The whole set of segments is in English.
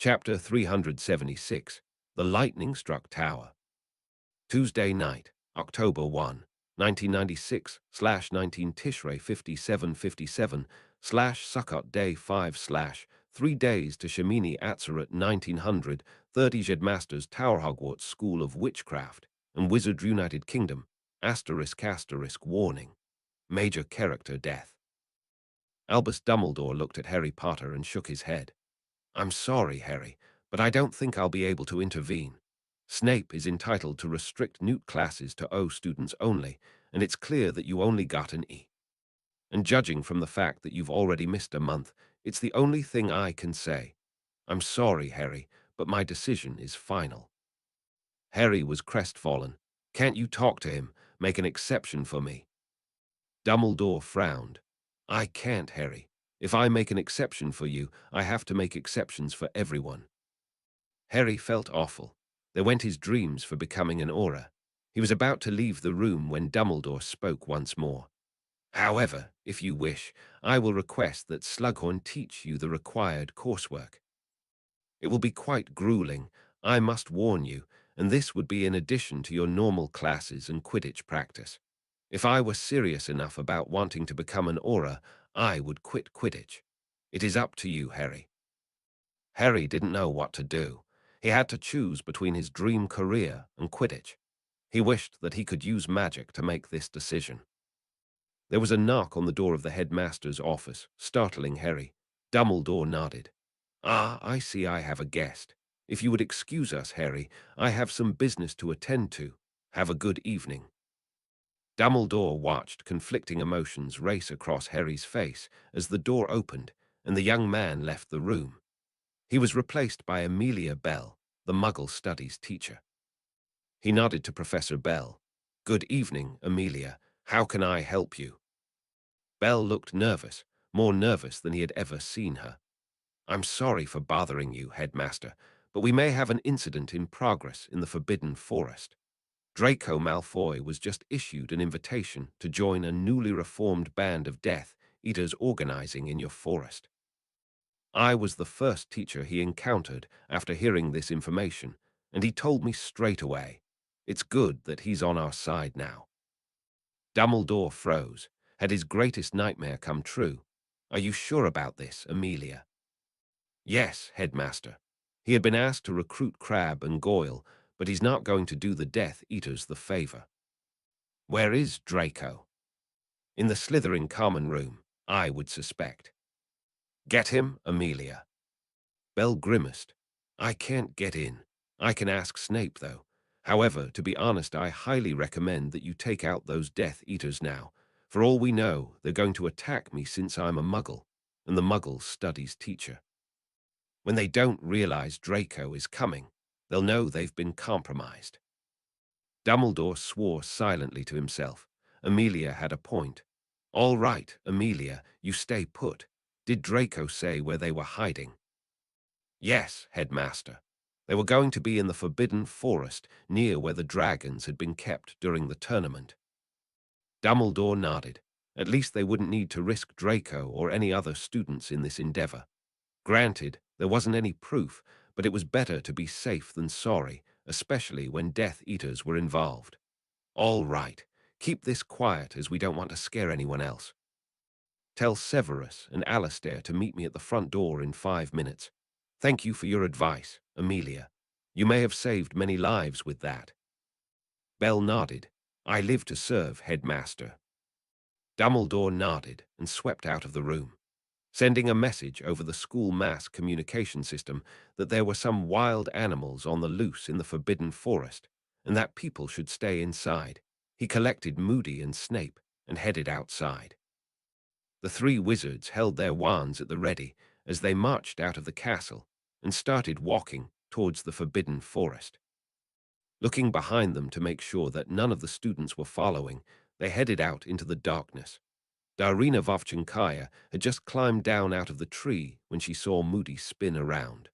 Chapter 376. The Lightning-Struck Tower. Tuesday night, October 1, 1996/19 Tishrei 5757/Sukkot Day 5/3 days to Shemini Atzeret 1900 30 Headmasters Tower Hogwarts School of Witchcraft and Wizard United Kingdom *** warning. Major character death. Albus Dumbledore looked at Harry Potter and shook his head. I'm sorry, Harry, but I don't think I'll be able to intervene. Snape is entitled to restrict Newt classes to O students only, and it's clear that you only got an E. And judging from the fact that you've already missed a month, it's the only thing I can say. I'm sorry, Harry, but my decision is final. Harry was crestfallen. Can't you talk to him? Make an exception for me. Dumbledore frowned. I can't, Harry. If I make an exception for you, I have to make exceptions for everyone. Harry felt awful. There went his dreams for becoming an Auror. He was about to leave the room when Dumbledore spoke once more. However, if you wish, I will request that Slughorn teach you the required coursework. It will be quite grueling, I must warn you, and this would be in addition to your normal classes and Quidditch practice. If I were serious enough about wanting to become an Auror, I would quit Quidditch. It is up to you, Harry. Harry didn't know what to do. He had to choose between his dream career and Quidditch. He wished that he could use magic to make this decision. There was a knock on the door of the headmaster's office, startling Harry. Dumbledore nodded. Ah, I see I have a guest. If you would excuse us, Harry, I have some business to attend to. Have a good evening. Dumbledore watched conflicting emotions race across Harry's face as the door opened and the young man left the room. He was replaced by Amelia Bell, the Muggle studies teacher. He nodded to Professor Bell. Good evening, Amelia. How can I help you? Bell looked nervous, more nervous than he had ever seen her. I'm sorry for bothering you, Headmaster, but we may have an incident in progress in the Forbidden Forest. Draco Malfoy was just issued an invitation to join a newly reformed band of Death Eaters organizing in your forest. I was the first teacher he encountered after hearing this information, and he told me straight away. It's good that he's on our side now. Dumbledore froze. Had his greatest nightmare come true? Are you sure about this, Amelia? Yes, Headmaster. He had been asked to recruit Crabbe and Goyle, but he's not going to do the Death Eaters the favor. Where is Draco? In the Slytherin common room, I would suspect. Get him, Amelia. Bell grimaced. I can't get in. I can ask Snape, though. However, to be honest, I highly recommend that you take out those Death Eaters now. For all we know, they're going to attack me since I'm a Muggle, and the Muggle studies teacher. When they don't realize Draco is coming, they'll know they've been compromised. Dumbledore swore silently to himself. Amelia had a point. All right, Amelia, you stay put. Did Draco say where they were hiding? Yes, Headmaster. They were going to be in the Forbidden Forest, near where the dragons had been kept during the tournament. Dumbledore nodded. At least they wouldn't need to risk Draco or any other students in this endeavor. Granted, there wasn't any proof, but it was better to be safe than sorry, especially when Death Eaters were involved. All right, keep this quiet as we don't want to scare anyone else. Tell Severus and Alastair to meet me at the front door in 5 minutes. Thank you for your advice, Amelia. You may have saved many lives with that. Bell nodded. I live to serve, Headmaster. Dumbledore nodded and swept out of the room, sending a message over the school mass communication system that there were some wild animals on the loose in the Forbidden Forest, and that people should stay inside. He collected Moody and Snape and headed outside. The three wizards held their wands at the ready as they marched out of the castle and started walking towards the Forbidden Forest. Looking behind them to make sure that none of the students were following, they headed out into the darkness. Darina Vovchinkaya had just climbed down out of the tree when she saw Moody spin around.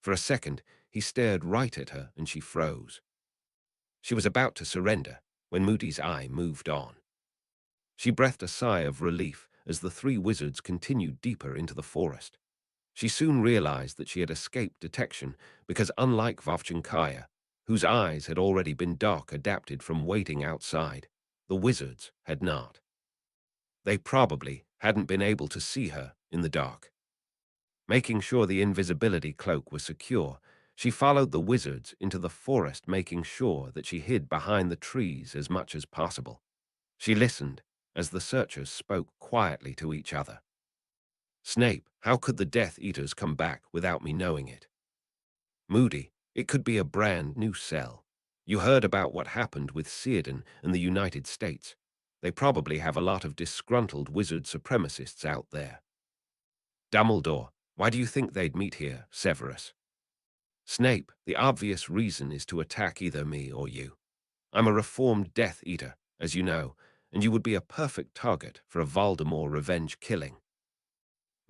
For a second, he stared right at her and she froze. She was about to surrender when Moody's eye moved on. She breathed a sigh of relief as the three wizards continued deeper into the forest. She soon realized that she had escaped detection because unlike Vovchankaya, whose eyes had already been dark adapted from waiting outside, the wizards had not. They probably hadn't been able to see her in the dark. Making sure the invisibility cloak was secure, she followed the wizards into the forest, making sure that she hid behind the trees as much as possible. She listened as the searchers spoke quietly to each other. Snape, how could the Death Eaters come back without me knowing it? Moody, it could be a brand new cell. You heard about what happened with Círdan and the United States. They probably have a lot of disgruntled wizard supremacists out there. Dumbledore, why do you think they'd meet here, Severus? Snape, the obvious reason is to attack either me or you. I'm a reformed Death Eater, as you know, and you would be a perfect target for a Voldemort revenge killing.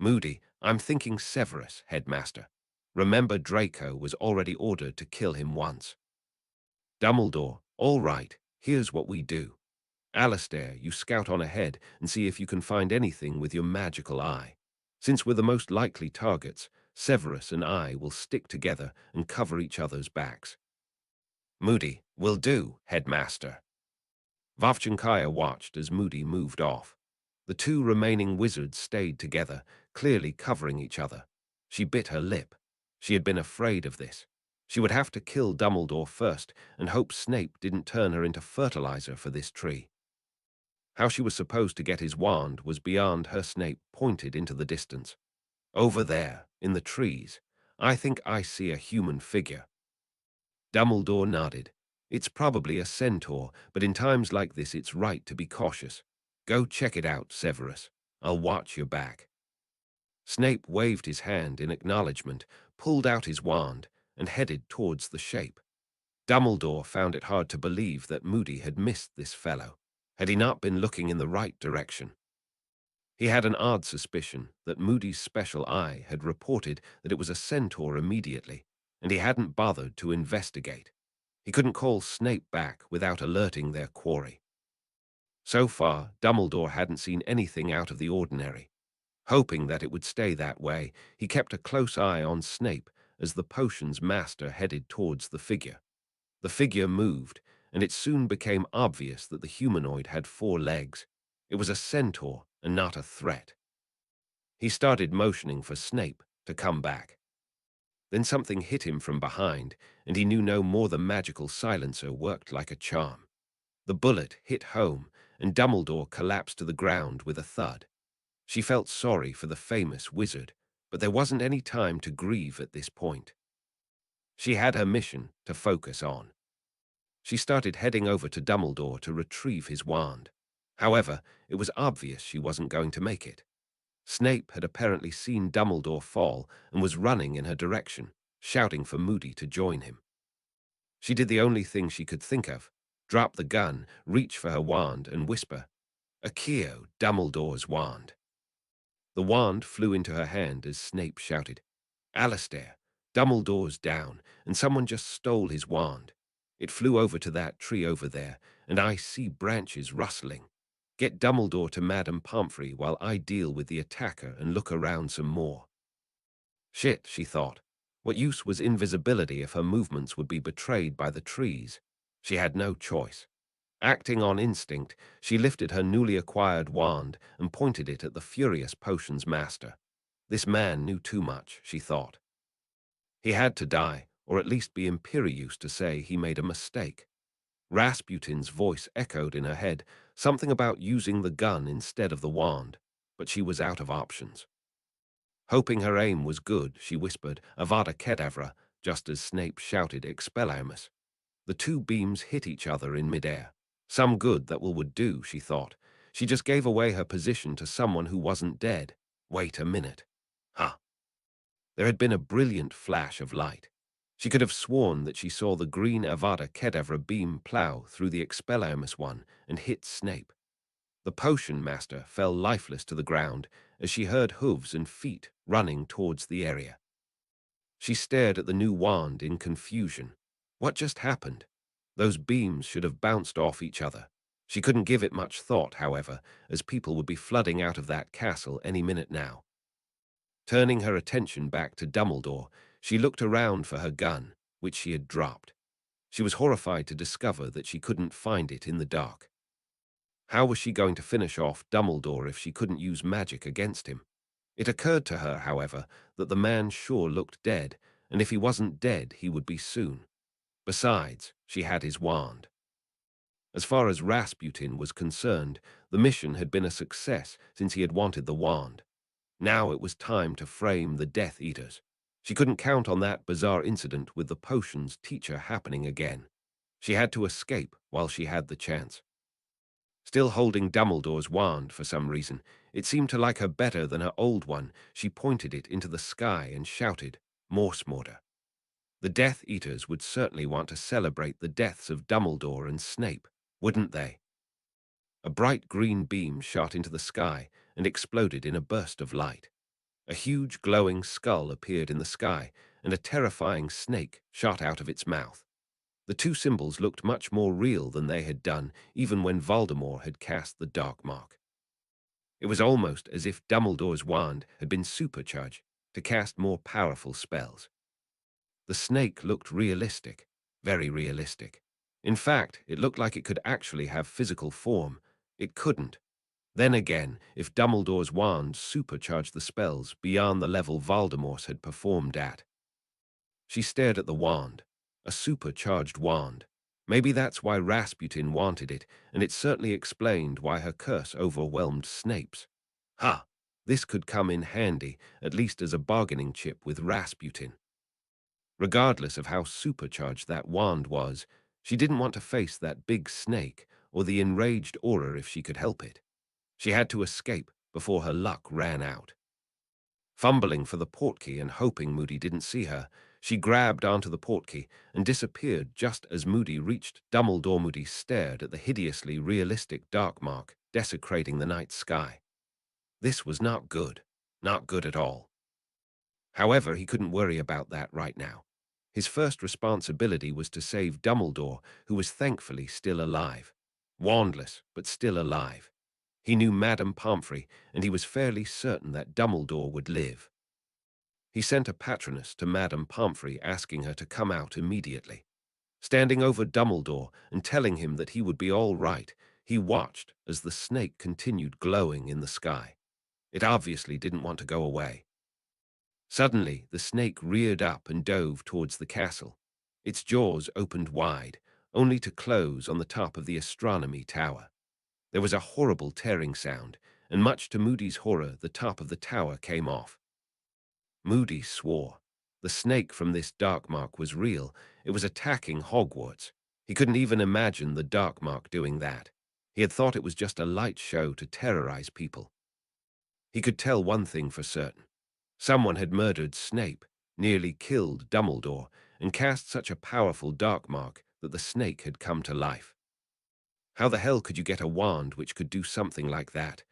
Moody, I'm thinking Severus, Headmaster. Remember Draco was already ordered to kill him once. Dumbledore, all right, here's what we do. Alistair, you scout on ahead and see if you can find anything with your magical eye. Since we're the most likely targets, Severus and I will stick together and cover each other's backs. Moody, will do, Headmaster. Vovchankaya watched as Moody moved off. The two remaining wizards stayed together, clearly covering each other. She bit her lip. She had been afraid of this. She would have to kill Dumbledore first and hope Snape didn't turn her into fertilizer for this tree. How she was supposed to get his wand was beyond her. Snape pointed into the distance. Over there, in the trees, I think I see a human figure. Dumbledore nodded. It's probably a centaur, but in times like this it's right to be cautious. Go check it out, Severus. I'll watch your back. Snape waved his hand in acknowledgement, pulled out his wand, and headed towards the shape. Dumbledore found it hard to believe that Moody had missed this fellow. Had he not been looking in the right direction? He had an odd suspicion that Moody's special eye had reported that it was a centaur immediately, and he hadn't bothered to investigate. He couldn't call Snape back without alerting their quarry. So far, Dumbledore hadn't seen anything out of the ordinary. Hoping that it would stay that way, he kept a close eye on Snape as the potion's master headed towards the figure. The figure moved, and it soon became obvious that the humanoid had 4 legs. It was a centaur and not a threat. He started motioning for Snape to come back. Then something hit him from behind, and he knew no more the magical silencer worked like a charm. The bullet hit home, and Dumbledore collapsed to the ground with a thud. She felt sorry for the famous wizard, but there wasn't any time to grieve at this point. She had her mission to focus on. She started heading over to Dumbledore to retrieve his wand. However, it was obvious she wasn't going to make it. Snape had apparently seen Dumbledore fall and was running in her direction, shouting for Moody to join him. She did the only thing she could think of, drop the gun, reach for her wand, and whisper, "Accio, Dumbledore's wand." The wand flew into her hand as Snape shouted, "Alistair, Dumbledore's down, and someone just stole his wand. It flew over to that tree over there, and I see branches rustling. Get Dumbledore to Madame Pomfrey while I deal with the attacker and look around some more." Shit, she thought. What use was invisibility if her movements would be betrayed by the trees? She had no choice. Acting on instinct, she lifted her newly acquired wand and pointed it at the furious potion's master. This man knew too much, she thought. He had to die, or at least be imperious to say he made a mistake. Rasputin's voice echoed in her head, something about using the gun instead of the wand, but she was out of options. Hoping her aim was good, she whispered, "Avada Kedavra," just as Snape shouted, "Expelliarmus." The 2 beams hit each other in midair. Some good that would do, she thought. She just gave away her position to someone who wasn't dead. Wait a minute. Huh. There had been a brilliant flash of light. She could have sworn that she saw the green Avada Kedavra beam plow through the Expelliarmus one and hit Snape. The potion master fell lifeless to the ground as she heard hooves and feet running towards the area. She stared at the new wand in confusion. What just happened? Those beams should have bounced off each other. She couldn't give it much thought, however, as people would be flooding out of that castle any minute now. Turning her attention back to Dumbledore, she looked around for her gun, which she had dropped. She was horrified to discover that she couldn't find it in the dark. How was she going to finish off Dumbledore if she couldn't use magic against him? It occurred to her, however, that the man sure looked dead, and if he wasn't dead, he would be soon. Besides, she had his wand. As far as Rasputin was concerned, the mission had been a success since he had wanted the wand. Now it was time to frame the Death Eaters. She couldn't count on that bizarre incident with the potions teacher happening again. She had to escape while she had the chance. Still holding Dumbledore's wand for some reason, it seemed to like her better than her old one. She pointed it into the sky and shouted, "Morsemorder." The Death Eaters would certainly want to celebrate the deaths of Dumbledore and Snape, wouldn't they? A bright green beam shot into the sky and exploded in a burst of light. A huge glowing skull appeared in the sky, and a terrifying snake shot out of its mouth. The two symbols looked much more real than they had done, even when Voldemort had cast the Dark Mark. It was almost as if Dumbledore's wand had been supercharged to cast more powerful spells. The snake looked realistic, very realistic. In fact, it looked like it could actually have physical form. It couldn't. Then again, if Dumbledore's wand supercharged the spells beyond the level Voldemort had performed at. She stared at the wand, a supercharged wand. Maybe that's why Rasputin wanted it, and it certainly explained why her curse overwhelmed Snape's. Ha! This could come in handy, at least as a bargaining chip with Rasputin. Regardless of how supercharged that wand was, she didn't want to face that big snake or the enraged Auror if she could help it. She had to escape before her luck ran out. Fumbling for the Portkey and hoping Moody didn't see her, she grabbed onto the Portkey and disappeared just as Moody reached Dumbledore. Moody stared at the hideously realistic dark mark desecrating the night sky. This was not good. Not good at all. However, he couldn't worry about that right now. His first responsibility was to save Dumbledore, who was thankfully still alive. Wandless, but still alive. He knew Madame Pomfrey, and he was fairly certain that Dumbledore would live. He sent a patroness to Madame Pomfrey asking her to come out immediately. Standing over Dumbledore and telling him that he would be all right, he watched as the snake continued glowing in the sky. It obviously didn't want to go away. Suddenly, the snake reared up and dove towards the castle. Its jaws opened wide, only to close on the top of the astronomy tower. There was a horrible tearing sound, and much to Moody's horror, the top of the tower came off. Moody swore. The snake from this dark mark was real. It was attacking Hogwarts. He couldn't even imagine the dark mark doing that. He had thought it was just a light show to terrorize people. He could tell one thing for certain. Someone had murdered Snape, nearly killed Dumbledore, and cast such a powerful dark mark that the snake had come to life. How the hell could you get a wand which could do something like that?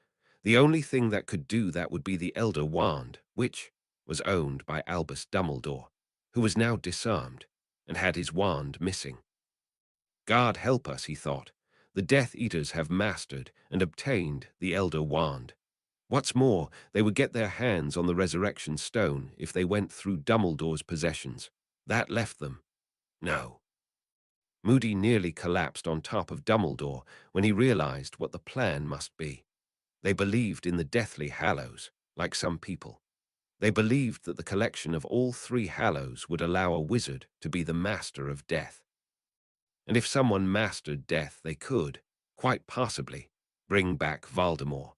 The only thing that could do that would be the Elder Wand, which was owned by Albus Dumbledore, who was now disarmed and had his wand missing. God help us, he thought. The Death Eaters have mastered and obtained the Elder Wand. What's more, they would get their hands on the Resurrection Stone if they went through Dumbledore's possessions. That left them. No. Moody nearly collapsed on top of Dumbledore when he realized what the plan must be. They believed in the Deathly Hallows, like some people. They believed that the collection of all three Hallows would allow a wizard to be the master of death. And if someone mastered death, they could, quite possibly, bring back Voldemort.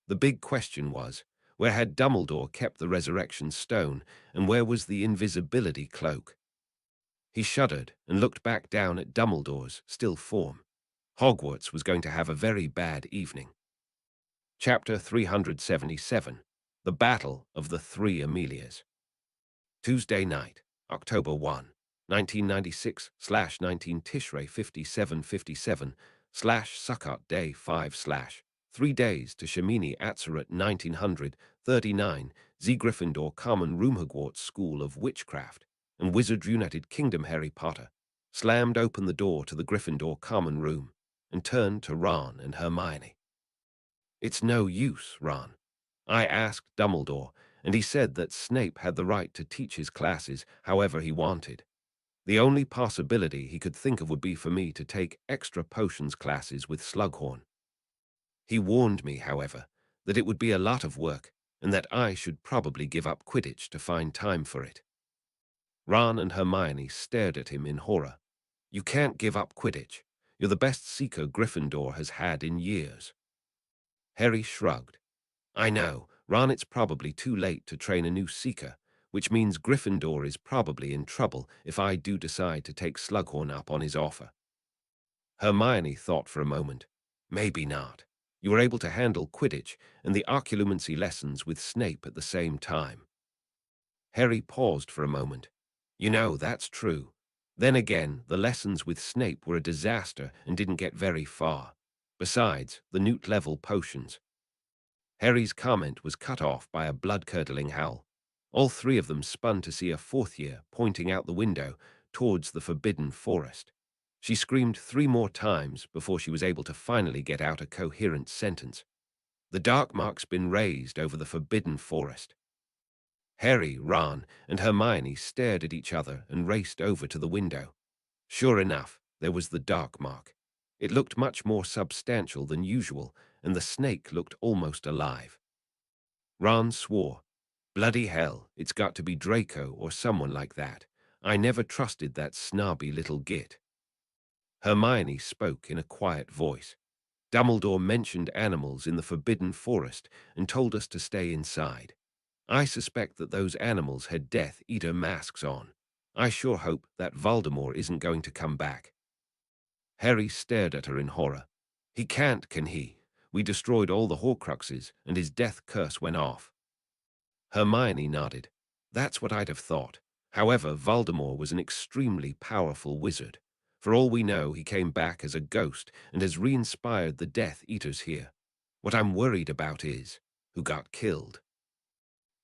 The big question was, where had Dumbledore kept the Resurrection Stone, and where was the invisibility cloak? He shuddered and looked back down at Dumbledore's still form. Hogwarts was going to have a very bad evening. Chapter 377, The Battle of the Three Amelias. Tuesday night, October 1, 1996/19 Tishrei 5757 Sukkot Day 5 3 days to Shemini Atzeret 1939 Z Gryffindor Common Room Hogwarts School of Witchcraft and Wizard United Kingdom Harry Potter slammed open the door to the Gryffindor Common Room and turned to Ron and Hermione. "It's no use, Ron. I asked Dumbledore, and he said that Snape had the right to teach his classes however he wanted. The only possibility he could think of would be for me to take extra potions classes with Slughorn. He warned me, however, that it would be a lot of work and that I should probably give up Quidditch to find time for it. Ron and Hermione stared at him in horror. You can't give up Quidditch. You're the best seeker Gryffindor has had in years. Harry shrugged. I know, Ron, it's probably too late to train a new seeker, which means Gryffindor is probably in trouble if I do decide to take Slughorn up on his offer. Hermione thought for a moment. Maybe not. You were able to handle Quidditch and the occlumency lessons with Snape at the same time. Harry paused for a moment. You know, that's true. Then again, the lessons with Snape were a disaster and didn't get very far. Besides, the newt-level potions. Harry's comment was cut off by a blood-curdling howl. All three of them spun to see a fourth year pointing out the window towards the forbidden forest. She screamed 3 more times before she was able to finally get out a coherent sentence. The dark mark's been raised over the forbidden forest. Harry, Ron, and Hermione stared at each other and raced over to the window. Sure enough, there was the dark mark. It looked much more substantial than usual, and the snake looked almost alive. Ron swore. Bloody hell, it's got to be Draco or someone like that. I never trusted that snobby little git. Hermione spoke in a quiet voice. Dumbledore mentioned animals in the Forbidden Forest and told us to stay inside. I suspect that those animals had Death Eater masks on. I sure hope that Voldemort isn't going to come back. Harry stared at her in horror. He can't, can he? We destroyed all the Horcruxes, and his death curse went off. Hermione nodded. That's what I'd have thought. However, Voldemort was an extremely powerful wizard. For all we know, he came back as a ghost and has re-inspired the Death Eaters here. What I'm worried about is who got killed.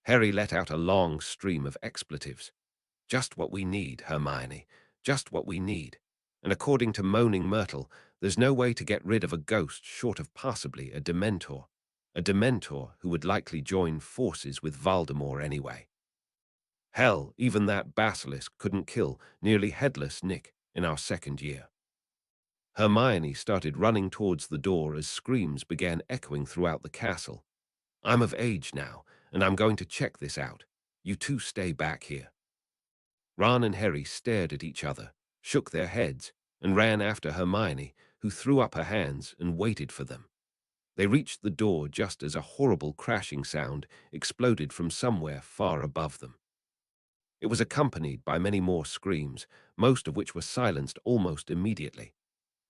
Harry let out a long stream of expletives. Just what we need, Hermione. Just what we need. And according to Moaning Myrtle, there's no way to get rid of a ghost short of possibly a Dementor. A Dementor who would likely join forces with Voldemort anyway. Hell, even that basilisk couldn't kill nearly headless Nick in our second year. Hermione started running towards the door as screams began echoing throughout the castle. I'm of age now, and I'm going to check this out. You two stay back here. Ron and Harry stared at each other, shook their heads, and ran after Hermione, who threw up her hands and waited for them. They reached the door just as a horrible crashing sound exploded from somewhere far above them. It was accompanied by many more screams, most of which were silenced almost immediately.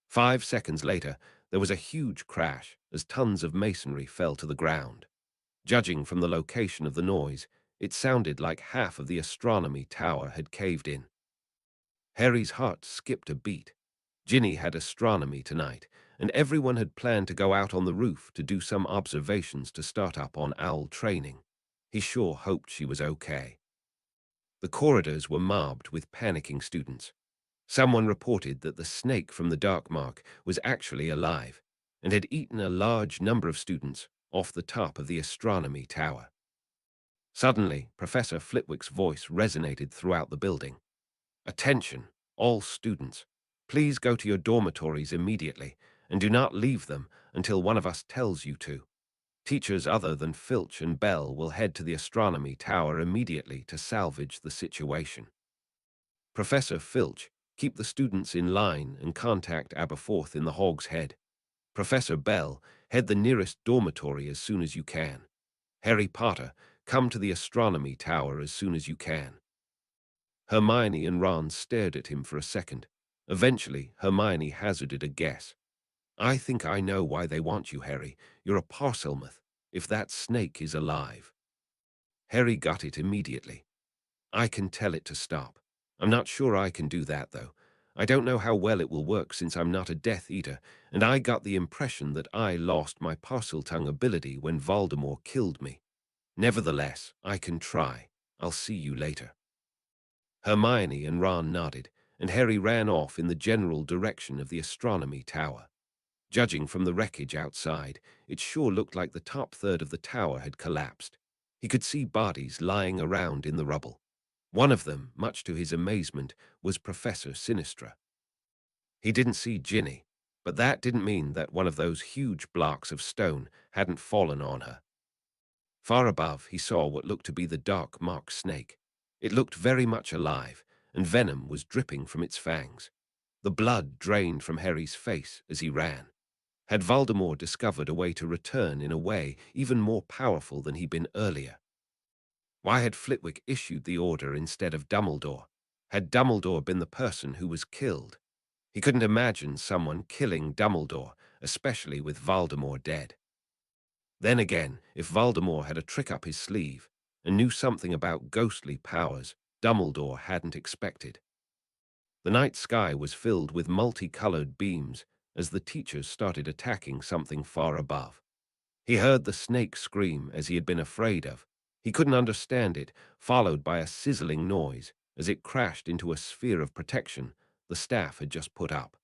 5 seconds later, there was a huge crash as tons of masonry fell to the ground. Judging from the location of the noise, it sounded like half of the astronomy tower had caved in. Harry's heart skipped a beat. Ginny had astronomy tonight, and everyone had planned to go out on the roof to do some observations to start up on owl training. He sure hoped she was okay. The corridors were mobbed with panicking students. Someone reported that the snake from the Dark Mark was actually alive and had eaten a large number of students off the top of the astronomy tower. Suddenly, Professor Flitwick's voice resonated throughout the building. Attention, all students. Please go to your dormitories immediately and do not leave them until one of us tells you to. Teachers other than Filch and Bell will head to the astronomy tower immediately to salvage the situation. Professor Filch, keep the students in line and contact Aberforth in the Hog's Head. Professor Bell, head the nearest dormitory as soon as you can. Harry Potter, come to the astronomy tower as soon as you can. Hermione and Ron stared at him for a second. Eventually, Hermione hazarded a guess. I think I know why they want you, Harry. You're a Parselmouth, if that snake is alive. Harry got it immediately. I can tell it to stop. I'm not sure I can do that, though. I don't know how well it will work since I'm not a Death Eater, and I got the impression that I lost my Parseltongue ability when Voldemort killed me. Nevertheless, I can try. I'll see you later. Hermione and Ron nodded, and Harry ran off in the general direction of the astronomy tower. Judging from the wreckage outside, it sure looked like the top third of the tower had collapsed. He could see bodies lying around in the rubble. One of them, much to his amazement, was Professor Sinistra. He didn't see Ginny, but that didn't mean that one of those huge blocks of stone hadn't fallen on her. Far above, he saw what looked to be the dark mark snake. It looked very much alive, and venom was dripping from its fangs. The blood drained from Harry's face as he ran. Had Voldemort discovered a way to return in a way even more powerful than he'd been earlier? Why had Flitwick issued the order instead of Dumbledore? Had Dumbledore been the person who was killed? He couldn't imagine someone killing Dumbledore, especially with Voldemort dead. Then again, if Voldemort had a trick up his sleeve and knew something about ghostly powers Dumbledore hadn't expected. The night sky was filled with multicolored beams as the teachers started attacking something far above. He heard the snake scream as he had been afraid of. He couldn't understand it, followed by a sizzling noise as it crashed into a sphere of protection the staff had just put up.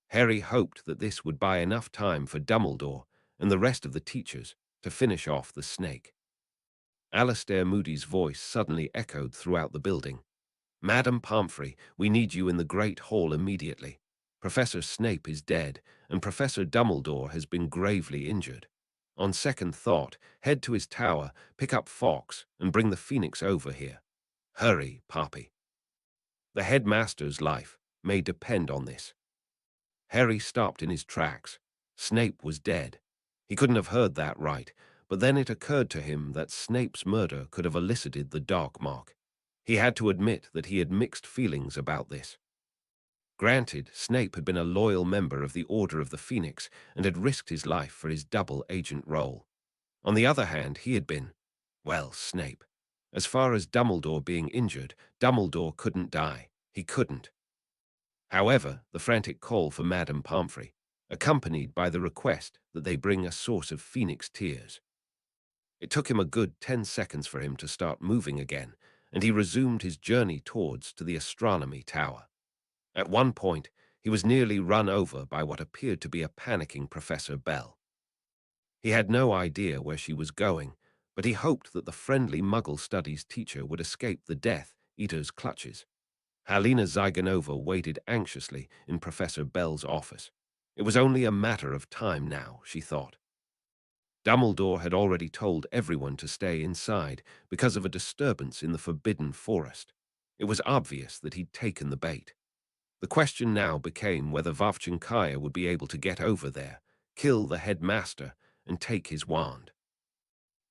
Harry hoped that this would buy enough time for Dumbledore and the rest of the teachers to finish off the snake. Alastair Moody's voice suddenly echoed throughout the building. "Madam Pomfrey, we need you in the Great Hall immediately. Professor Snape is dead, and Professor Dumbledore has been gravely injured. On second thought, head to his tower, pick up Fawkes, and bring the Phoenix over here. Hurry, Poppy. The headmaster's life may depend on this." Harry stopped in his tracks. Snape was dead. He couldn't have heard that right, but then it occurred to him that Snape's murder could have elicited the dark mark. He had to admit that he had mixed feelings about this. Granted, Snape had been a loyal member of the Order of the Phoenix and had risked his life for his double agent role. On the other hand, he had been, well, Snape. As far as Dumbledore being injured, Dumbledore couldn't die. He couldn't. However, the frantic call for Madame Pomfrey, accompanied by the request that they bring a source of Phoenix tears. It took him a good 10 seconds for him to start moving again, and he resumed his journey towards the astronomy tower. At one point, he was nearly run over by what appeared to be a panicking Professor Bell. He had no idea where she was going, but he hoped that the friendly Muggle studies teacher would escape the Death Eater's clutches. Halina Zyganova waited anxiously in Professor Bell's office. It was only a matter of time now, she thought. Dumbledore had already told everyone to stay inside because of a disturbance in the Forbidden Forest. It was obvious that he'd taken the bait. The question now became whether Vovchinkaya would be able to get over there, kill the headmaster, and take his wand.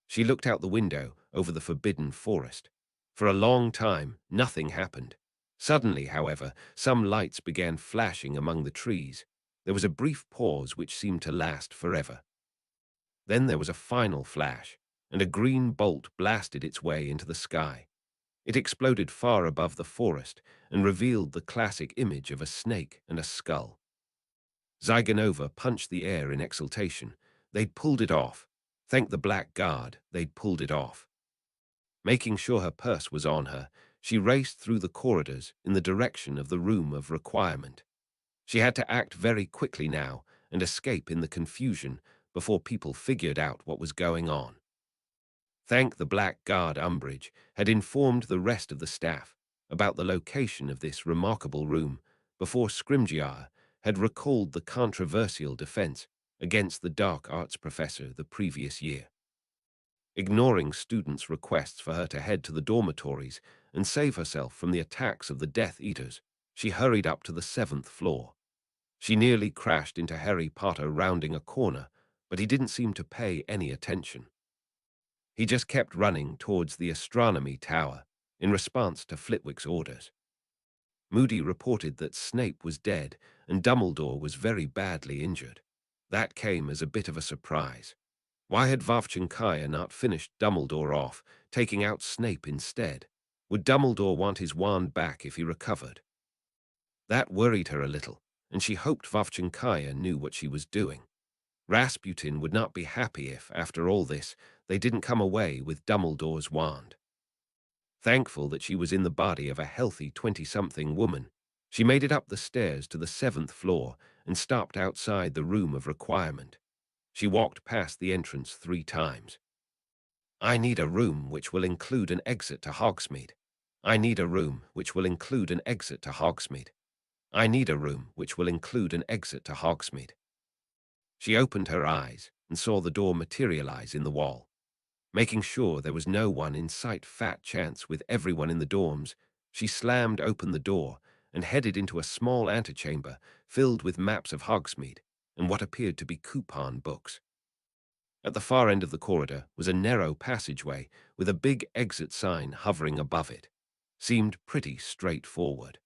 She looked out the window over the Forbidden Forest. For a long time, nothing happened. Suddenly, however, some lights began flashing among the trees. There was a brief pause which seemed to last forever. Then there was a final flash, and a green bolt blasted its way into the sky. It exploded far above the forest and revealed the classic image of a snake and a skull. Zyganova punched the air in exultation. They'd pulled it off. Thank the Black Guard, they'd pulled it off. Making sure her purse was on her, she raced through the corridors in the direction of the room of requirement. She had to act very quickly now and escape in the confusion before people figured out what was going on. Thank the Black Guard Umbridge had informed the rest of the staff about the location of this remarkable room before Scrimgeour had recalled the controversial defense against the dark arts professor the previous year. Ignoring students' requests for her to head to the dormitories and save herself from the attacks of the Death Eaters, she hurried up to the 7th floor. She nearly crashed into Harry Potter rounding a corner, but he didn't seem to pay any attention. He just kept running towards the astronomy tower in response to Flitwick's orders. Moody reported that Snape was dead and Dumbledore was very badly injured. That came as a bit of a surprise. Why had Vovchinkaya not finished Dumbledore off, taking out Snape instead? Would Dumbledore want his wand back if he recovered? That worried her a little, and she hoped Vovchinkaya knew what she was doing. Rasputin would not be happy if, after all this, they didn't come away with Dumbledore's wand. Thankful that she was in the body of a healthy 20-something woman, she made it up the stairs to the 7th floor and stopped outside the room of requirement. She walked past the entrance 3 times. I need a room which will include an exit to Hogsmeade. I need a room which will include an exit to Hogsmeade. I need a room which will include an exit to Hogsmeade. She opened her eyes and saw the door materialize in the wall. Making sure there was no one in sight fat chance with everyone in the dorms, she slammed open the door and headed into a small antechamber filled with maps of Hogsmeade and what appeared to be coupon books. At the far end of the corridor was a narrow passageway with a big exit sign hovering above it. Seemed pretty straightforward.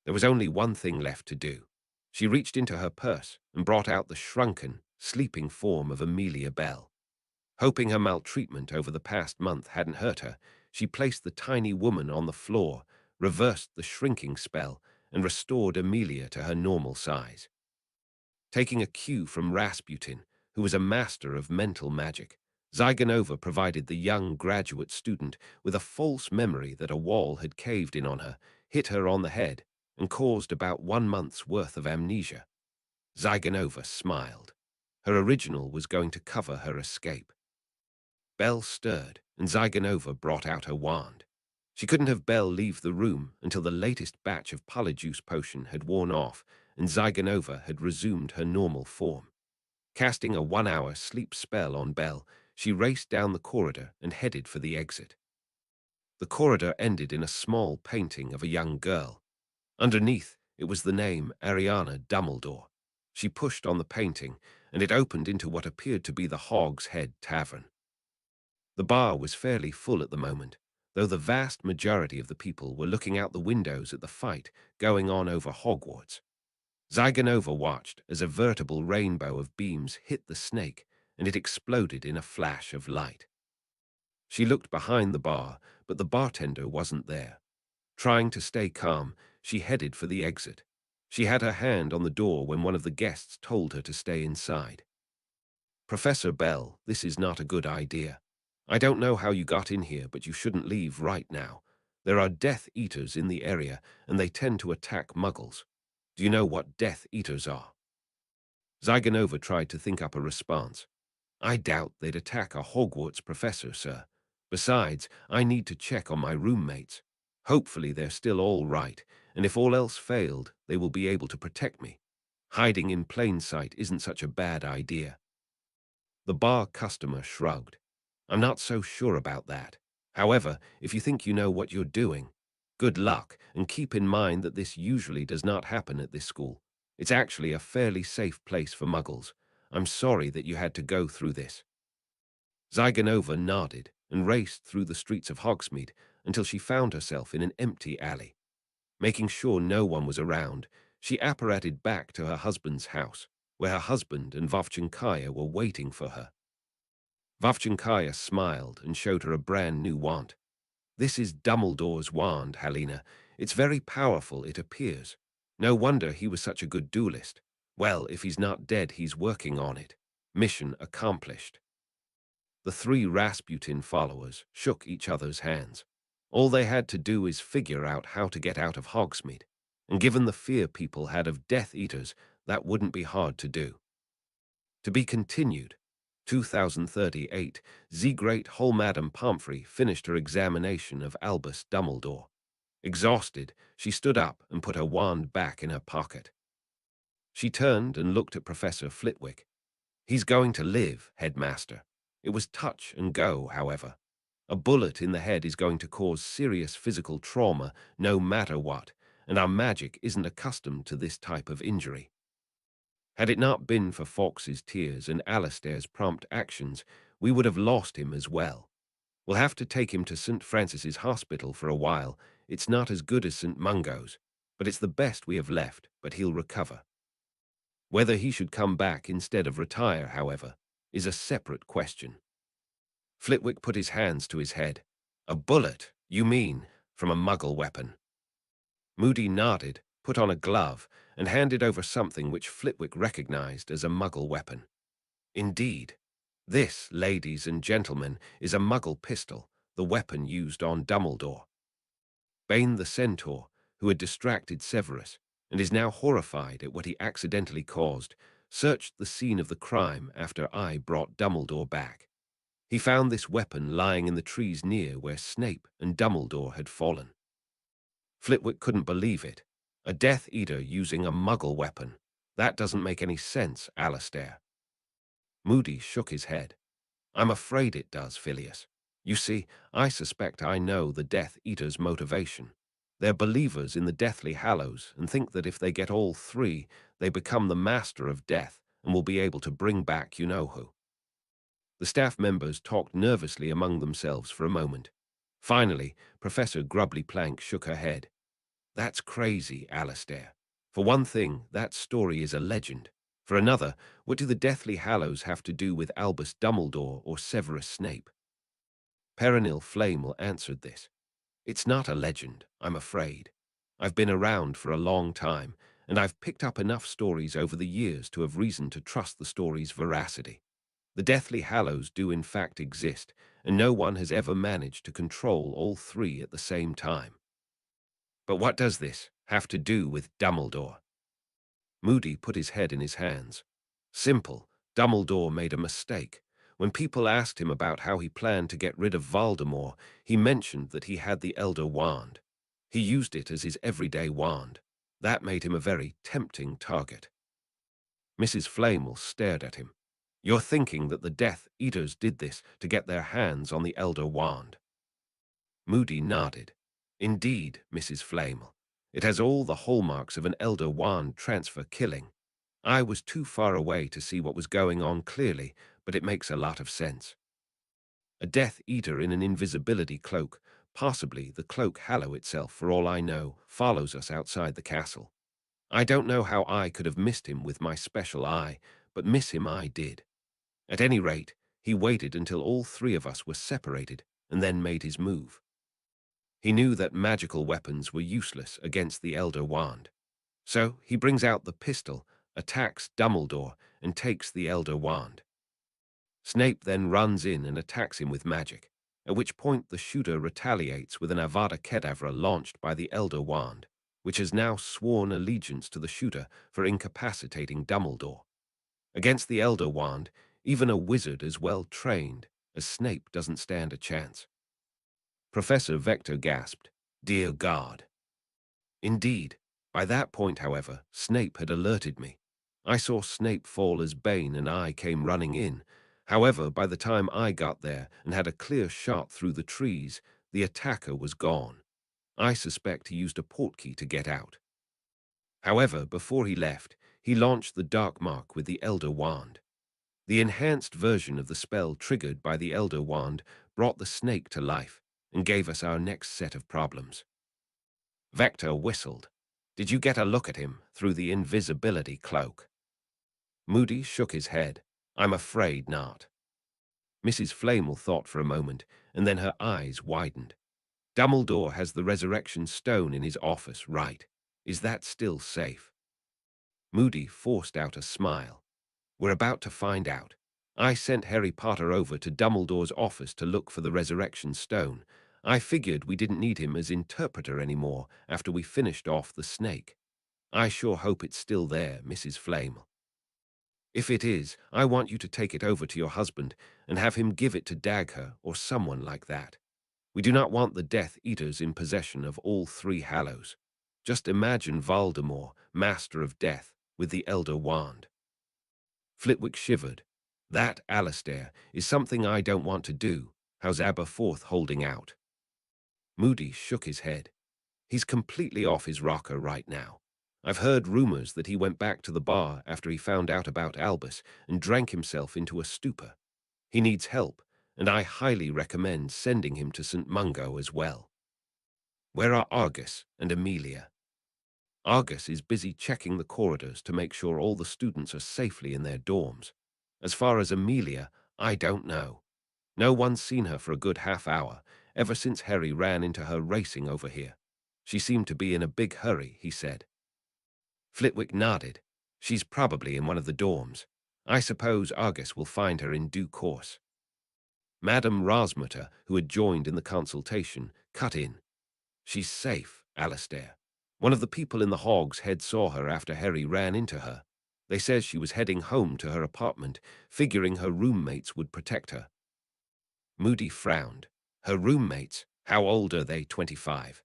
There was only one thing left to do. She reached into her purse and brought out the shrunken, sleeping form of Amelia Bell. Hoping her maltreatment over the past month hadn't hurt her, she placed the tiny woman on the floor, reversed the shrinking spell, and restored Amelia to her normal size. Taking a cue from Rasputin, who was a master of mental magic, Zygonova provided the young graduate student with a false memory that a wall had caved in on her, hit her on the head, and caused about 1 month's worth of amnesia. Zygonova smiled. Her original was going to cover her escape. Belle stirred, and Zygonova brought out her wand. She couldn't have Belle leave the room until the latest batch of Polyjuice potion had worn off and Zygonova had resumed her normal form. Casting a 1-hour sleep spell on Belle, she raced down the corridor and headed for the exit. The corridor ended in a small painting of a young girl. Underneath, it was the name Ariana Dumbledore. She pushed on the painting, and it opened into what appeared to be the Hog's Head Tavern. The bar was fairly full at the moment, though the vast majority of the people were looking out the windows at the fight going on over Hogwarts. Zygonova watched as a veritable rainbow of beams hit the snake, and it exploded in a flash of light. She looked behind the bar, but the bartender wasn't there. Trying to stay calm, she headed for the exit. She had her hand on the door when one of the guests told her to stay inside. "Professor Bell, this is not a good idea. I don't know how you got in here, but you shouldn't leave right now. There are Death Eaters in the area, and they tend to attack Muggles. Do you know what Death Eaters are?" Zygonova tried to think up a response. "I doubt they'd attack a Hogwarts professor, sir. Besides, I need to check on my roommates. Hopefully they're still all right, and if all else failed, they will be able to protect me. Hiding in plain sight isn't such a bad idea." The bar customer shrugged. "I'm not so sure about that. However, if you think you know what you're doing, good luck, and keep in mind that this usually does not happen at this school. It's actually a fairly safe place for Muggles. I'm sorry that you had to go through this." Zygonova nodded and raced through the streets of Hogsmeade until she found herself in an empty alley. Making sure no one was around, she apparated back to her husband's house, where her husband and Vovchankaya were waiting for her. Vovchankaya smiled and showed her a brand new wand. "This is Dumbledore's wand, Helena. It's very powerful, it appears. No wonder he was such a good duelist. Well, if he's not dead, he's working on it. Mission accomplished." The 3 Rasputin followers shook each other's hands. All they had to do is figure out how to get out of Hogsmeade, and given the fear people had of Death Eaters, that wouldn't be hard to do. To be continued. 2038, the Great Madame Pomfrey finished her examination of Albus Dumbledore. Exhausted, she stood up and put her wand back in her pocket. She turned and looked at Professor Flitwick. "He's going to live, Headmaster." It was touch and go, however. A bullet in the head is going to cause serious physical trauma no matter what, and our magic isn't accustomed to this type of injury. Had it not been for Fawkes's tears and Alastair's prompt actions, we would have lost him as well. We'll have to take him to St. Francis's Hospital for a while. It's not as good as St. Mungo's, but it's the best we have left, but he'll recover. Whether he should come back instead of retire, however, is a separate question. Flitwick put his hands to his head. "A bullet, you mean, from a Muggle weapon?" Moody nodded, put on a glove, and handed over something which Flitwick recognized as a Muggle weapon. "Indeed. This, ladies and gentlemen, is a Muggle pistol, the weapon used on Dumbledore." Bane the Centaur, who had distracted Severus, and is now horrified at what he accidentally caused, searched the scene of the crime after I brought Dumbledore back. He found this weapon lying in the trees near where Snape and Dumbledore had fallen. Flitwick couldn't believe it. A Death Eater using a Muggle weapon. That doesn't make any sense, Alastair. Moody shook his head. I'm afraid it does, Phileas. You see, I suspect I know the Death Eater's motivation. They're believers in the Deathly Hallows and think that if they get all three, they become the master of death and will be able to bring back you-know-who. The staff members talked nervously among themselves for a moment. Finally, Professor Grubbly Plank shook her head. That's crazy, Alastair. For one thing, that story is a legend. For another, what do the Deathly Hallows have to do with Albus Dumbledore or Severus Snape? Perennial Flamel answered this. It's not a legend, I'm afraid. I've been around for a long time, and I've picked up enough stories over the years to have reason to trust the story's veracity. The Deathly Hallows do in fact exist, and no one has ever managed to control all three at the same time. But what does this have to do with Dumbledore? Moody put his head in his hands. Simple. Dumbledore made a mistake. When people asked him about how he planned to get rid of Voldemort, he mentioned that he had the Elder Wand. He used it as his everyday wand. That made him a very tempting target. Mrs. Flamel stared at him. You're thinking that the Death Eaters did this to get their hands on the Elder Wand? Moody nodded. Indeed, Mrs. Flamel. It has all the hallmarks of an Elder Wand transfer killing. I was too far away to see what was going on clearly, but it makes a lot of sense. A Death Eater in an invisibility cloak, possibly the Cloak Hallow itself for all I know, follows us outside the castle. I don't know how I could have missed him with my special eye, but miss him I did. At any rate, he waited until all three of us were separated and then made his move. He knew that magical weapons were useless against the Elder Wand. So he brings out the pistol, attacks Dumbledore, and takes the Elder Wand. Snape then runs in and attacks him with magic, at which point the shooter retaliates with an Avada Kedavra launched by the Elder Wand, which has now sworn allegiance to the shooter for incapacitating Dumbledore. Against the Elder Wand, even a wizard as well trained as Snape doesn't stand a chance. Professor Vector gasped, "Dear God." Indeed. By that point, however, Snape had alerted me. I saw Snape fall as Bane and I came running in. However, by the time I got there and had a clear shot through the trees, the attacker was gone. I suspect he used a Portkey to get out. However, before he left, he launched the Dark Mark with the Elder Wand. The enhanced version of the spell triggered by the Elder Wand brought the snake to life and gave us our next set of problems. Vector whistled. Did you get a look at him through the invisibility cloak? Moody shook his head. I'm afraid not. Mrs. Flamel thought for a moment, and then her eyes widened. Dumbledore has the resurrection stone in his office, right? Is that still safe? Moody forced out a smile. We're about to find out. I sent Harry Potter over to Dumbledore's office to look for the resurrection stone. I figured we didn't need him as interpreter anymore after we finished off the snake. I sure hope it's still there, Mrs. Flamel. If it is, I want you to take it over to your husband and have him give it to Dagher or someone like that. We do not want the Death Eaters in possession of all three Hallows. Just imagine Voldemort, Master of Death, with the Elder Wand. Flitwick shivered. That, Alastair, is something I don't want to do. How's Aberforth holding out? Moody shook his head. He's completely off his rocker right now. I've heard rumors that he went back to the bar after he found out about Albus and drank himself into a stupor. He needs help, and I highly recommend sending him to St. Mungo as well. Where are Argus and Amelia? Argus is busy checking the corridors to make sure all the students are safely in their dorms. As far as Amelia, I don't know. No one's seen her for a good half hour, ever since Harry ran into her racing over here. She seemed to be in a big hurry, he said. Flitwick nodded. She's probably in one of the dorms. I suppose Argus will find her in due course. Madame Rosmutter, who had joined in the consultation, cut in. She's safe, Alastair. One of the people in the Hog's Head saw her after Harry ran into her. They says she was heading home to her apartment, figuring her roommates would protect her. Moody frowned. Her roommates, how old are they? 25?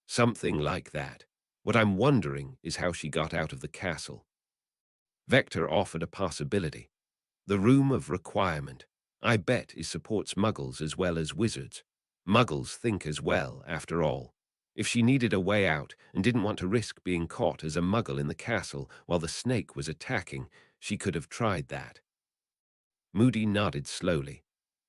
Something like that. What I'm wondering is how she got out of the castle. Vector offered a possibility. The Room of Requirement. I bet it supports Muggles as well as wizards. Muggles think as well, after all. If she needed a way out and didn't want to risk being caught as a Muggle in the castle while the snake was attacking, she could have tried that. Moody nodded slowly.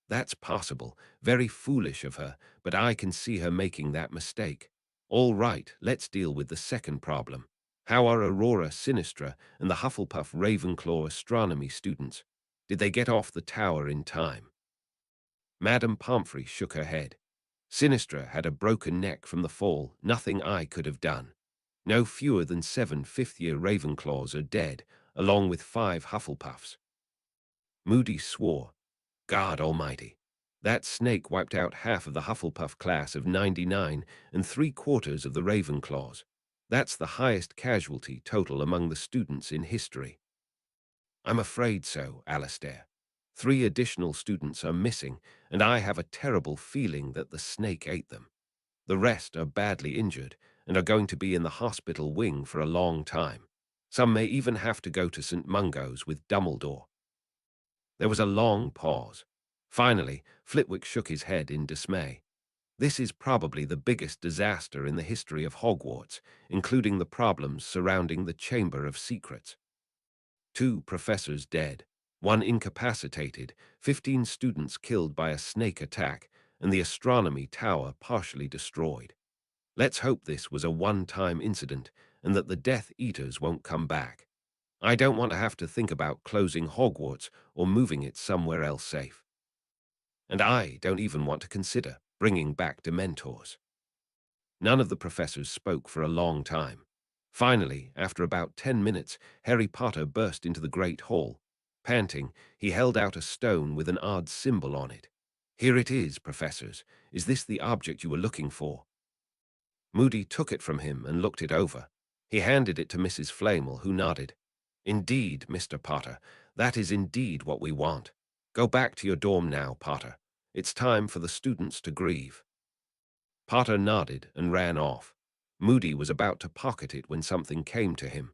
That's possible. Very foolish of her, but I can see her making that mistake. All right, let's deal with the second problem. How are Aurora Sinistra and the Hufflepuff Ravenclaw astronomy students? Did they get off the tower in time? Madame Pomfrey shook her head. Sinistra had a broken neck from the fall, nothing I could have done. No fewer than 7 fifth-year Ravenclaws are dead, along with 5 Hufflepuffs. Moody swore. God almighty. That snake wiped out half of the Hufflepuff class of 99 and 3/4 of the Ravenclaws. That's the highest casualty total among the students in history. I'm afraid so, Alastair. 3 additional students are missing, and I have a terrible feeling that the snake ate them. The rest are badly injured and are going to be in the hospital wing for a long time. Some may even have to go to St. Mungo's with Dumbledore. There was a long pause. Finally, Flitwick shook his head in dismay. This is probably the biggest disaster in the history of Hogwarts, including the problems surrounding the Chamber of Secrets. 2 professors dead, 1 incapacitated, 15 students killed by a snake attack, and the astronomy tower partially destroyed. Let's hope this was a one-time incident and that the Death Eaters won't come back. I don't want to have to think about closing Hogwarts or moving it somewhere else safe. And I don't even want to consider bringing back dementors. None of the professors spoke for a long time. Finally, after about 10 minutes, Harry Potter burst into the great hall. Panting, he held out a stone with an odd symbol on it. Here it is, professors. Is this the object you were looking for? Moody took it from him and looked it over. He handed it to Mrs. Flamel, who nodded. Indeed, Mr. Potter, that is indeed what we want. Go back to your dorm now, Potter. It's time for the students to grieve. Potter nodded and ran off. Moody was about to pocket it when something came to him.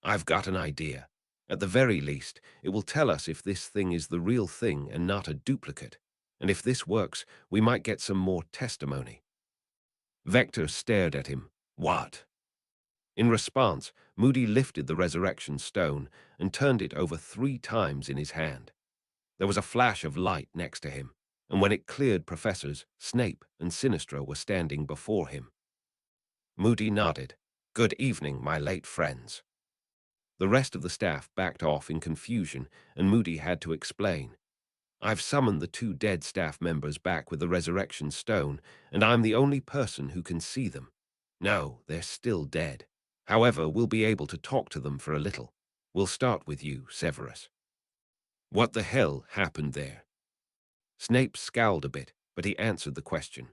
I've got an idea. At the very least, it will tell us if this thing is the real thing and not a duplicate. And if this works, we might get some more testimony. Vector stared at him. What? In response, Moody lifted the resurrection stone and turned it over 3 times in his hand. There was a flash of light next to him, and when it cleared, professors Snape and Sinistra were standing before him. Moody nodded. Good evening, my late friends. The rest of the staff backed off in confusion, and Moody had to explain. I've summoned the 2 dead staff members back with the resurrection stone, and I'm the only person who can see them. No, they're still dead. However, we'll be able to talk to them for a little. We'll start with you, Severus. What the hell happened there? Snape scowled a bit, but he answered the question.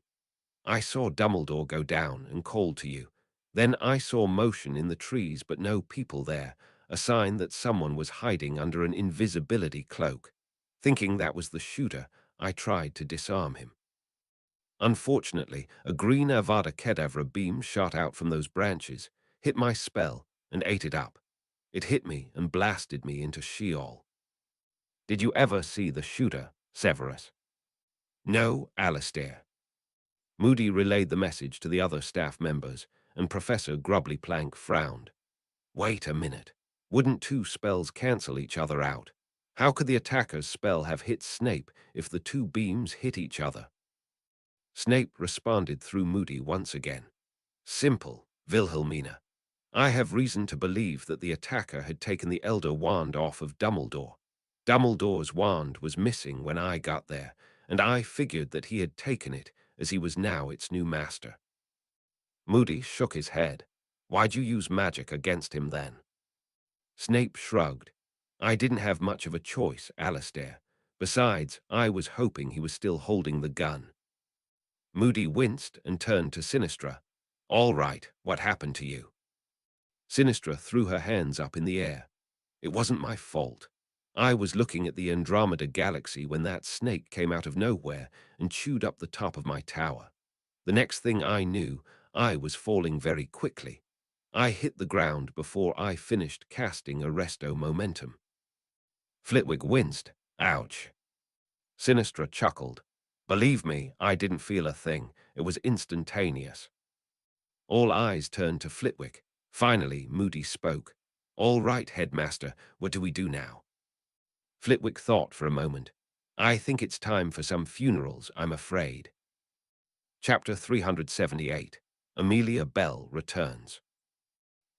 I saw Dumbledore go down and called to you. Then I saw motion in the trees but no people there, a sign that someone was hiding under an invisibility cloak. Thinking that was the shooter, I tried to disarm him. Unfortunately, a green Avada Kedavra beam shot out from those branches, hit my spell, and ate it up. It hit me and blasted me into Sheol. Did you ever see the shooter, Severus? No, Alastair. Moody relayed the message to the other staff members, and Professor Grubbly Plank frowned. Wait a minute. Wouldn't 2 spells cancel each other out? How could the attacker's spell have hit Snape if the 2 beams hit each other? Snape responded through Moody once again. Simple, Wilhelmina. I have reason to believe that the attacker had taken the Elder Wand off of Dumbledore. Dumbledore's wand was missing when I got there, and I figured that he had taken it, as he was now its new master. Moody shook his head. Why'd you use magic against him then? Snape shrugged. I didn't have much of a choice, Alastair. Besides, I was hoping he was still holding the gun. Moody winced and turned to Sinistra. All right, what happened to you? Sinistra threw her hands up in the air. It wasn't my fault. I was looking at the Andromeda Galaxy when that snake came out of nowhere and chewed up the top of my tower. The next thing I knew, I was falling very quickly. I hit the ground before I finished casting Arresto Momentum. Flitwick winced. Ouch. Sinistra chuckled. Believe me, I didn't feel a thing. It was instantaneous. All eyes turned to Flitwick. Finally, Moody spoke. All right, Headmaster, what do we do now? Flitwick thought for a moment. I think it's time for some funerals, I'm afraid. Chapter 378. Amelia Bell Returns.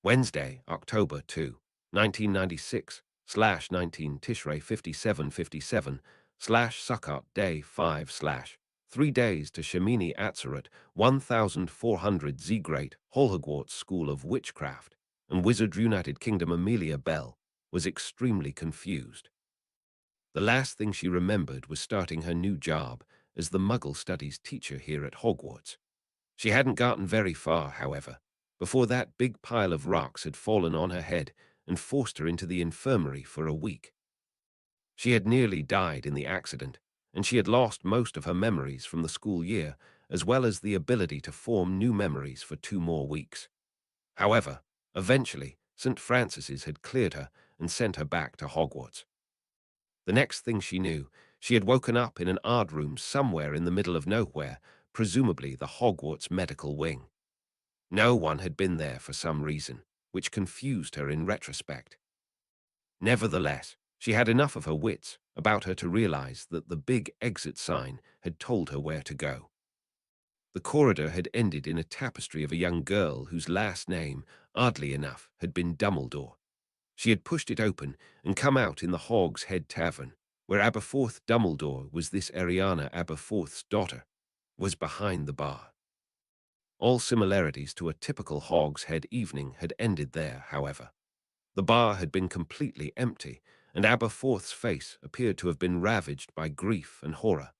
Wednesday, October 2, 1996, / 19 Tishrei 5757, / Sukkot Day 5 / 3 days to Shemini Atzeret 1400 Great Hogwarts School of Witchcraft and Wizard United Kingdom. Amelia Bell was extremely confused. The last thing she remembered was starting her new job as the Muggle Studies teacher here at Hogwarts. She hadn't gotten very far, however, before that big pile of rocks had fallen on her head and forced her into the infirmary for a week. She had nearly died in the accident, and she had lost most of her memories from the school year, as well as the ability to form new memories for 2 more weeks. However, eventually, St. Francis's had cleared her and sent her back to Hogwarts. The next thing she knew, she had woken up in an odd room somewhere in the middle of nowhere, presumably the Hogwarts medical wing. No one had been there for some reason, which confused her in retrospect. Nevertheless, she had enough of her wits about her to realize that the big exit sign had told her where to go. The corridor had ended in a tapestry of a young girl whose last name, oddly enough, had been Dumbledore. She had pushed it open and come out in the Hog's Head Tavern, where Aberforth Dumbledore was this Ariana Aberforth's daughter, was behind the bar. All similarities to a typical Hog's Head evening had ended there, however. The bar had been completely empty, and Aberforth's face appeared to have been ravaged by grief and horror.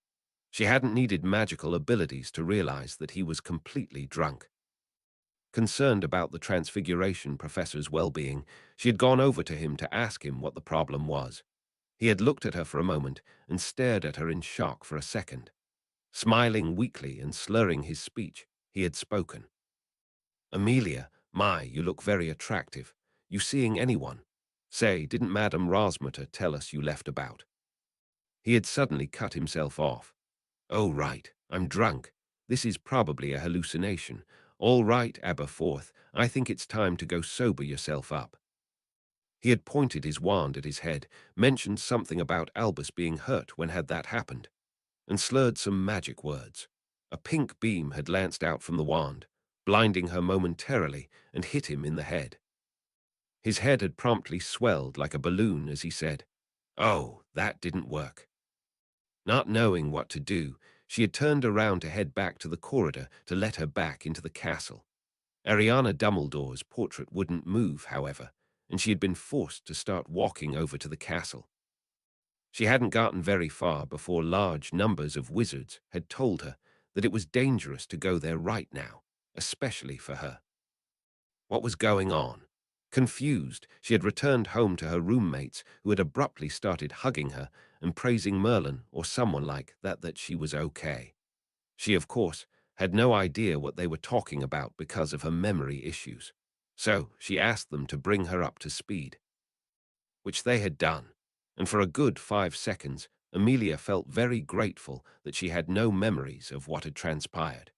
She hadn't needed magical abilities to realize that he was completely drunk. Concerned about the Transfiguration Professor's well-being, she had gone over to him to ask him what the problem was. He had looked at her for a moment and stared at her in shock for a second. Smiling weakly and slurring his speech, he had spoken. Amelia, my, you look very attractive. You seeing anyone? Say, didn't Madame Rosmutter tell us you left about? He had suddenly cut himself off. Oh, right, I'm drunk. This is probably a hallucination. All right, Aberforth, I think it's time to go sober yourself up. He had pointed his wand at his head, mentioned something about Albus being hurt when had that happened, and slurred some magic words. A pink beam had lanced out from the wand, blinding her momentarily, and hit him in the head. His head had promptly swelled like a balloon as he said, "Oh, that didn't work." Not knowing what to do, she had turned around to head back to the corridor to let her back into the castle. Ariana Dumbledore's portrait wouldn't move, however, and she had been forced to start walking over to the castle. She hadn't gotten very far before large numbers of wizards had told her that it was dangerous to go there right now, especially for her. What was going on? Confused, she had returned home to her roommates who had abruptly started hugging her and praising Merlin or someone like that she was okay. She, of course, had no idea what they were talking about because of her memory issues. So she asked them to bring her up to speed, which they had done, and for a good 5 seconds, Amelia felt very grateful that she had no memories of what had transpired.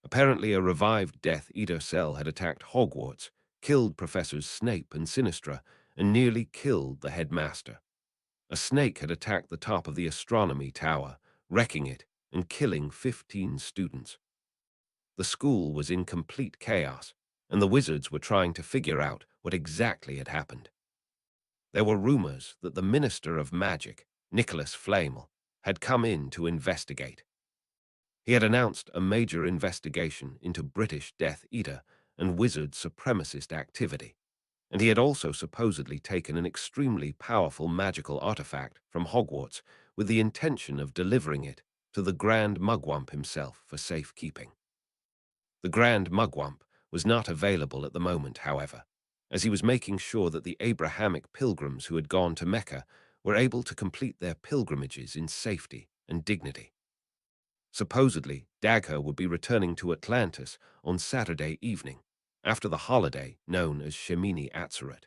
Apparently a revived Death Eater cell had attacked Hogwarts, killed Professors Snape and Sinistra, and nearly killed the headmaster. A snake had attacked the top of the astronomy tower, wrecking it and killing 15 students. The school was in complete chaos, and the wizards were trying to figure out what exactly had happened. There were rumors that the Minister of Magic, Nicholas Flamel, had come in to investigate. He had announced a major investigation into British Death Eater and wizard supremacist activity, and he had also supposedly taken an extremely powerful magical artifact from Hogwarts with the intention of delivering it to the Grand Mugwump himself for safekeeping. The Grand Mugwump was not available at the moment, however. as he was making sure that the Abrahamic pilgrims who had gone to Mecca were able to complete their pilgrimages in safety and dignity. Supposedly, Dagher would be returning to Atlantis on Saturday evening, after the holiday known as Shemini Atzeret.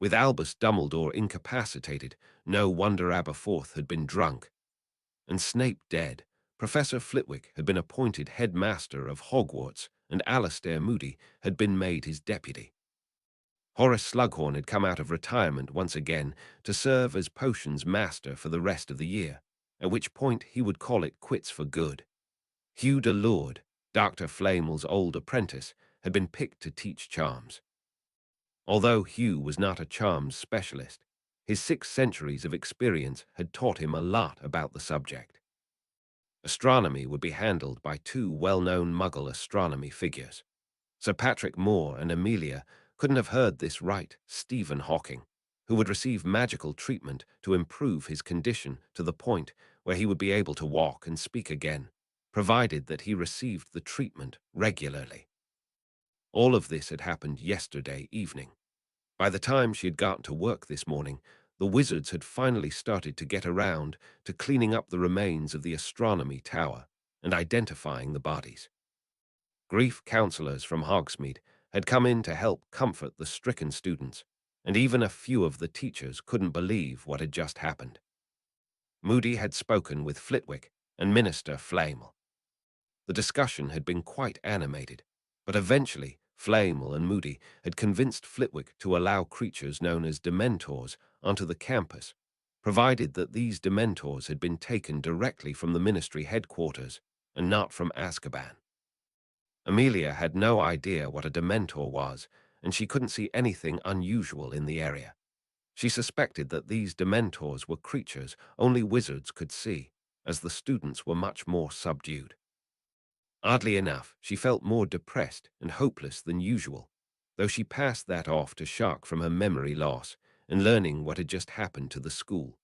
With Albus Dumbledore incapacitated, no wonder Aberforth had been drunk, and Snape dead. Professor Flitwick had been appointed headmaster of Hogwarts, and Alastair Moody had been made his deputy. Horace Slughorn had come out of retirement once again to serve as potions master for the rest of the year, at which point he would call it quits for good. Hugh de Lourdes, Dr. Flamel's old apprentice, had been picked to teach charms. Although Hugh was not a charms specialist, his 6 centuries of experience had taught him a lot about the subject. Astronomy would be handled by 2 well-known Muggle astronomy figures. Sir Patrick Moore and Amelia couldn't have heard this right, Stephen Hawking, who would receive magical treatment to improve his condition to the point where he would be able to walk and speak again, provided that he received the treatment regularly. All of this had happened yesterday evening. By the time she had gotten to work this morning, the wizards had finally started to get around to cleaning up the remains of the astronomy tower and identifying the bodies. Grief counselors from Hogsmeade had come in to help comfort the stricken students, and even a few of the teachers couldn't believe what had just happened. Moody had spoken with Flitwick and Minister Flamel. The discussion had been quite animated, but eventually Flamel and Moody had convinced Flitwick to allow creatures known as dementors onto the campus, provided that these dementors had been taken directly from the ministry headquarters and not from Azkaban. Amelia had no idea what a dementor was, and she couldn't see anything unusual in the area. She suspected that these dementors were creatures only wizards could see, as the students were much more subdued. Oddly enough, she felt more depressed and hopeless than usual, though she passed that off to shock from her memory loss and learning what had just happened to the school.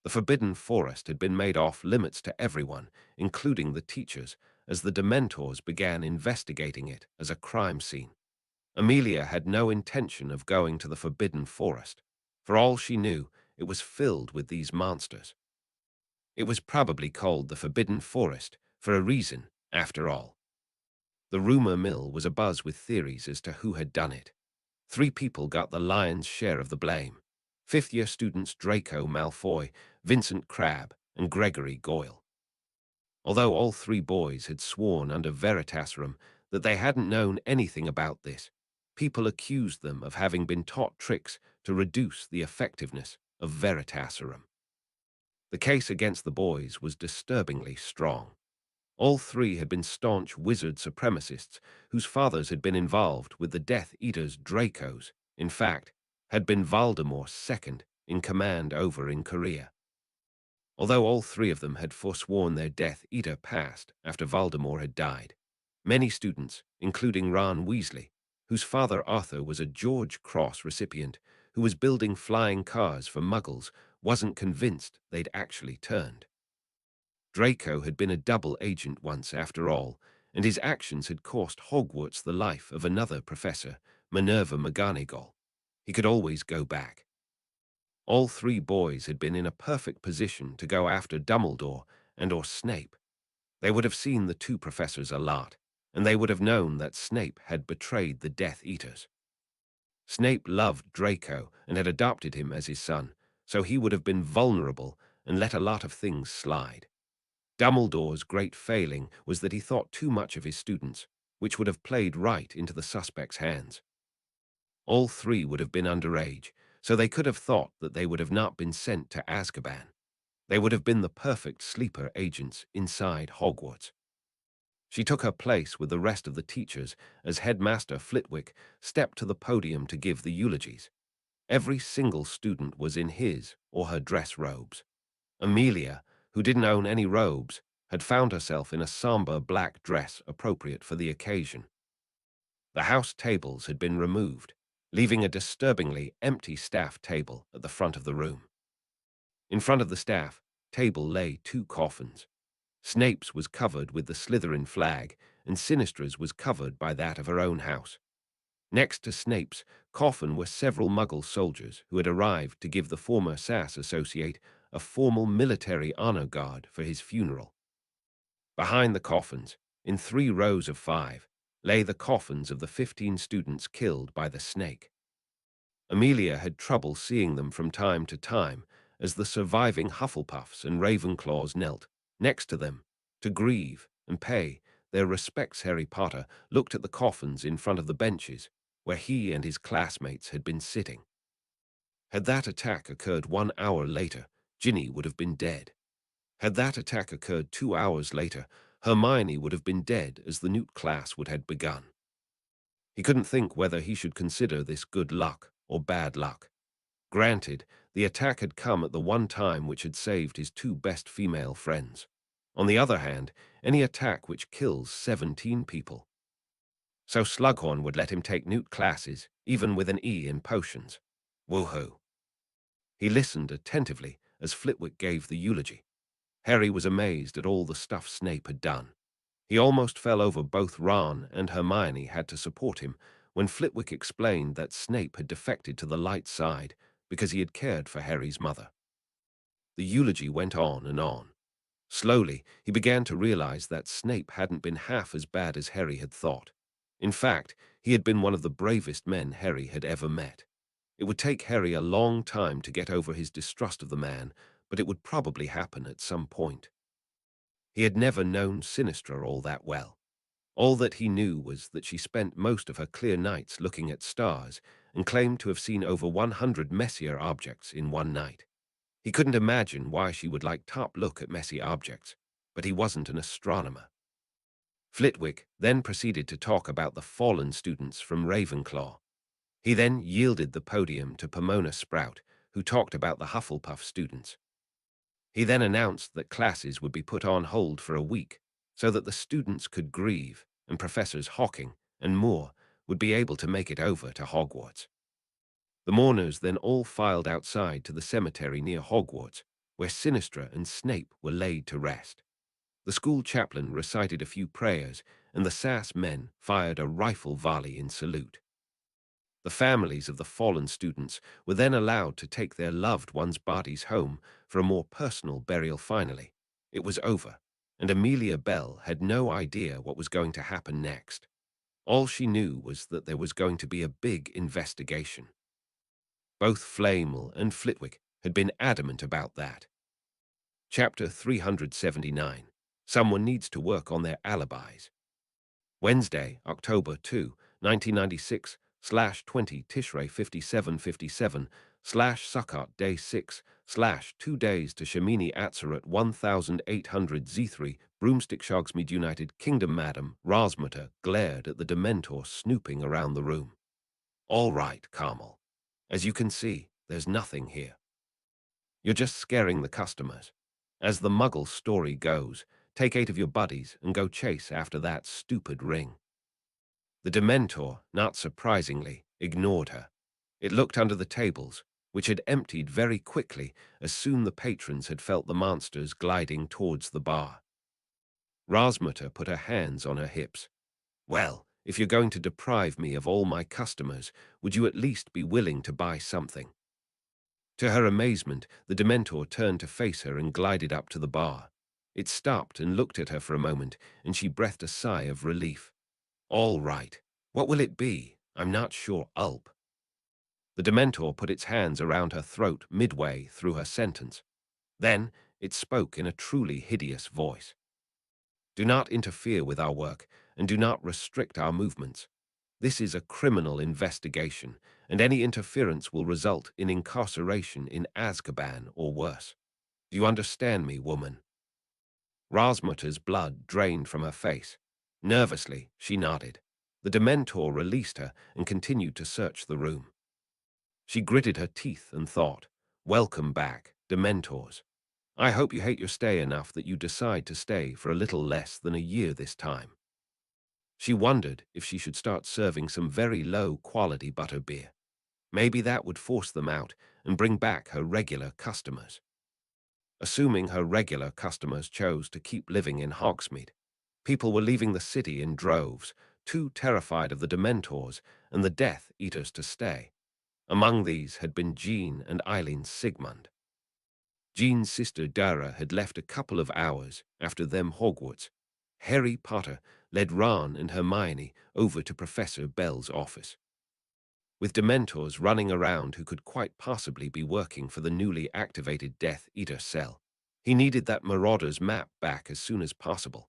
The Forbidden Forest had been made off limits to everyone, including the teachers, as the Dementors began investigating it as a crime scene. Amelia had no intention of going to the Forbidden Forest. For all she knew, it was filled with these monsters. It was probably called the Forbidden Forest for a reason, after all. The rumor mill was abuzz with theories as to who had done it. 3 people got the lion's share of the blame: fifth-year students Draco Malfoy, Vincent Crabbe, and Gregory Goyle. Although all 3 boys had sworn under Veritaserum that they hadn't known anything about this, people accused them of having been taught tricks to reduce the effectiveness of Veritaserum. The case against the boys was disturbingly strong. All 3 had been staunch wizard supremacists whose fathers had been involved with the Death Eaters Dracos, in fact, had been Voldemort's second in command over in Korea. Although all 3 of them had forsworn their Death Eater past after Voldemort had died, many students, including Ron Weasley, whose father Arthur was a George Cross recipient who was building flying cars for Muggles, wasn't convinced they'd actually turned. Draco had been a double agent once, after all, and his actions had cost Hogwarts the life of another professor, Minerva McGonagall. He could always go back. All 3 boys had been in a perfect position to go after Dumbledore and/or Snape. They would have seen the 2 professors a lot, and they would have known that Snape had betrayed the Death Eaters. Snape loved Draco and had adopted him as his son, so he would have been vulnerable and let a lot of things slide. Dumbledore's great failing was that he thought too much of his students, which would have played right into the suspect's hands. All 3 would have been underage, so they could have thought that they would have not been sent to Azkaban. They would have been the perfect sleeper agents inside Hogwarts. She took her place with the rest of the teachers as Headmaster Flitwick stepped to the podium to give the eulogies. Every single student was in his or her dress robes. Amelia, who didn't own any robes, had found herself in a somber black dress appropriate for the occasion. The house tables had been removed, leaving a disturbingly empty staff table at the front of the room. In front of the staff table lay 2 coffins. Snape's was covered with the Slytherin flag, and Sinistra's was covered by that of her own house. Next to Snape's coffin were several Muggle soldiers who had arrived to give the former SAS associate a formal military honor guard for his funeral. Behind the coffins, in 3 rows of 5, lay the coffins of the 15 students killed by the snake. Amelia had trouble seeing them from time to time as the surviving Hufflepuffs and Ravenclaws knelt next to them to grieve and pay their respects. Harry Potter looked at the coffins in front of the benches where he and his classmates had been sitting. Had that attack occurred 1 hour later, Ginny would have been dead. Had that attack occurred 2 hours later, Hermione would have been dead as the Newt class would have begun. He couldn't think whether he should consider this good luck or bad luck. Granted, the attack had come at the one time which had saved his 2 best female friends. On the other hand, any attack which kills 17 people. So Slughorn would let him take Newt classes, even with an E in potions. Woohoo! He listened attentively as Flitwick gave the eulogy. Harry was amazed at all the stuff Snape had done. He almost fell over. Both Ron and Hermione had to support him when Flitwick explained that Snape had defected to the light side because he had cared for Harry's mother. The eulogy went on and on. Slowly, he began to realize that Snape hadn't been half as bad as Harry had thought. In fact, he had been one of the bravest men Harry had ever met. It would take Harry a long time to get over his distrust of the man, but it would probably happen at some point. He had never known Sinistra all that well. All that he knew was that she spent most of her clear nights looking at stars and claimed to have seen over 100 Messier objects in one night. He couldn't imagine why she would like top look at messy objects, but he wasn't an astronomer. Flitwick then proceeded to talk about the fallen students from Ravenclaw. He then yielded the podium to Pomona Sprout, who talked about the Hufflepuff students. He then announced that classes would be put on hold for a week so that the students could grieve and Professors Hawking and Moore would be able to make it over to Hogwarts. The mourners then all filed outside to the cemetery near Hogwarts, where Sinistra and Snape were laid to rest. The school chaplain recited a few prayers, and the SAS men fired a rifle volley in salute. The families of the fallen students were then allowed to take their loved ones' bodies home for a more personal burial. Finally, it was over, and Amelia Bell had no idea what was going to happen next. All she knew was that there was going to be a big investigation. Both Flamel and Flitwick had been adamant about that. Chapter 379. Someone needs to work on their alibis. Wednesday, October 2, 1996, /20 Tishrei 5757, Sukkot Day 6, 2 days to Shemini Atzeret 1800 Z3, Broomstick Shogsmead United Kingdom. Madam Rosmutter glared at the Dementor snooping around the room. All right, Carmel. As you can see, there's nothing here. You're just scaring the customers. As the Muggle story goes, take 8 of your buddies and go chase after that stupid ring. The Dementor, not surprisingly, ignored her. It looked under the tables, which had emptied very quickly as soon the patrons had felt the monsters gliding towards the bar. Rosmutter put her hands on her hips. Well, if you're going to deprive me of all my customers, would you at least be willing to buy something? To her amazement, the Dementor turned to face her and glided up to the bar. It stopped and looked at her for a moment, and she breathed a sigh of relief. All right. What will it be? I'm not sure. Ulp. The Dementor put its hands around her throat midway through her sentence. Then it spoke in a truly hideous voice. Do not interfere with our work, and do not restrict our movements. This is a criminal investigation, and any interference will result in incarceration in Azkaban or worse. Do you understand me, woman? Rosmutter's blood drained from her face. Nervously, she nodded. The Dementor released her and continued to search the room. She gritted her teeth and thought, welcome back, Dementors. I hope you hate your stay enough that you decide to stay for a little less than a year this time. She wondered if she should start serving some very low-quality butterbeer. Maybe that would force them out and bring back her regular customers. Assuming her regular customers chose to keep living in Hogsmeade, people were leaving the city in droves, too terrified of the dementors and the Death Eaters to stay. Among these had been Jean and Eileen Sigmund. Jean's sister Dara had left a couple of hours after them Hogwarts. Harry Potter led Ron and Hermione over to Professor Bell's office. With dementors running around who could quite possibly be working for the newly activated Death Eater cell, he needed that Marauder's map back as soon as possible.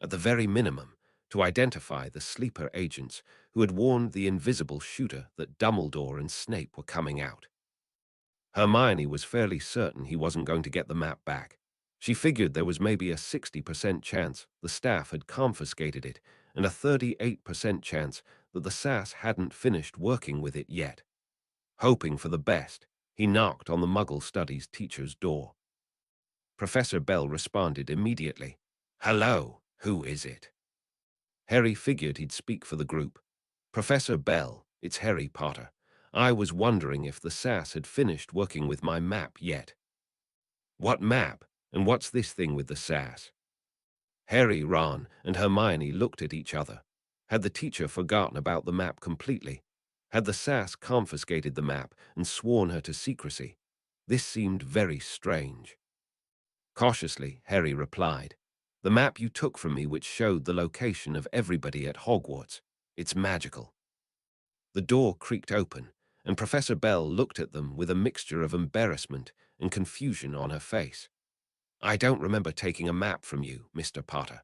At the very minimum, to identify the sleeper agents who had warned the invisible shooter that Dumbledore and Snape were coming out. Hermione was fairly certain he wasn't going to get the map back. She figured there was maybe a 60% chance the staff had confiscated it and a 38% chance that the SAS hadn't finished working with it yet. Hoping for the best, he knocked on the Muggle Studies teacher's door. Professor Bell responded immediately. "Hello, who is it?" Harry figured he'd speak for the group. "Professor Bell, it's Harry Potter. I was wondering if the SAS had finished working with my map yet." "What map? And what's this thing with the SAS?" Harry, Ron, and Hermione looked at each other. Had the teacher forgotten about the map completely? Had the SAS confiscated the map and sworn her to secrecy? This seemed very strange. Cautiously, Harry replied, "The map you took from me which showed the location of everybody at Hogwarts. It's magical." The door creaked open, and Professor Bell looked at them with a mixture of embarrassment and confusion on her face. "I don't remember taking a map from you, Mr. Potter.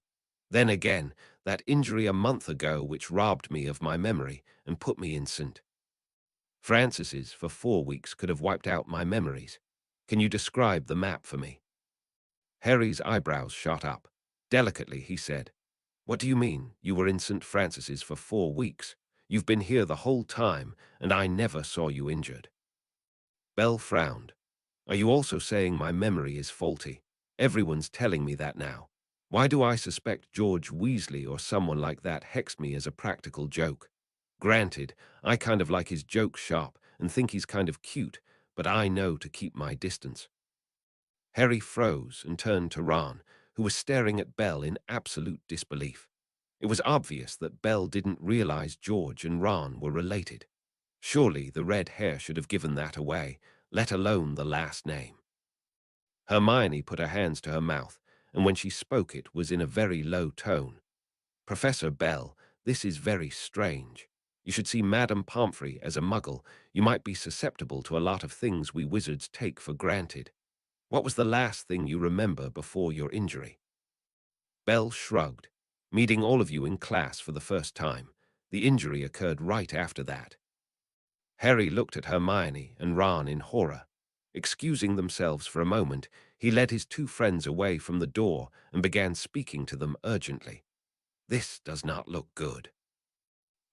Then again, that injury a month ago which robbed me of my memory and put me in St. Francis's for 4 weeks could have wiped out my memories. Can you describe the map for me?" Harry's eyebrows shot up. Delicately, he said, "What do you mean, you were in St. Francis's for 4 weeks? You've been here the whole time, and I never saw you injured." Bell frowned. "Are you also saying my memory is faulty? Everyone's telling me that now. Why do I suspect George Weasley or someone like that hexed me as a practical joke? Granted, I kind of like his joke shop and think he's kind of cute, but I know to keep my distance." Harry froze and turned to Ron, who was staring at Bell in absolute disbelief. It was obvious that Bell didn't realize George and Ron were related. Surely the red hair should have given that away, let alone the last name. Hermione put her hands to her mouth, and when she spoke it was in a very low tone. "Professor Bell, this is very strange. You should see Madame Pomfrey as a Muggle. You might be susceptible to a lot of things we wizards take for granted. What was the last thing you remember before your injury?" Bell shrugged. "Meeting all of you in class for the first time. The injury occurred right after that." Harry looked at Hermione and Ron in horror. Excusing themselves for a moment, he led his two friends away from the door and began speaking to them urgently. "This does not look good.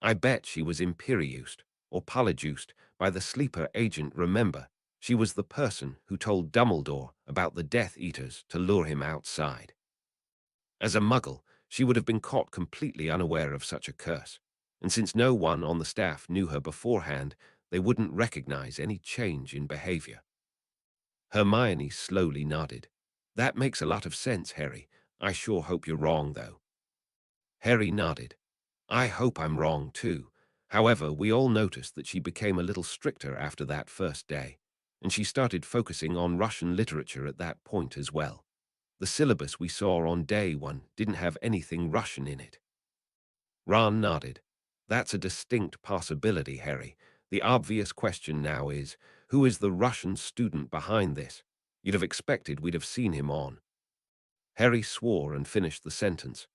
I bet she was imperieused or polyjuiced by the sleeper agent. Remember, she was the person who told Dumbledore about the Death Eaters to lure him outside. As a Muggle, she would have been caught completely unaware of such a curse, and since no one on the staff knew her beforehand, they wouldn't recognize any change in behavior." Hermione slowly nodded. "That makes a lot of sense, Harry. I sure hope you're wrong, though." Harry nodded. "I hope I'm wrong, too. However, we all noticed that she became a little stricter after that first day, and she started focusing on Russian literature at that point as well. The syllabus we saw on day 1 didn't have anything Russian in it." Ron nodded. "That's a distinct possibility, Harry. The obvious question now is, who is the Russian student behind this? You'd have expected we'd have seen him on." Harry swore and finished the sentence.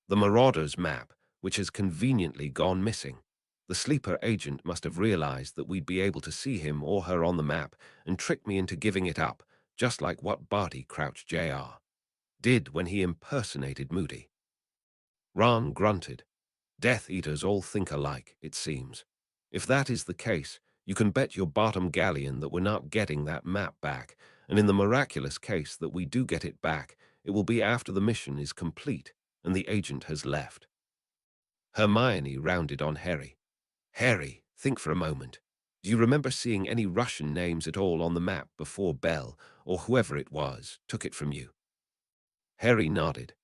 "The Marauder's map, which has conveniently gone missing. The sleeper agent must have realized that we'd be able to see him or her on the map and tricked me into giving it up, just like what Barty Crouch Jr. did when he impersonated Moody." Ron grunted. "Death Eaters all think alike, it seems. If that is the case, you can bet your bottom galleon that we're not getting that map back, and in the miraculous case that we do get it back, it will be after the mission is complete and the agent has left." Hermione rounded on Harry. "Harry, think for a moment. Do you remember seeing any Russian names at all on the map before Bell, or whoever it was, took it from you?" Harry nodded.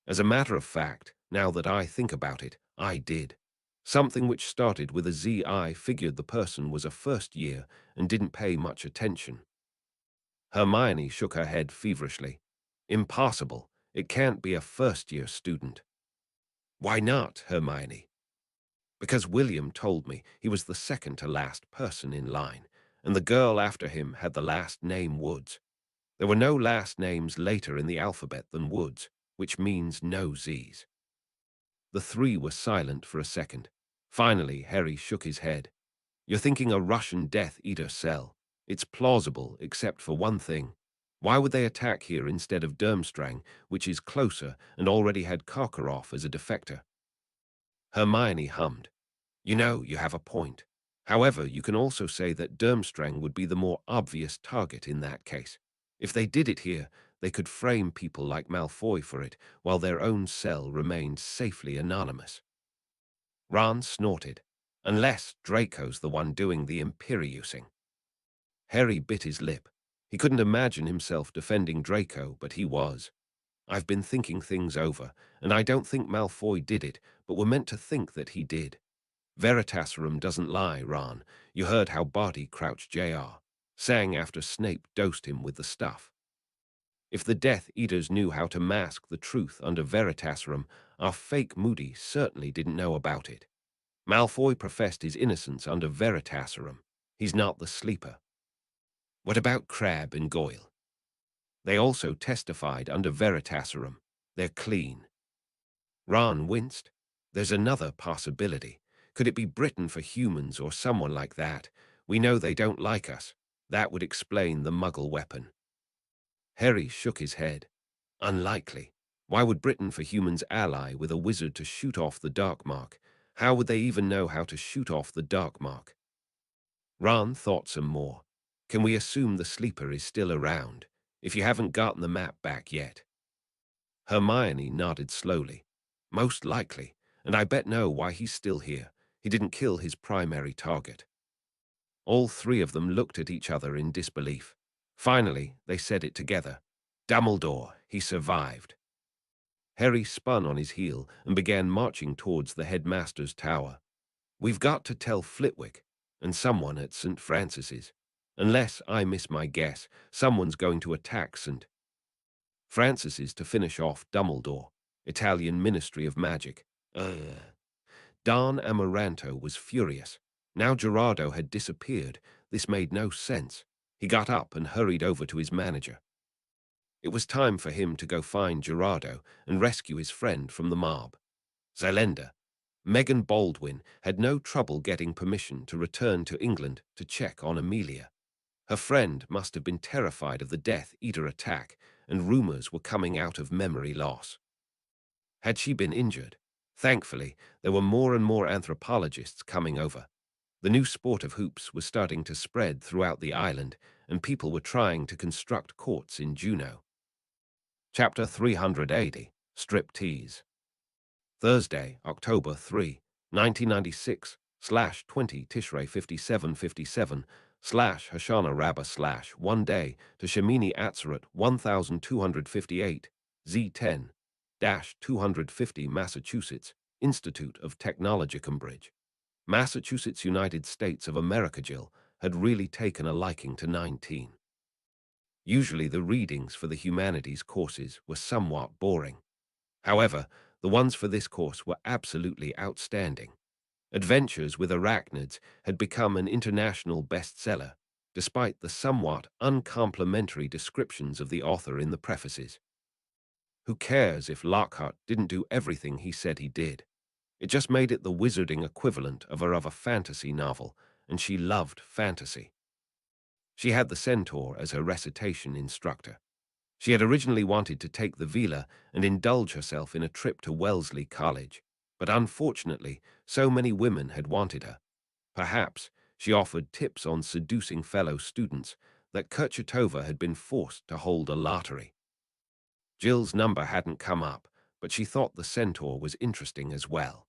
"As a matter of fact, now that I think about it, I did. Something which started with a Z. I figured the person was a first year and didn't pay much attention. Hermione shook her head feverishly. Impossible. It can't be a first-year student. Why not, Hermione? Because William told me he was the second to last person in line, and the girl after him had the last name Woods. There were no last names later in the alphabet than Woods, which means no Z's. The three were silent for a second. Finally, Harry shook his head. You're thinking a Russian Death Eater cell. It's plausible, except for one thing. Why would they attack here instead of Durmstrang, which is closer and already had Karkaroff as a defector? Hermione hummed. You know, you have a point. However, you can also say that Durmstrang would be the more obvious target in that case. If they did it here, they could frame people like Malfoy for it, while their own cell remained safely anonymous. Ron snorted. Unless Draco's the one doing the imperiusing. Harry bit his lip. He couldn't imagine himself defending Draco, but he was. I've been thinking things over, and I don't think Malfoy did it, but we're meant to think that he did. Veritaserum doesn't lie, Ron. You heard how Barty Crouch Jr. sang after Snape dosed him with the stuff. If the Death Eaters knew how to mask the truth under Veritaserum, our fake Moody certainly didn't know about it. Malfoy professed his innocence under Veritaserum. He's not the sleeper. What about Crabbe and Goyle? They also testified under Veritaserum. They're clean. Ron winced. There's another possibility. Could it be Britain for Humans or someone like that? We know they don't like us. That would explain the Muggle weapon. Harry shook his head. Unlikely. Why would Britain for Humans ally with a wizard to shoot off the Dark Mark? How would they even know how to shoot off the Dark Mark? Ron thought some more. Can we assume the sleeper is still around, if you haven't gotten the map back yet? Hermione nodded slowly. Most likely, and I bet know why he's still here. He didn't kill his primary target. All three of them looked at each other in disbelief. Finally, they said it together. Dumbledore, he survived. Harry spun on his heel and began marching towards the headmaster's tower. We've got to tell Flitwick, and someone at St. Francis's. Unless I miss my guess, someone's going to attack St. Francis's to finish off Dumbledore, Italian Ministry of Magic. Don Amaranto was furious. Now Gerardo had disappeared. This made no sense. He got up and hurried over to his manager. It was time for him to go find Gerardo and rescue his friend from the mob. Zalenda, Megan Baldwin, had no trouble getting permission to return to England to check on Amelia. Her friend must have been terrified of the Death Eater attack, and rumors were coming out of memory loss. Had she been injured? Thankfully, there were more and more anthropologists coming over. The new sport of hoops was starting to spread throughout the island, and people were trying to construct courts in Juneau. Chapter 380, Striptease. Thursday, October 3, 1996/20 Tishrei 5757 Hashanah Rabbah 1 day to Shemini Atzeret 1258 Z10-250 Massachusetts Institute of Technology Cambridge. Massachusetts, United States of America. Jill had really taken a liking to 19. Usually the readings for the humanities courses were somewhat boring. However, the ones for this course were absolutely outstanding. Adventures with Arachnids had become an international bestseller, despite the somewhat uncomplimentary descriptions of the author in the prefaces. Who cares if Lockhart didn't do everything he said he did? It just made it the wizarding equivalent of a fantasy novel, and she loved fantasy. She had the centaur as her recitation instructor. She had originally wanted to take the Vila and indulge herself in a trip to Wellesley College, but unfortunately, so many women had wanted her. Perhaps she offered tips on seducing fellow students that Kurchatova had been forced to hold a lottery. Jill's number hadn't come up, but she thought the centaur was interesting as well.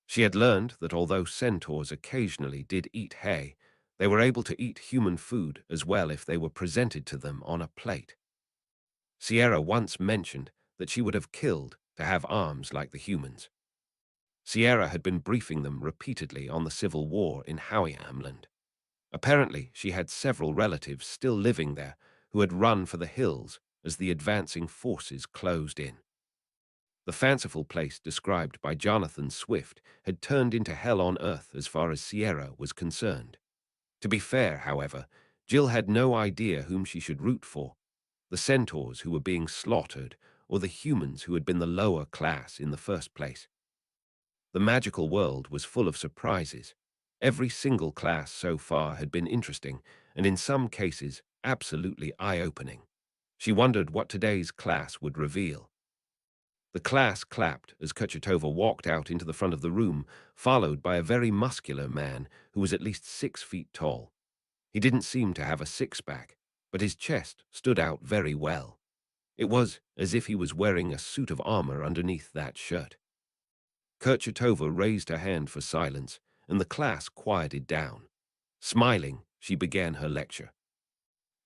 She had learned that although centaurs occasionally did eat hay, they were able to eat human food as well if they were presented to them on a plate. Sierra once mentioned that she would have killed to have arms like the humans. Sierra had been briefing them repeatedly on the civil war in Howiehamland. Apparently, she had several relatives still living there who had run for the hills as the advancing forces closed in. The fanciful place described by Jonathan Swift had turned into hell on earth as far as Sierra was concerned. To be fair, however, Jill had no idea whom she should root for, the centaurs who were being slaughtered or the humans who had been the lower class in the first place. The magical world was full of surprises. Every single class so far had been interesting, and in some cases, absolutely eye-opening. She wondered what today's class would reveal. The class clapped as Kurchatova walked out into the front of the room, followed by a very muscular man who was at least 6 feet tall. He didn't seem to have a six-pack, but his chest stood out very well. It was as if he was wearing a suit of armor underneath that shirt. Kurchatova raised her hand for silence, and the class quieted down. Smiling, she began her lecture.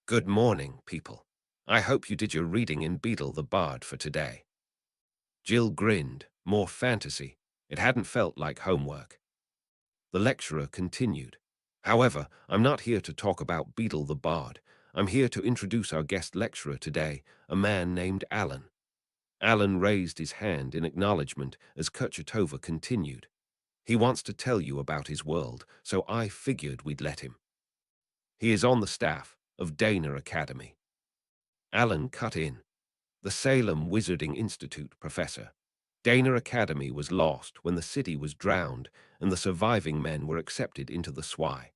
"Good morning, people. I hope you did your reading in Beetle the Bard for today." Jill grinned, more fantasy. It hadn't felt like homework. The lecturer continued. "However, I'm not here to talk about Beetle the Bard. I'm here to introduce our guest lecturer today, a man named Alan." Alan raised his hand in acknowledgement as Kurchatova continued. "He wants to tell you about his world, so I figured we'd let him. He is on the staff of Dana Academy." Alan cut in. "The Salem Wizarding Institute, Professor. Dana Academy was lost when the city was drowned and the surviving men were accepted into the Swy."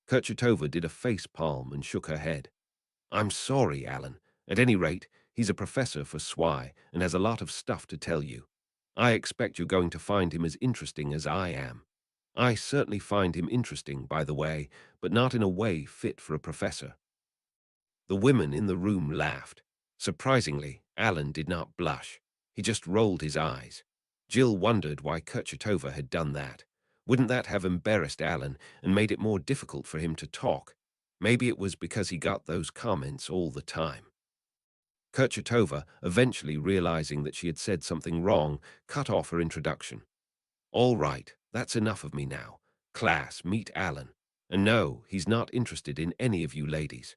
Kurchatova did a face palm and shook her head. "I'm sorry, Alan. At any rate, he's a professor for Swy and has a lot of stuff to tell you. I expect you're going to find him as interesting as I am. I certainly find him interesting, by the way, but not in a way fit for a professor." The women in the room laughed. Surprisingly, Alan did not blush. He just rolled his eyes. Jill wondered why Kurchatova had done that. Wouldn't that have embarrassed Alan and made it more difficult for him to talk? Maybe it was because he got those comments all the time. Kurchatova, eventually realizing that she had said something wrong, cut off her introduction. "All right, that's enough of me now. Class, meet Alan. And no, he's not interested in any of you ladies.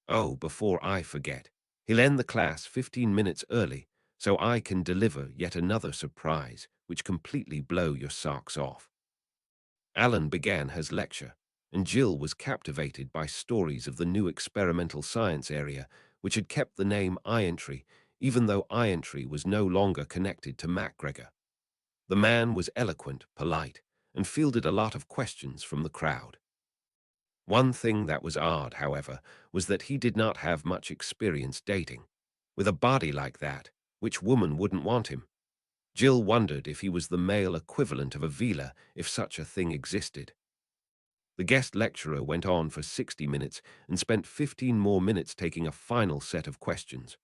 Oh, before I forget, he'll end the class 15 minutes early, so I can deliver yet another surprise which completely blow your socks off." Alan began his lecture, and Jill was captivated by stories of the new experimental science area which had kept the name Ientry, even though Ientry was no longer connected to MacGregor. The man was eloquent, polite, and fielded a lot of questions from the crowd. One thing that was odd, however, was that he did not have much experience dating. With a body like that, which woman wouldn't want him? Jill wondered if he was the male equivalent of a Vila, if such a thing existed. The guest lecturer went on for 60 minutes and spent 15 more minutes taking a final set of questions.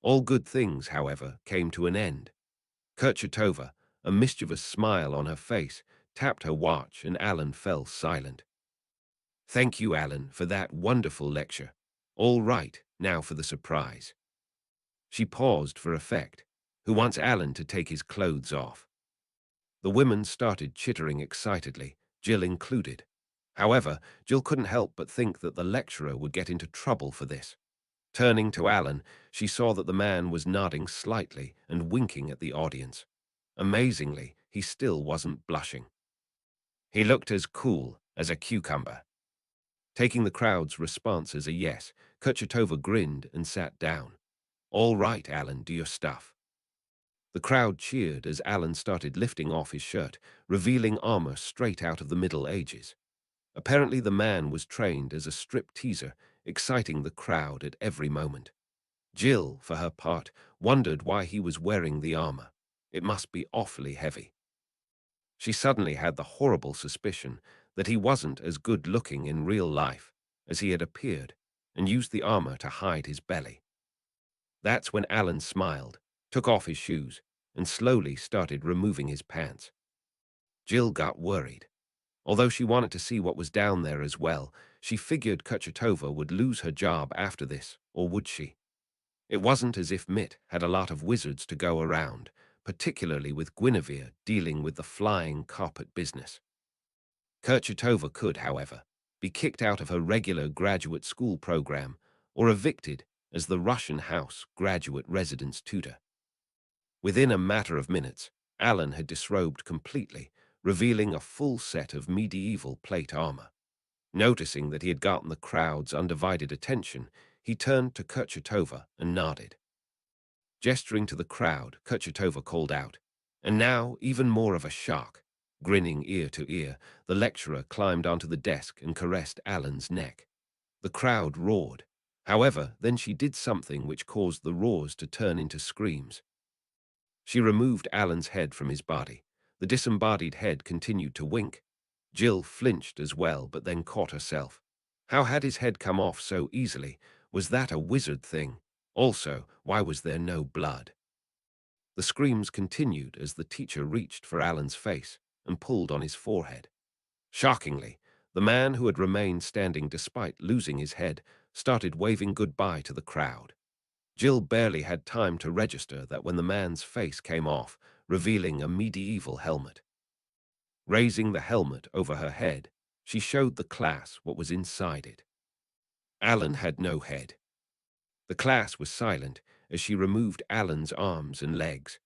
All good things, however, came to an end. Kurchatova, a mischievous smile on her face, tapped her watch and Alan fell silent. "Thank you, Alan, for that wonderful lecture. All right, now for the surprise." She paused for effect. "Who wants Alan to take his clothes off?" The women started chittering excitedly, Jill included. However, Jill couldn't help but think that the lecturer would get into trouble for this. Turning to Alan, she saw that the man was nodding slightly and winking at the audience. Amazingly, he still wasn't blushing. He looked as cool as a cucumber. Taking the crowd's response as a yes, Kurchatova grinned and sat down. "All right, Alan, do your stuff." The crowd cheered as Alan started lifting off his shirt, revealing armor straight out of the Middle Ages. Apparently the man was trained as a strip-teaser, exciting the crowd at every moment. Jill, for her part, wondered why he was wearing the armor. It must be awfully heavy. She suddenly had the horrible suspicion that he wasn't as good-looking in real life as he had appeared, and used the armor to hide his belly. That's when Alan smiled, took off his shoes, and slowly started removing his pants. Jill got worried. Although she wanted to see what was down there as well, she figured Kurchatova would lose her job after this, or would she? It wasn't as if Mitt had a lot of wizards to go around, particularly with Guinevere dealing with the flying carpet business. Kurchatova could, however, be kicked out of her regular graduate school program or evicted as the Russian house graduate residence tutor. Within a matter of minutes, Alan had disrobed completely, revealing a full set of medieval plate armor. Noticing that he had gotten the crowd's undivided attention, he turned to Kurchatova and nodded. Gesturing to the crowd, Kurchatova called out, and now, even more of a shock. Grinning ear to ear, the lecturer climbed onto the desk and caressed Alan's neck. The crowd roared. However, then she did something which caused the roars to turn into screams. She removed Alan's head from his body. The disembodied head continued to wink. Jill flinched as well, but then caught herself. How had his head come off so easily? Was that a wizard thing? Also, why was there no blood? The screams continued as the teacher reached for Alan's face and pulled on his forehead. Shockingly, the man who had remained standing despite losing his head started waving goodbye to the crowd. Jill barely had time to register that when the man's face came off, revealing a medieval helmet. Raising the helmet over her head, she showed the class what was inside it. Alan had no head. The class was silent as she removed Alan's arms and legs.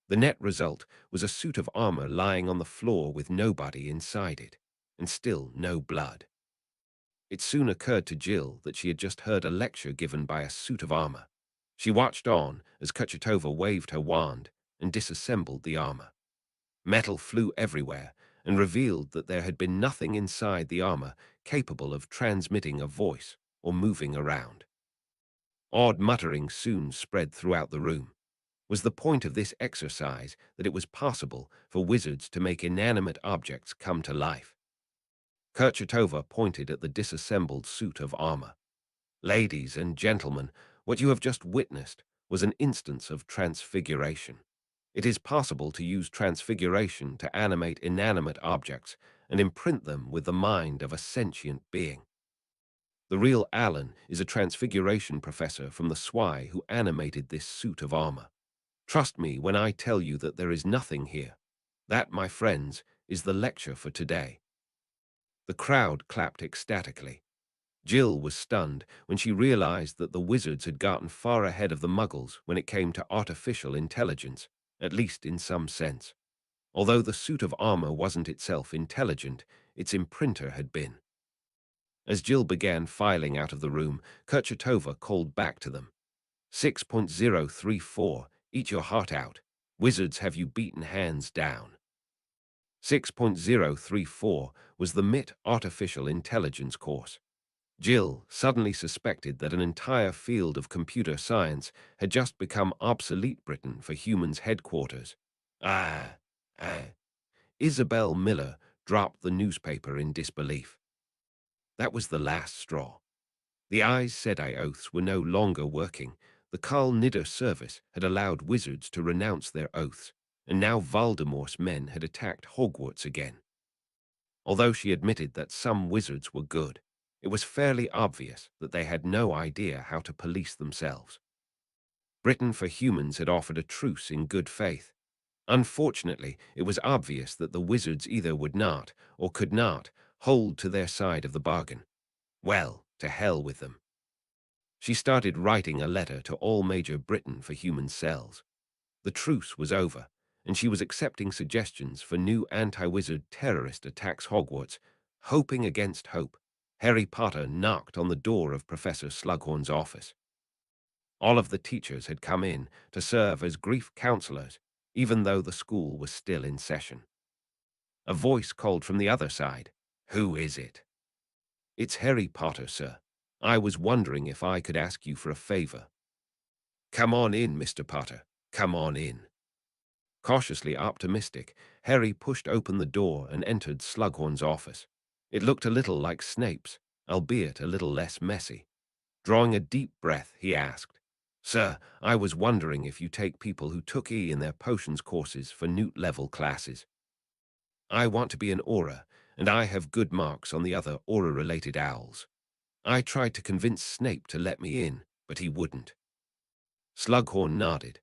The net result was a suit of armor lying on the floor with nobody inside it, and still no blood. It soon occurred to Jill that she had just heard a lecture given by a suit of armor. She watched on as Kurchatova waved her wand and disassembled the armor. Metal flew everywhere and revealed that there had been nothing inside the armor capable of transmitting a voice or moving around. Odd muttering soon spread throughout the room. Was the point of this exercise that it was possible for wizards to make inanimate objects come to life? Kurchatova pointed at the disassembled suit of armor. Ladies and gentlemen, what you have just witnessed was an instance of transfiguration. It is possible to use transfiguration to animate inanimate objects and imprint them with the mind of a sentient being. The real Alan is a transfiguration professor from the SWI who animated this suit of armor. Trust me when I tell you that there is nothing here. That, my friends, is the lecture for today. The crowd clapped ecstatically. Jill was stunned when she realized that the wizards had gotten far ahead of the Muggles when it came to artificial intelligence, at least in some sense. Although the suit of armor wasn't itself intelligent, its imprinter had been. As Jill began filing out of the room, Kurchatova called back to them. 6.034, eat your heart out. Wizards have you beaten hands down. 6.034 was the MIT Artificial Intelligence course. Jill suddenly suspected that an entire field of computer science had just become obsolete Britain for humans' headquarters. Ah. Isabel Miller dropped the newspaper in disbelief. That was the last straw. The Aes Sedai oaths were no longer working. The Kal Nidar service had allowed wizards to renounce their oaths, and now Voldemort's men had attacked Hogwarts again. Although she admitted that some wizards were good, it was fairly obvious that they had no idea how to police themselves. Britain for Humans had offered a truce in good faith. Unfortunately, it was obvious that the wizards either would not, or could not, hold to their side of the bargain. Well, to hell with them. She started writing a letter to all Major Britain for Human cells. The truce was over, and she was accepting suggestions for new anti-wizard terrorist attacks Hogwarts. Hoping against hope, Harry Potter knocked on the door of Professor Slughorn's office. All of the teachers had come in to serve as grief counselors, even though the school was still in session. A voice called from the other side, "Who is it?" "It's Harry Potter, sir. I was wondering if I could ask you for a favor." "Come on in, Mr. Potter. Come on in." Cautiously optimistic, Harry pushed open the door and entered Slughorn's office. It looked a little like Snape's, albeit a little less messy. Drawing a deep breath, he asked, "Sir, I was wondering if you take people who took E in their potions courses for Newt-level classes. I want to be an Auror, and I have good marks on the other Auror-related owls. I tried to convince Snape to let me in, but he wouldn't." Slughorn nodded.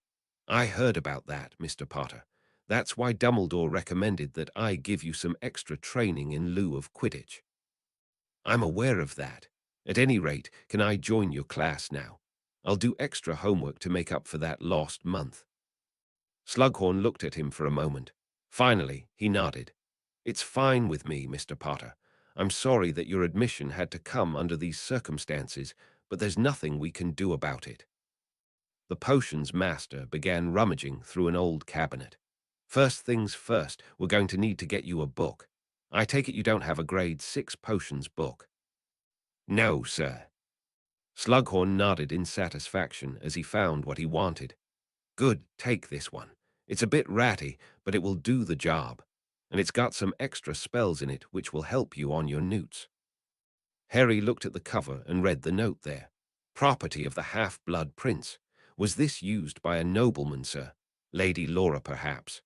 I heard about that, Mr. Potter. That's why Dumbledore recommended that I give you some extra training in lieu of Quidditch. I'm aware of that. At any rate, can I join your class now? I'll do extra homework to make up for that lost month. Slughorn looked at him for a moment. Finally, he nodded. It's fine with me, Mr. Potter. I'm sorry that your admission had to come under these circumstances, but there's nothing we can do about it. The potions master began rummaging through an old cabinet. First things first, we're going to need to get you a book. I take it you don't have a grade 6 potions book. No, sir. Slughorn nodded in satisfaction as he found what he wanted. Good, take this one. It's a bit ratty, but it will do the job. And it's got some extra spells in it which will help you on your newts. Harry looked at the cover and read the note there. Property of the half-blood prince. Was this used by a nobleman, sir? Lady Laura, perhaps?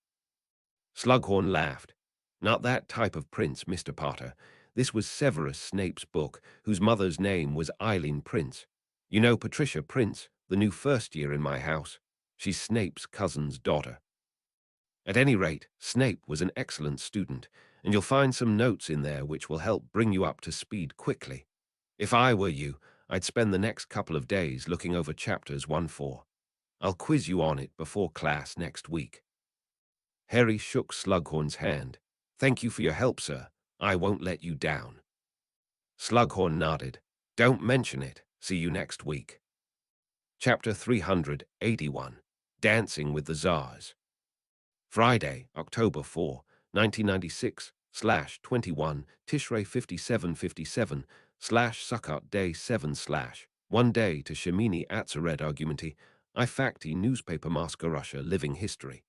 Slughorn laughed. Not that type of prince, Mr. Potter. This was Severus Snape's book, whose mother's name was Eileen Prince. You know Patricia Prince, the new first year in my house. She's Snape's cousin's daughter. At any rate, Snape was an excellent student, and you'll find some notes in there which will help bring you up to speed quickly. If I were you, I'd spend the next couple of days looking over chapters 1-4. I'll quiz you on it before class next week. Harry shook Slughorn's hand. Thank you for your help, sir. I won't let you down. Slughorn nodded. Don't mention it. See you next week. Chapter 381. Dancing with the Tsars. Friday, October 4, 1996/21, Tishrei 5757 Sukkot Day 7 1 day to Shemini Atzered Argumenti, I Facti Newspaper Masker Russia Living History.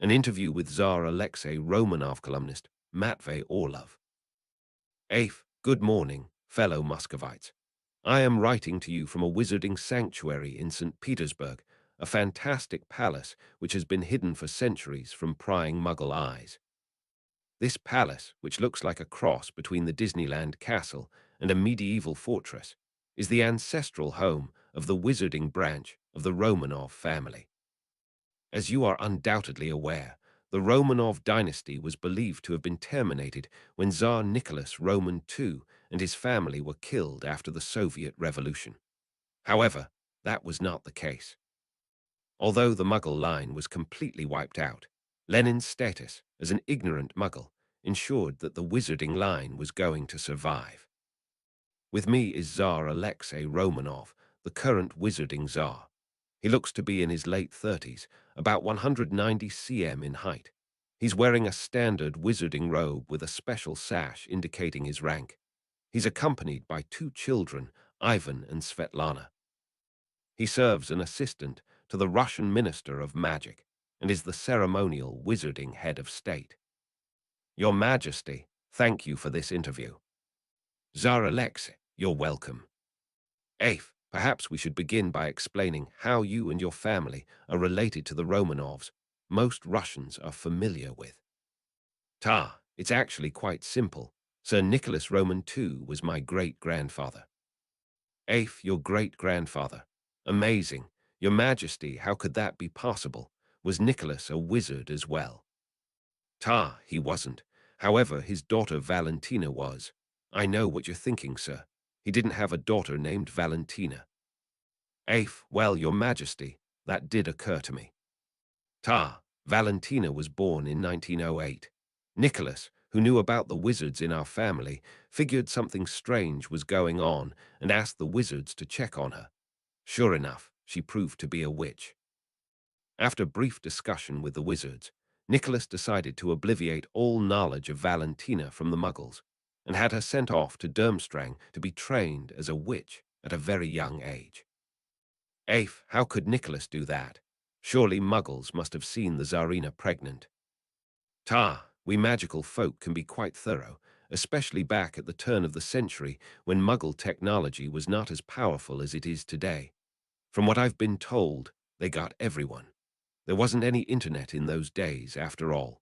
An interview with Tsar Alexei Romanov columnist Matvey Orlov. Afe, good morning, fellow Muscovites. I am writing to you from a wizarding sanctuary in St. Petersburg, a fantastic palace which has been hidden for centuries from prying Muggle eyes. This palace, which looks like a cross between the Disneyland castle and a medieval fortress, is the ancestral home of the wizarding branch of the Romanov family. As you are undoubtedly aware, the Romanov dynasty was believed to have been terminated when Tsar Nicholas Roman II and his family were killed after the Soviet Revolution. However, that was not the case. Although the Muggle line was completely wiped out, Lenin's status as an ignorant Muggle ensured that the wizarding line was going to survive. With me is Tsar Alexei Romanov, the current wizarding Tsar. He looks to be in his late 30s, about 190 cm in height. He's wearing a standard wizarding robe with a special sash indicating his rank. He's accompanied by 2 children, Ivan and Svetlana. He serves an assistant to the Russian Minister of Magic and is the ceremonial wizarding head of state. Your Majesty, thank you for this interview. Tsar Alexei, you're welcome. Afe, perhaps we should begin by explaining how you and your family are related to the Romanovs most Russians are familiar with. It's actually quite simple. Sir Nicholas Roman II was my great-grandfather. Afe, your great-grandfather. Amazing. Your Majesty, how could that be possible? Was Nicholas a wizard as well? He wasn't. However, his daughter Valentina was. I know what you're thinking, sir. He didn't have a daughter named Valentina. Afe, well, your Majesty, that did occur to me. Valentina was born in 1908. Nicholas, who knew about the wizards in our family, figured something strange was going on and asked the wizards to check on her. Sure enough, she proved to be a witch. After brief discussion with the wizards, Nicholas decided to obviate all knowledge of Valentina from the Muggles and had her sent off to Durmstrang to be trained as a witch at a very young age. Afe, how could Nicholas do that? Surely Muggles must have seen the Tsarina pregnant. We magical folk can be quite thorough, especially back at the turn of the century when Muggle technology was not as powerful as it is today. From what I've been told, they got everyone. There wasn't any internet in those days, after all.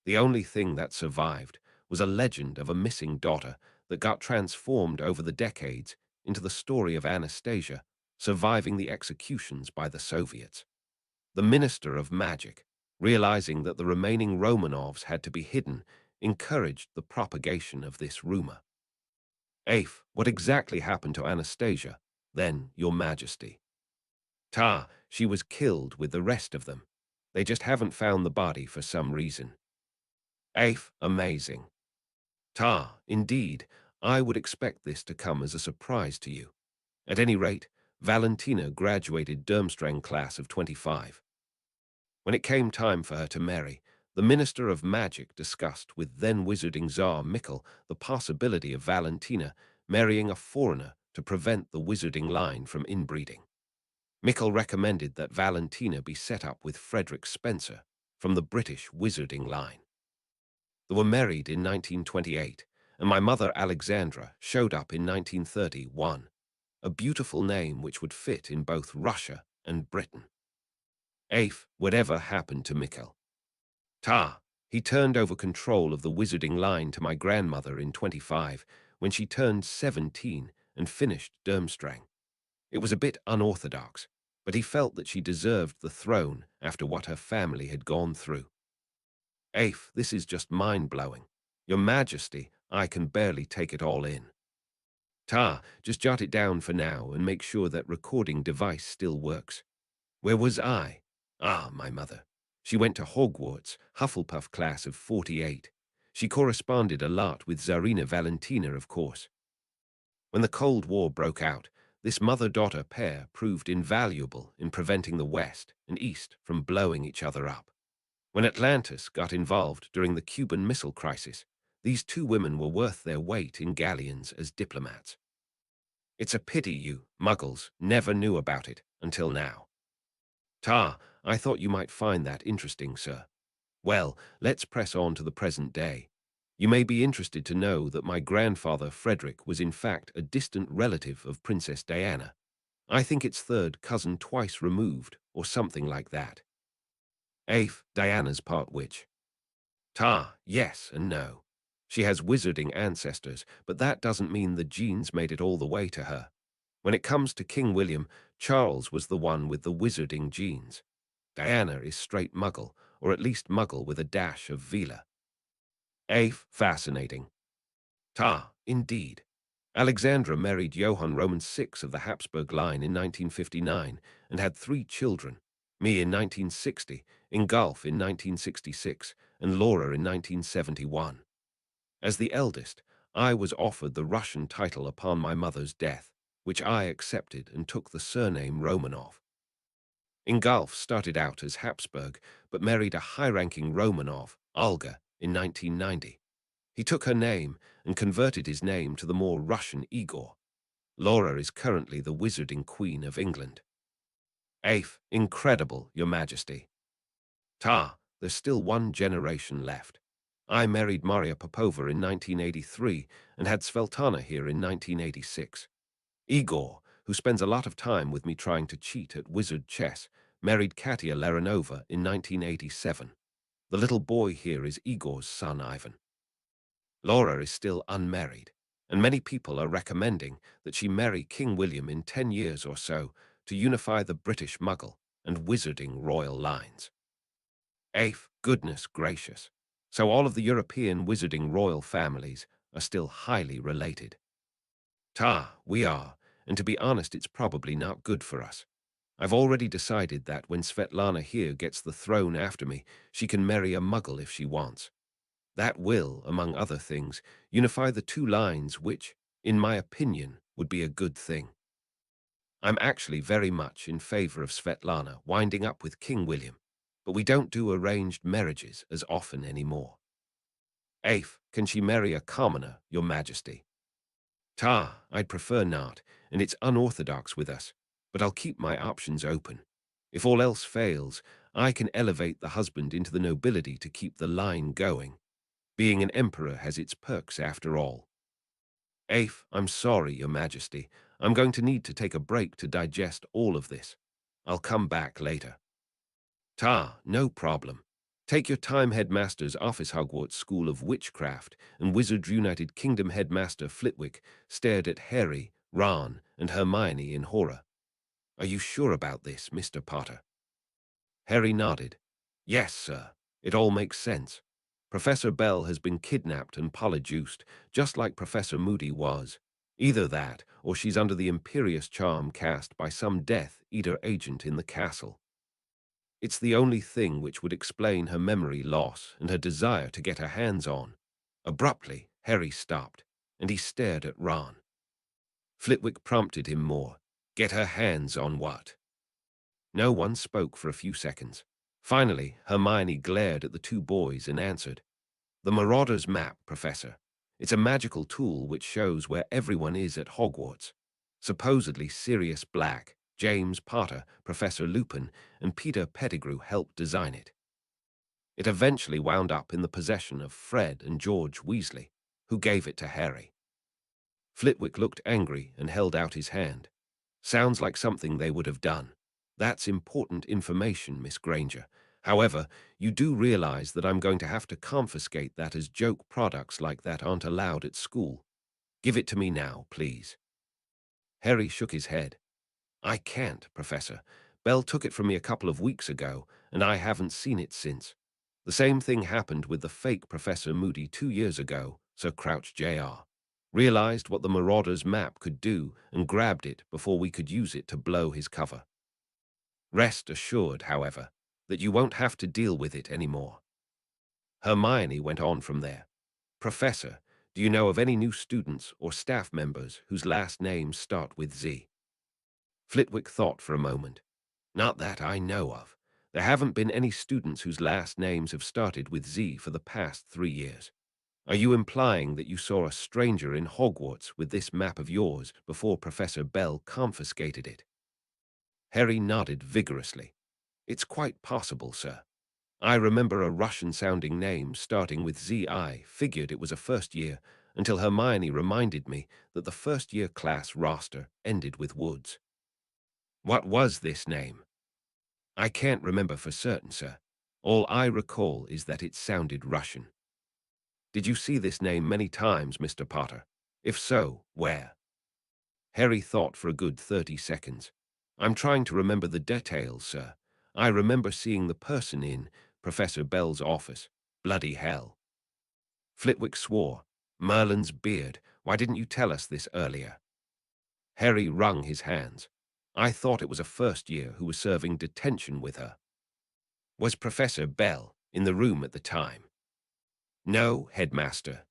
The only thing that survived was a legend of a missing daughter that got transformed over the decades into the story of Anastasia, surviving the executions by the Soviets. The Minister of Magic, realizing that the remaining Romanovs had to be hidden, encouraged the propagation of this rumor. Afe, what exactly happened to Anastasia? Then, Your Majesty. Ta, she was killed with the rest of them. They just haven't found the body for some reason. Afe, amazing. Ta, indeed, I would expect this to come as a surprise to you. At any rate, Valentina graduated Durmstrang class of 25. When it came time for her to marry, the Minister of Magic discussed with then-wizarding Tsar Mikkel the possibility of Valentina marrying a foreigner to prevent the wizarding line from inbreeding. Mikkel recommended that Valentina be set up with Frederick Spencer from the British wizarding line. They were married in 1928, and my mother Alexandra showed up in 1931, a beautiful name which would fit in both Russia and Britain. Afe, whatever happened to Mikkel? Ta, he turned over control of the wizarding line to my grandmother in 25 when she turned 17 and finished Durmstrang. It was a bit unorthodox, but he felt that she deserved the throne after what her family had gone through. Afe, this is just mind-blowing. Your Majesty, I can barely take it all in. Ta, just jot it down for now and make sure that recording device still works. Where was I? Ah, my mother. She went to Hogwarts, Hufflepuff class of 48. She corresponded a lot with Tsarina Valentina, of course. When the Cold War broke out, this mother-daughter pair proved invaluable in preventing the West and East from blowing each other up. When Atlantis got involved during the Cuban Missile Crisis, these two women were worth their weight in galleons as diplomats. It's a pity you, Muggles, never knew about it until now. Ta, I thought you might find that interesting, sir. Well, let's press on to the present day. You may be interested to know that my grandfather Frederick was in fact a distant relative of Princess Diana. I think it's third cousin twice removed, or something like that. Afe, Diana's part witch. Ta, yes and no. She has wizarding ancestors, but that doesn't mean the genes made it all the way to her. When it comes to King William, Charles was the one with the wizarding genes. Diana is straight Muggle, or at least Muggle with a dash of Vila. Afe, fascinating. Ta, indeed. Alexandra married Johann Roman VI of the Habsburg line in 1959 and had 3 children, me in 1960, Ingolf in 1966, and Laura in 1971. As the eldest, I was offered the Russian title upon my mother's death, which I accepted and took the surname Romanov. Ingolf started out as Habsburg, but married a high-ranking Romanov, Olga, in 1990. He took her name and converted his name to the more Russian Igor. Laura is currently the Wizarding Queen of England. Afe, incredible, Your Majesty. Ta, there's still one generation left. I married Maria Popova in 1983 and had Sveltana here in 1986. Igor, who spends a lot of time with me trying to cheat at wizard chess, married Katia Laranova in 1987. The little boy here is Igor's son Ivan. Laura is still unmarried, and many people are recommending that she marry King William in 10 years or so to unify the British Muggle and wizarding royal lines. Afe, goodness gracious. So all of the European wizarding royal families are still highly related. Ta, we are, and to be honest, it's probably not good for us. I've already decided that when Svetlana here gets the throne after me, she can marry a Muggle if she wants. That will, among other things, unify the two lines which, in my opinion, would be a good thing. I'm actually very much in favor of Svetlana winding up with King William, but we don't do arranged marriages as often anymore. Afe, can she marry a commoner, Your Majesty? Ta, I'd prefer not, and it's unorthodox with us, but I'll keep my options open. If all else fails, I can elevate the husband into the nobility to keep the line going. Being an emperor has its perks after all. Afe, I'm sorry, Your Majesty. I'm going to need to take a break to digest all of this. I'll come back later. Ta, no problem. Take your time, Headmaster's Office. Hogwarts School of Witchcraft and Wizards United Kingdom Headmaster Flitwick stared at Harry, Ron, and Hermione in horror. Are you sure about this, Mr. Potter? Harry nodded. Yes, sir. It all makes sense. Professor Bell has been kidnapped and polyjuiced, just like Professor Moody was. Either that, or she's under the imperious charm cast by some Death Eater agent in the castle. It's the only thing which would explain her memory loss and her desire to get her hands on. Abruptly, Harry stopped, and he stared at Ron. Flitwick prompted him more. Get her hands on what? No one spoke for a few seconds. Finally, Hermione glared at the two boys and answered, The Marauder's Map, Professor. It's a magical tool which shows where everyone is at Hogwarts. Supposedly Sirius Black, James Potter, Professor Lupin, and Peter Pettigrew helped design it. It eventually wound up in the possession of Fred and George Weasley, who gave it to Harry. Flitwick looked angry and held out his hand. Sounds like something they would have done. That's important information, Miss Granger. However, you do realize that I'm going to have to confiscate that, as joke products like that aren't allowed at school. Give it to me now, please. Harry shook his head. I can't, Professor. Belle took it from me a couple of weeks ago, and I haven't seen it since. The same thing happened with the fake Professor Moody 2 years ago, Sir Crouch Jr. Realized what the Marauder's map could do and grabbed it before we could use it to blow his cover. Rest assured, however, that you won't have to deal with it anymore. Hermione went on from there. Professor, do you know of any new students or staff members whose last names start with Z? Flitwick thought for a moment. Not that I know of. There haven't been any students whose last names have started with Z for the past 3 years. Are you implying that you saw a stranger in Hogwarts with this map of yours before Professor Bell confiscated it? Harry nodded vigorously. It's quite possible, sir. I remember a Russian-sounding name starting with Z. I figured it was a first year until Hermione reminded me that the first-year class roster ended with Woods. What was this name? I can't remember for certain, sir. All I recall is that it sounded Russian. Did you see this name many times, Mr. Potter? If so, where? Harry thought for a good 30 seconds. I'm trying to remember the details, sir. I remember seeing the person in Professor Bell's office. Bloody hell. Flitwick swore. Merlin's beard. Why didn't you tell us this earlier? Harry wrung his hands. I thought it was a first year who was serving detention with her. Was Professor Bell in the room at the time? No, Headmaster.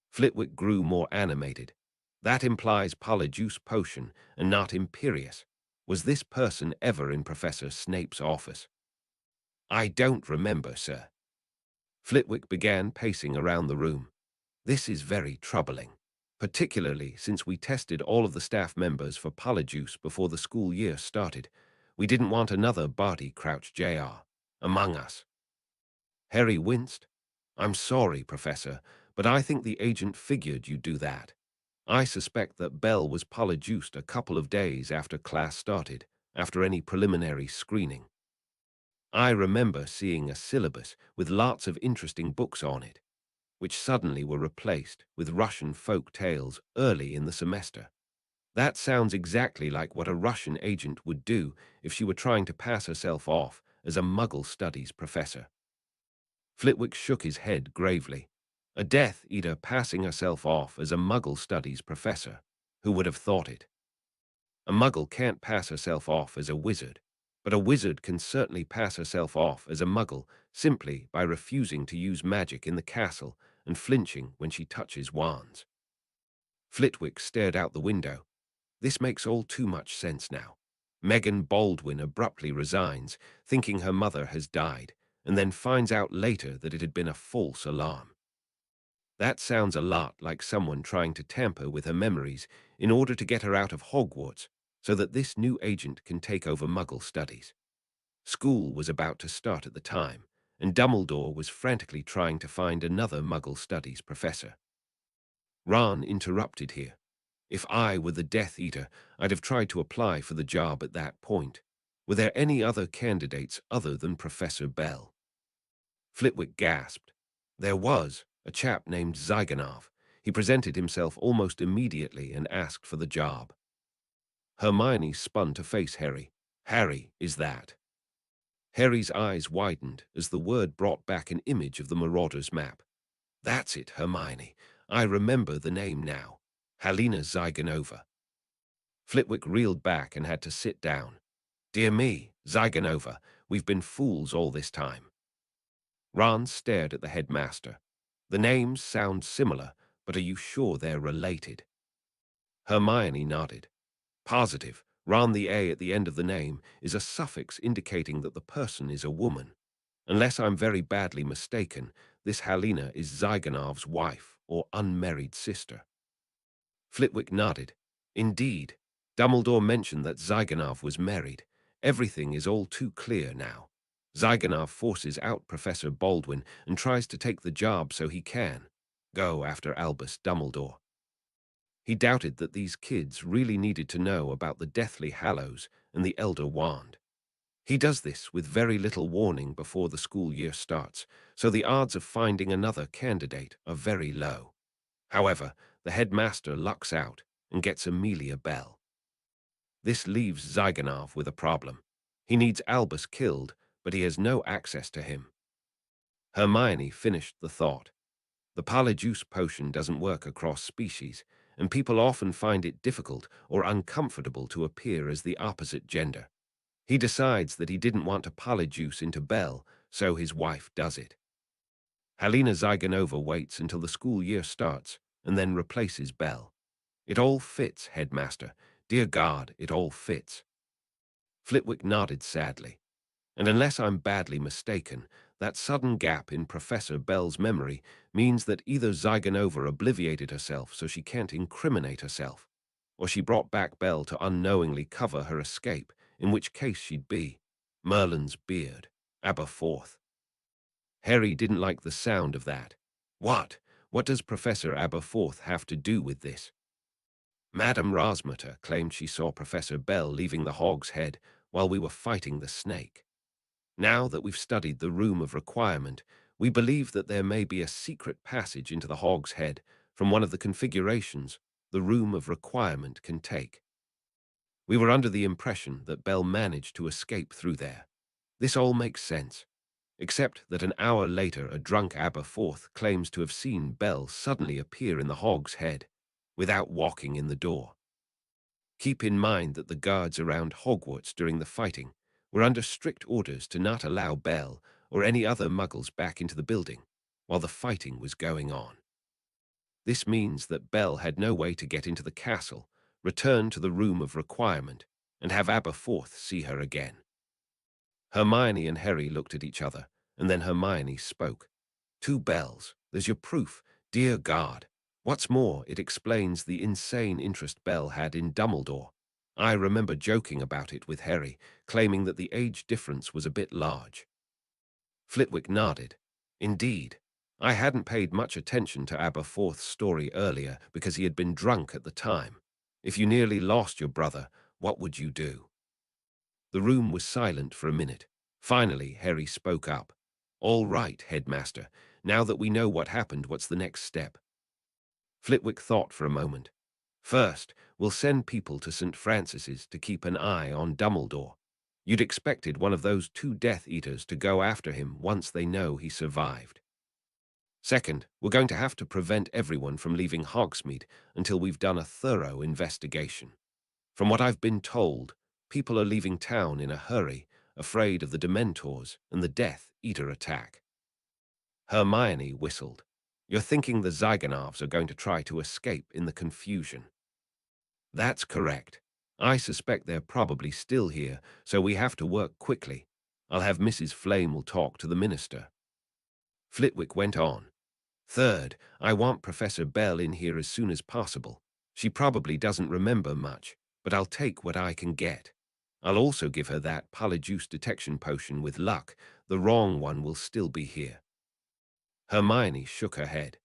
Flitwick grew more animated. That implies Polyjuice Potion and not Imperious. Was this person ever in Professor Snape's office? I don't remember, sir. Flitwick began pacing around the room. This is very troubling, particularly since we tested all of the staff members for Polyjuice before the school year started. We didn't want another Barty Crouch Jr. among us. Harry winced. I'm sorry, Professor, but I think the agent figured you'd do that. I suspect that Bell was polyjuiced a couple of days after class started, after any preliminary screening. I remember seeing a syllabus with lots of interesting books on it, which suddenly were replaced with Russian folk tales early in the semester. That sounds exactly like what a Russian agent would do if she were trying to pass herself off as a Muggle studies professor. Flitwick shook his head gravely. A Death Eater passing herself off as a Muggle studies professor. Who would have thought it? A Muggle can't pass herself off as a wizard, but a wizard can certainly pass herself off as a Muggle simply by refusing to use magic in the castle and flinching when she touches wands. Flitwick stared out the window. This makes all too much sense now. Megan Baldwin abruptly resigns, thinking her mother has died, and then finds out later that it had been a false alarm. That sounds a lot like someone trying to tamper with her memories in order to get her out of Hogwarts so that this new agent can take over Muggle studies. School was about to start at the time, and Dumbledore was frantically trying to find another Muggle studies professor. Ron interrupted here. If I were the Death Eater, I'd have tried to apply for the job at that point. Were there any other candidates other than Professor Bell? Flitwick gasped. There was a chap named Zygonov. He presented himself almost immediately and asked for the job. Hermione spun to face Harry. Harry, is that? Harry's eyes widened as the word brought back an image of the Marauder's map. That's it, Hermione. I remember the name now. Helena Zygonova. Flitwick reeled back and had to sit down. Dear me, Zygonova, we've been fools all this time. Ron stared at the headmaster. The names sound similar, but are you sure they're related? Hermione nodded. Positive. Ron, the A at the end of the name, is a suffix indicating that the person is a woman. Unless I'm very badly mistaken, this Helena is Zygonov's wife or unmarried sister. Flitwick nodded. Indeed. Dumbledore mentioned that Zygonov was married. Everything is all too clear now. Zygonov forces out Professor Baldwin and tries to take the job so he can go after Albus Dumbledore. He doubted that these kids really needed to know about the Deathly Hallows and the Elder Wand. He does this with very little warning before the school year starts, so the odds of finding another candidate are very low. However, the headmaster lucks out and gets Amelia Bell. This leaves Zygonov with a problem. He needs Albus killed, but he has no access to him. Hermione finished the thought. The Polyjuice potion doesn't work across species, and people often find it difficult or uncomfortable to appear as the opposite gender. He decides that he didn't want to polyjuice into Belle, so his wife does it. Helena Zygonova waits until the school year starts and then replaces Belle. It all fits, headmaster. Dear God, it all fits. Flitwick nodded sadly. And unless I'm badly mistaken, that sudden gap in Professor Bell's memory means that either Zygonova obliviated herself so she can't incriminate herself, or she brought back Bell to unknowingly cover her escape, in which case she'd be Merlin's beard, Aberforth. Harry didn't like the sound of that. What? What does Professor Aberforth have to do with this? Madame Rosmeter claimed she saw Professor Bell leaving the Hog's Head while we were fighting the snake. Now that we've studied the Room of Requirement, we believe that there may be a secret passage into the Hog's Head from one of the configurations the Room of Requirement can take. We were under the impression that Bell managed to escape through there. This all makes sense, except that an hour later a drunk Aberforth claims to have seen Bell suddenly appear in the Hog's Head, without walking in the door. Keep in mind that the guards around Hogwarts during the fighting were under strict orders to not allow Bell or any other Muggles back into the building while the fighting was going on. This means that Bell had no way to get into the castle, return to the Room of Requirement, and have Aberforth see her again. Hermione and Harry looked at each other, and then Hermione spoke. 2 bells. There's your proof. Dear God. What's more, it explains the insane interest Bell had in Dumbledore. I remember joking about it with Harry, claiming that the age difference was a bit large. Flitwick nodded. Indeed. I hadn't paid much attention to Aberforth's story earlier because he had been drunk at the time. If you nearly lost your brother, what would you do? The room was silent for a minute. Finally, Harry spoke up. All right, headmaster. Now that we know what happened, what's the next step? Flitwick thought for a moment. First, we'll send people to St. Francis's to keep an eye on Dumbledore. You'd expected one of those 2 Death Eaters to go after him once they know he survived. Second, we're going to have to prevent everyone from leaving Hogsmeade until we've done a thorough investigation. From what I've been told, people are leaving town in a hurry, afraid of the Dementors and the Death Eater attack. Hermione whistled. You're thinking the Zygonovs are going to try to escape in the confusion. That's correct. I suspect they're probably still here, so we have to work quickly. I'll have Mrs. Flame will talk to the minister. Flitwick went on. Third, I want Professor Bell in here as soon as possible. She probably doesn't remember much, but I'll take what I can get. I'll also give her that Polyjuice detection potion with luck. The wrong one will still be here. Hermione shook her head.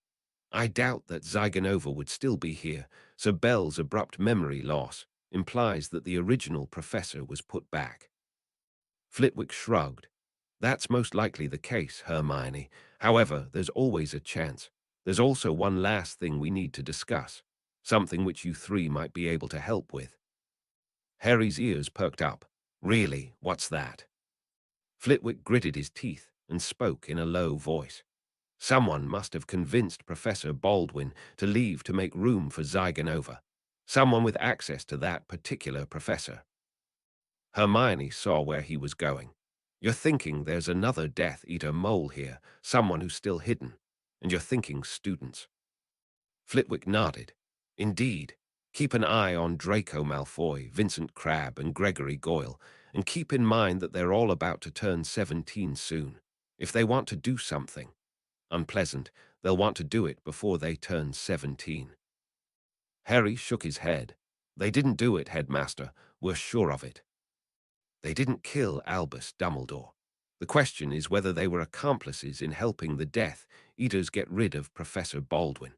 I doubt that Zygonova would still be here, so Bell's abrupt memory loss implies that the original professor was put back. Flitwick shrugged. That's most likely the case, Hermione. However, there's always a chance. There's also one last thing we need to discuss, something which you 3 might be able to help with. Harry's ears perked up. Really, what's that? Flitwick gritted his teeth and spoke in a low voice. Someone must have convinced Professor Baldwin to leave to make room for Zygonova. Someone with access to that particular professor. Hermione saw where he was going. You're thinking there's another Death Eater mole here, someone who's still hidden, and you're thinking students. Flitwick nodded. Indeed. Keep an eye on Draco Malfoy, Vincent Crabbe, and Gregory Goyle, and keep in mind that they're all about to turn 17 soon. If they want to do something unpleasant, they'll want to do it before they turn 17. Harry shook his head. They didn't do it, Headmaster. We're sure of it. They didn't kill Albus Dumbledore. The question is whether they were accomplices in helping the Death Eaters get rid of Professor Baldwin.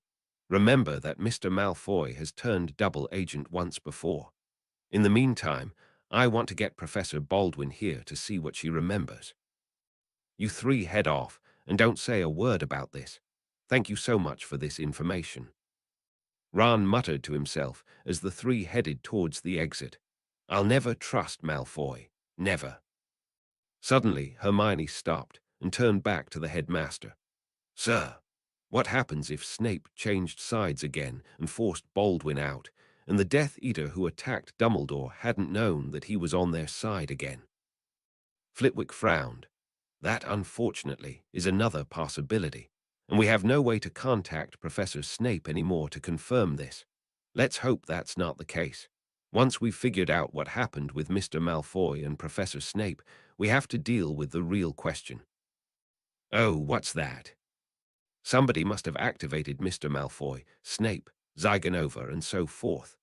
Remember that Mr. Malfoy has turned double agent once before. In the meantime, I want to get Professor Baldwin here to see what she remembers. You three head off, and don't say a word about this. Thank you so much for this information. Ron muttered to himself as the three headed towards the exit. I'll never trust Malfoy. Never. Suddenly, Hermione stopped and turned back to the headmaster. Sir, what happens if Snape changed sides again and forced Baldwin out, and the Death Eater who attacked Dumbledore hadn't known that he was on their side again? Flitwick frowned. That, unfortunately, is another possibility, and we have no way to contact Professor Snape anymore to confirm this. Let's hope that's not the case. Once we've figured out what happened with Mr. Malfoy and Professor Snape, we have to deal with the real question. Oh, what's that? Somebody must have activated Mr. Malfoy, Snape, Zygonova, and so forth.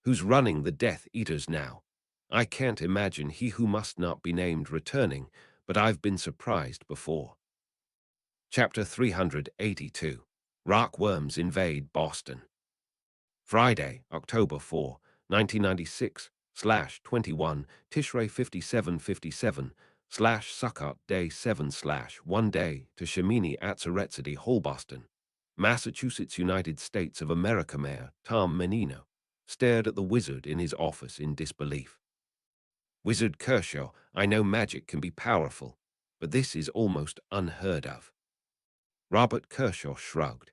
Who's running the Death Eaters now? I can't imagine he who must not be named returning, but I've been surprised before. Chapter 382. Rockworms Invade Boston. Friday, October 4, 1996/21, Tishrei 5757/Sukkot Day 7/1 day to Shemini Atzaretsity Hall, Boston. Massachusetts, United States of America. Mayor Tom Menino stared at the wizard in his office in disbelief. Wizard Kershaw, I know magic can be powerful, but this is almost unheard of. Robert Kershaw shrugged.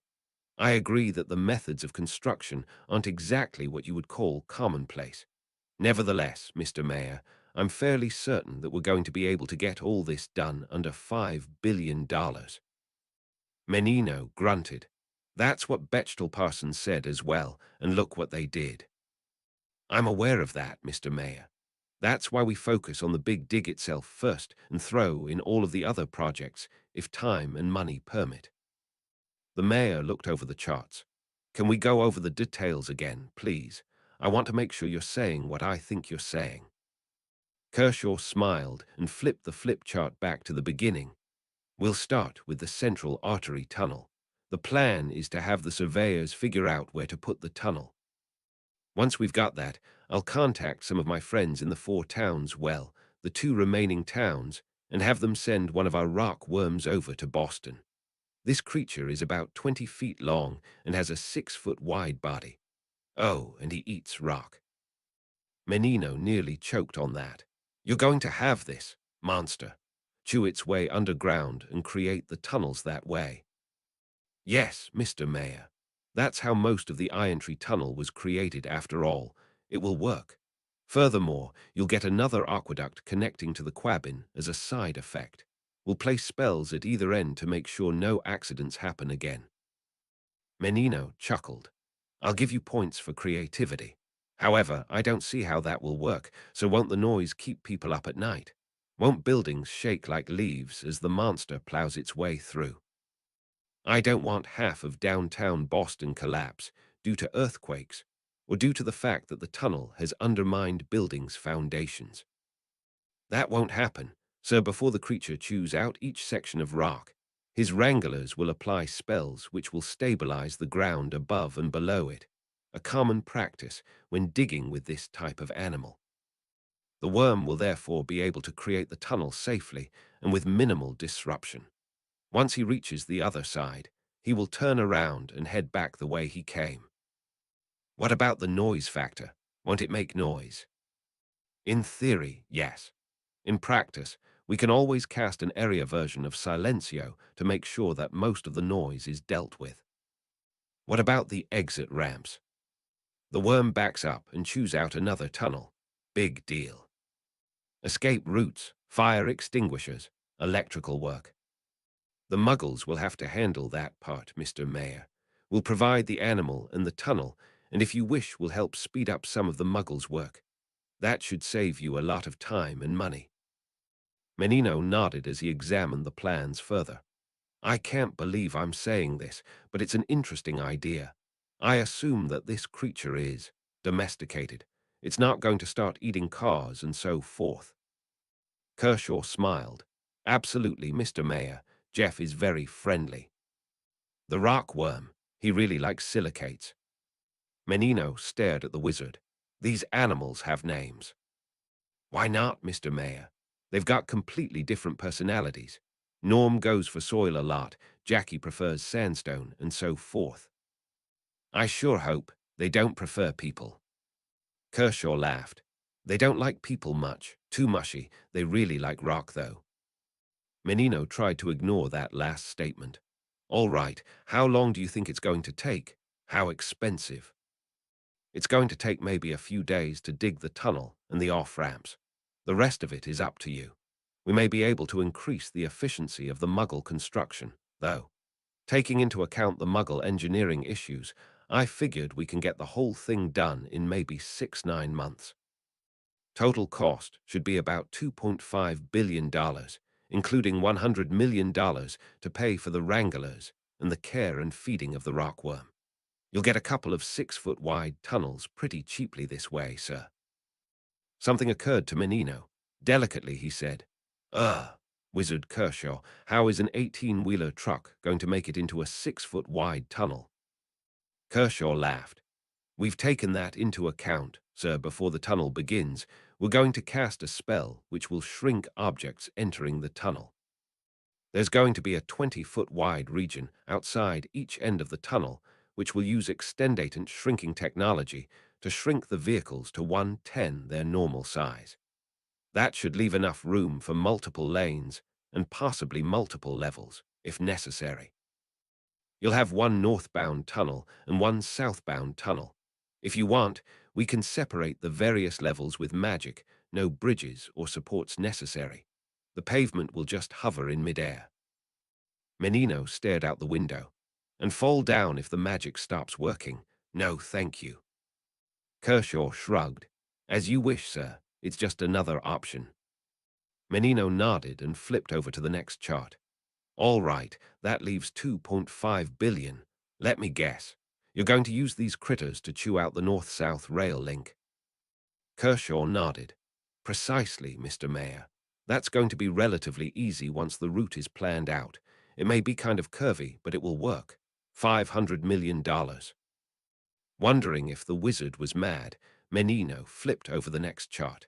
I agree that the methods of construction aren't exactly what you would call commonplace. Nevertheless, Mr. Mayor, I'm fairly certain that we're going to be able to get all this done under $5 billion. Menino grunted. That's what Bechtel Parsons said as well, and look what they did. I'm aware of that, Mr. Mayor. That's why we focus on the big dig itself first and throw in all of the other projects if time and money permit. The mayor looked over the charts. Can we go over the details again, please? I want to make sure you're saying what I think you're saying. Kershaw smiled and flipped the flip chart back to the beginning. We'll start with the central artery tunnel. The plan is to have the surveyors figure out where to put the tunnel. Once we've got that, I'll contact some of my friends in the 4 towns, the 2 remaining towns, and have them send one of our rock worms over to Boston. This creature is about 20 feet long and has a 6-foot wide body. Oh, and he eats rock. Menino nearly choked on that. You're going to have this monster chew its way underground and create the tunnels that way. Yes, Mr. Mayor. That's how most of the Iron Tree Tunnel was created after all. It will work. Furthermore, you'll get another aqueduct connecting to the Quabbin as a side effect. We'll place spells at either end to make sure no accidents happen again. Menino chuckled. I'll give you points for creativity. However, I don't see how that will work, so won't the noise keep people up at night? Won't buildings shake like leaves as the monster plows its way through? I don't want half of downtown Boston collapse due to earthquakes or due to the fact that the tunnel has undermined buildings' foundations. That won't happen, so before the creature chews out each section of rock, his wranglers will apply spells which will stabilize the ground above and below it, a common practice when digging with this type of animal. The worm will therefore be able to create the tunnel safely and with minimal disruption. Once he reaches the other side, he will turn around and head back the way he came. What about the noise factor? Won't it make noise? In theory, yes. In practice, We can always cast an area version of Silencio to make sure that most of the noise is dealt with. What about the exit ramps? The worm backs up and chews out another tunnel. Big deal. Escape routes, fire extinguishers, electrical work. The Muggles will have to handle that part, Mr. Mayor. We'll provide the animal and the tunnel, and if you wish, we'll help speed up some of the Muggles' work. That should save you a lot of time and money. Menino nodded as he examined the plans further. I can't believe I'm saying this, but it's an interesting idea. I assume that this creature is domesticated. It's not going to start eating cars and so forth. Kershaw smiled. Absolutely, Mr. Mayor. Jeff is very friendly. The rockworm. He really likes silicates. Menino stared at the wizard. These animals have names. Why not, Mr. Mayor? They've got completely different personalities. Norm goes for soil a lot, Jackie prefers sandstone, and so forth. I sure hope they don't prefer people. Kershaw laughed. They don't like people much, too mushy. They really like rock, though. Menino tried to ignore that last statement. All right, how long do you think it's going to take? How expensive? It's going to take maybe a few days to dig the tunnel and the off-ramps. The rest of it is up to you. We may be able to increase the efficiency of the Muggle construction, though. Taking into account the Muggle engineering issues, I figured we can get the whole thing done in maybe 6-9 months. Total cost should be about $2.5 billion, including $100 million to pay for the wranglers and the care and feeding of the rockworm. You'll get a couple of 6-foot-wide tunnels pretty cheaply this way, sir. Something occurred to Menino. Delicately, he said, Wizard Kershaw, how is an 18-wheeler truck going to make it into a 6-foot-wide tunnel? Kershaw laughed. We've taken that into account, sir. Before the tunnel begins, we're going to cast a spell which will shrink objects entering the tunnel. There's going to be a 20-foot-wide region outside each end of the tunnel, which will use extendatant shrinking technology to shrink the vehicles to 1/10 their normal size. That should leave enough room for multiple lanes and possibly multiple levels, if necessary. You'll have one northbound tunnel and one southbound tunnel. If you want, we can separate the various levels with magic, no bridges or supports necessary. The pavement will just hover in midair. Menino stared out the window. And fall down if the magic stops working. No, thank you. Kershaw shrugged. As you wish, sir. It's just another option. Menino nodded and flipped over to the next chart. All right, that leaves 2.5 billion. Let me guess. You're going to use these critters to chew out the north-south rail link. Kershaw nodded. Precisely, Mr. Mayor. That's going to be relatively easy once the route is planned out. It may be kind of curvy, but it will work. $500 million. Wondering if the wizard was mad, Menino flipped over the next chart.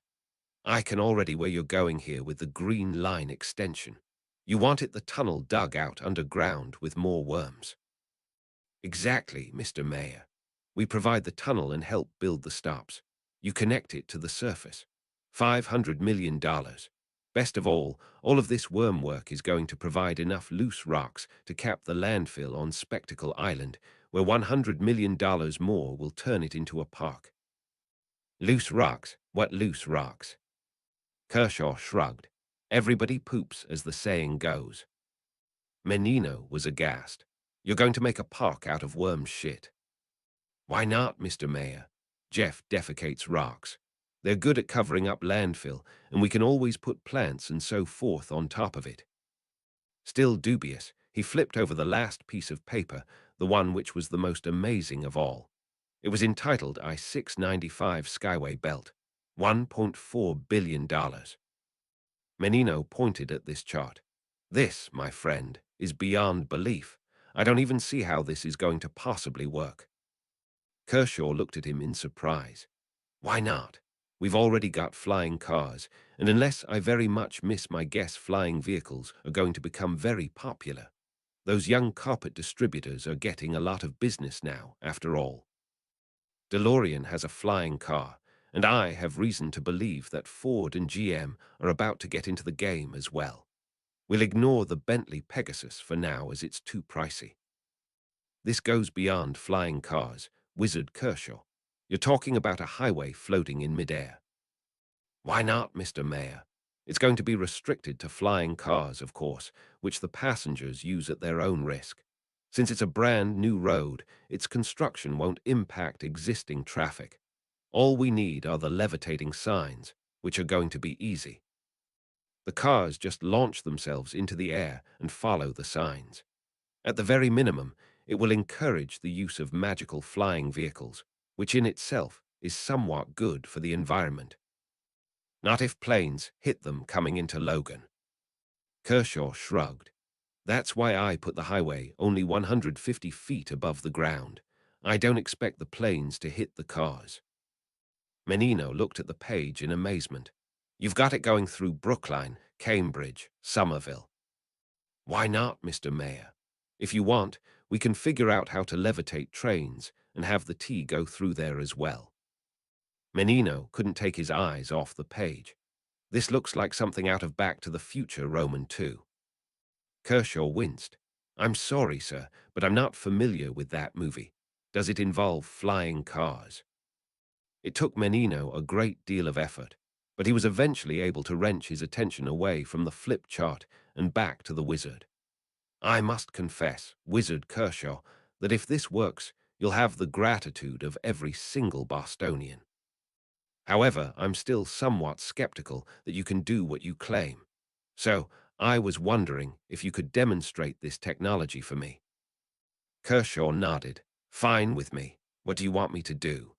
I can already where you're going here with the green line extension. You wanted the tunnel dug out underground with more worms. Exactly, Mr. Mayor. We provide the tunnel and help build the stops. You connect it to the surface. $500 million. Best of all of this worm work is going to provide enough loose rocks to cap the landfill on Spectacle Island, where $100 million more will turn it into a park. Loose rocks? What loose rocks? Kershaw shrugged. Everybody poops, as the saying goes. Menino was aghast. You're going to make a park out of worm shit. Why not, Mr. Mayor? Jeff defecates rocks. They're good at covering up landfill, and we can always put plants and so forth on top of it. Still dubious, he flipped over the last piece of paper, the one which was the most amazing of all. It was entitled I-695 Skyway Belt, $1.4 billion. Menino pointed at this chart. This, my friend, is beyond belief. I don't even see how this is going to possibly work. Kershaw looked at him in surprise. Why not? We've already got flying cars, and unless I very much miss my guess, flying vehicles are going to become very popular. Those young carpet distributors are getting a lot of business now, after all. DeLorean has a flying car, and I have reason to believe that Ford and GM are about to get into the game as well. We'll ignore the Bentley Pegasus for now as it's too pricey. This goes beyond flying cars, Wizard Kershaw. You're talking about a highway floating in midair. Why not, Mr. Mayor? It's going to be restricted to flying cars, of course, which the passengers use at their own risk. Since it's a brand new road, its construction won't impact existing traffic. All we need are the levitating signs, which are going to be easy. The cars just launch themselves into the air and follow the signs. At the very minimum, it will encourage the use of magical flying vehicles, which in itself is somewhat good for the environment. Not if planes hit them coming into Logan. Kershaw shrugged. That's why I put the highway only 150 feet above the ground. I don't expect the planes to hit the cars. Menino looked at the page in amazement. You've got it going through Brookline, Cambridge, Somerville. Why not, Mr. Mayor? If you want, we can figure out how to levitate trains and have the T go through there as well. Menino couldn't take his eyes off the page. This looks like something out of Back to the Future Roman 2. Kershaw winced. I'm sorry, sir, but I'm not familiar with that movie. Does it involve flying cars? It took Menino a great deal of effort, but he was eventually able to wrench his attention away from the flip chart and back to the wizard. I must confess, Wizard Kershaw, that if this works, you'll have the gratitude of every single Bostonian. However, I'm still somewhat skeptical that you can do what you claim. So, I was wondering if you could demonstrate this technology for me. Kershaw nodded. Fine with me. What do you want me to do?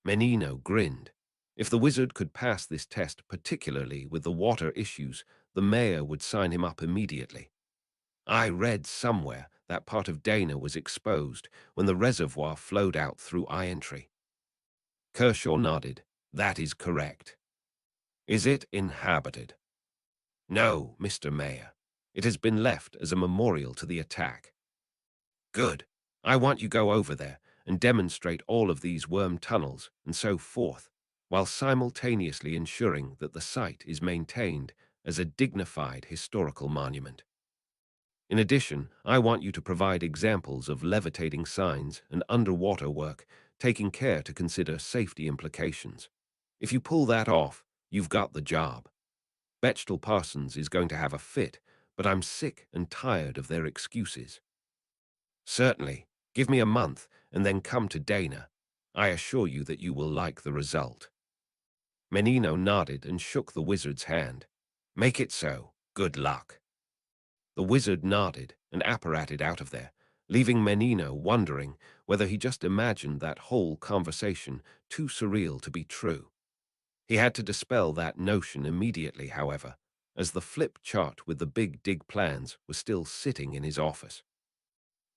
Menino grinned. If the wizard could pass this test, particularly with the water issues, the mayor would sign him up immediately. I read somewhere that part of Dana was exposed when the reservoir flowed out through I-entry. Kershaw nodded. That is correct. Is it inhabited? No, Mr. Mayor. It has been left as a memorial to the attack. Good. I want you go over there and demonstrate all of these worm tunnels and so forth, while simultaneously ensuring that the site is maintained as a dignified historical monument. In addition, I want you to provide examples of levitating signs and underwater work, taking care to consider safety implications. If you pull that off, you've got the job. Bechtel Parsons is going to have a fit, but I'm sick and tired of their excuses. Certainly, give me a month and then come to Dana. I assure you that you will like the result. Menino nodded and shook the wizard's hand. Make it so. Good luck. The wizard nodded and apparated out of there, leaving Menino wondering whether he just imagined that whole conversation too surreal to be true. He had to dispel that notion immediately, however, as the flip chart with the big dig plans was still sitting in his office.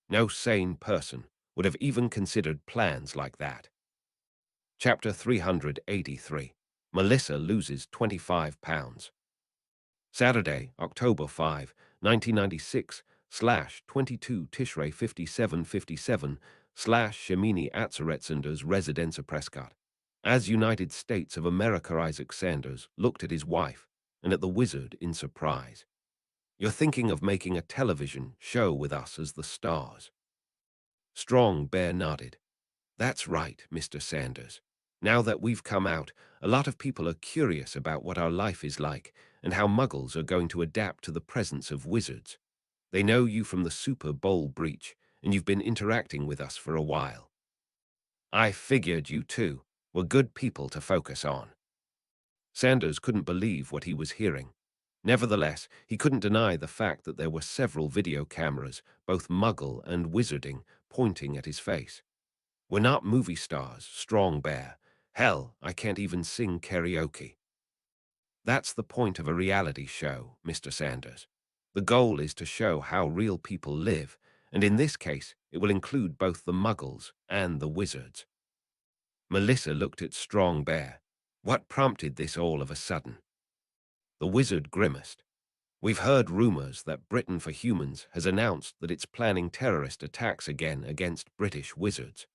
No sane person would have even considered plans like that. Chapter 383. Melissa loses 25 pounds. Saturday, October 5, 1996, /22 Tishrei 5757, Shemini Atzeretzender's residence of Prescott. As United States of America, Isaac Sanders looked at his wife and at the wizard in surprise. You're thinking of making a television show with us as the stars. Strong Bear nodded. That's right, Mr. Sanders. Now that we've come out, a lot of people are curious about what our life is like and how Muggles are going to adapt to the presence of wizards. They know you from the Super Bowl breach, and you've been interacting with us for a while. I figured you two were good people to focus on. Sanders couldn't believe what he was hearing. Nevertheless, he couldn't deny the fact that there were several video cameras, both Muggle and wizarding, pointing at his face. We're not movie stars, Strong Bear. Hell, I can't even sing karaoke. That's the point of a reality show, Mr. Sanders. The goal is to show how real people live, and in this case, it will include both the Muggles and the wizards. Melissa looked at Strong Bear. What prompted this all of a sudden? The wizard grimaced. We've heard rumors that Britain for Humans has announced that it's planning terrorist attacks again against British wizards.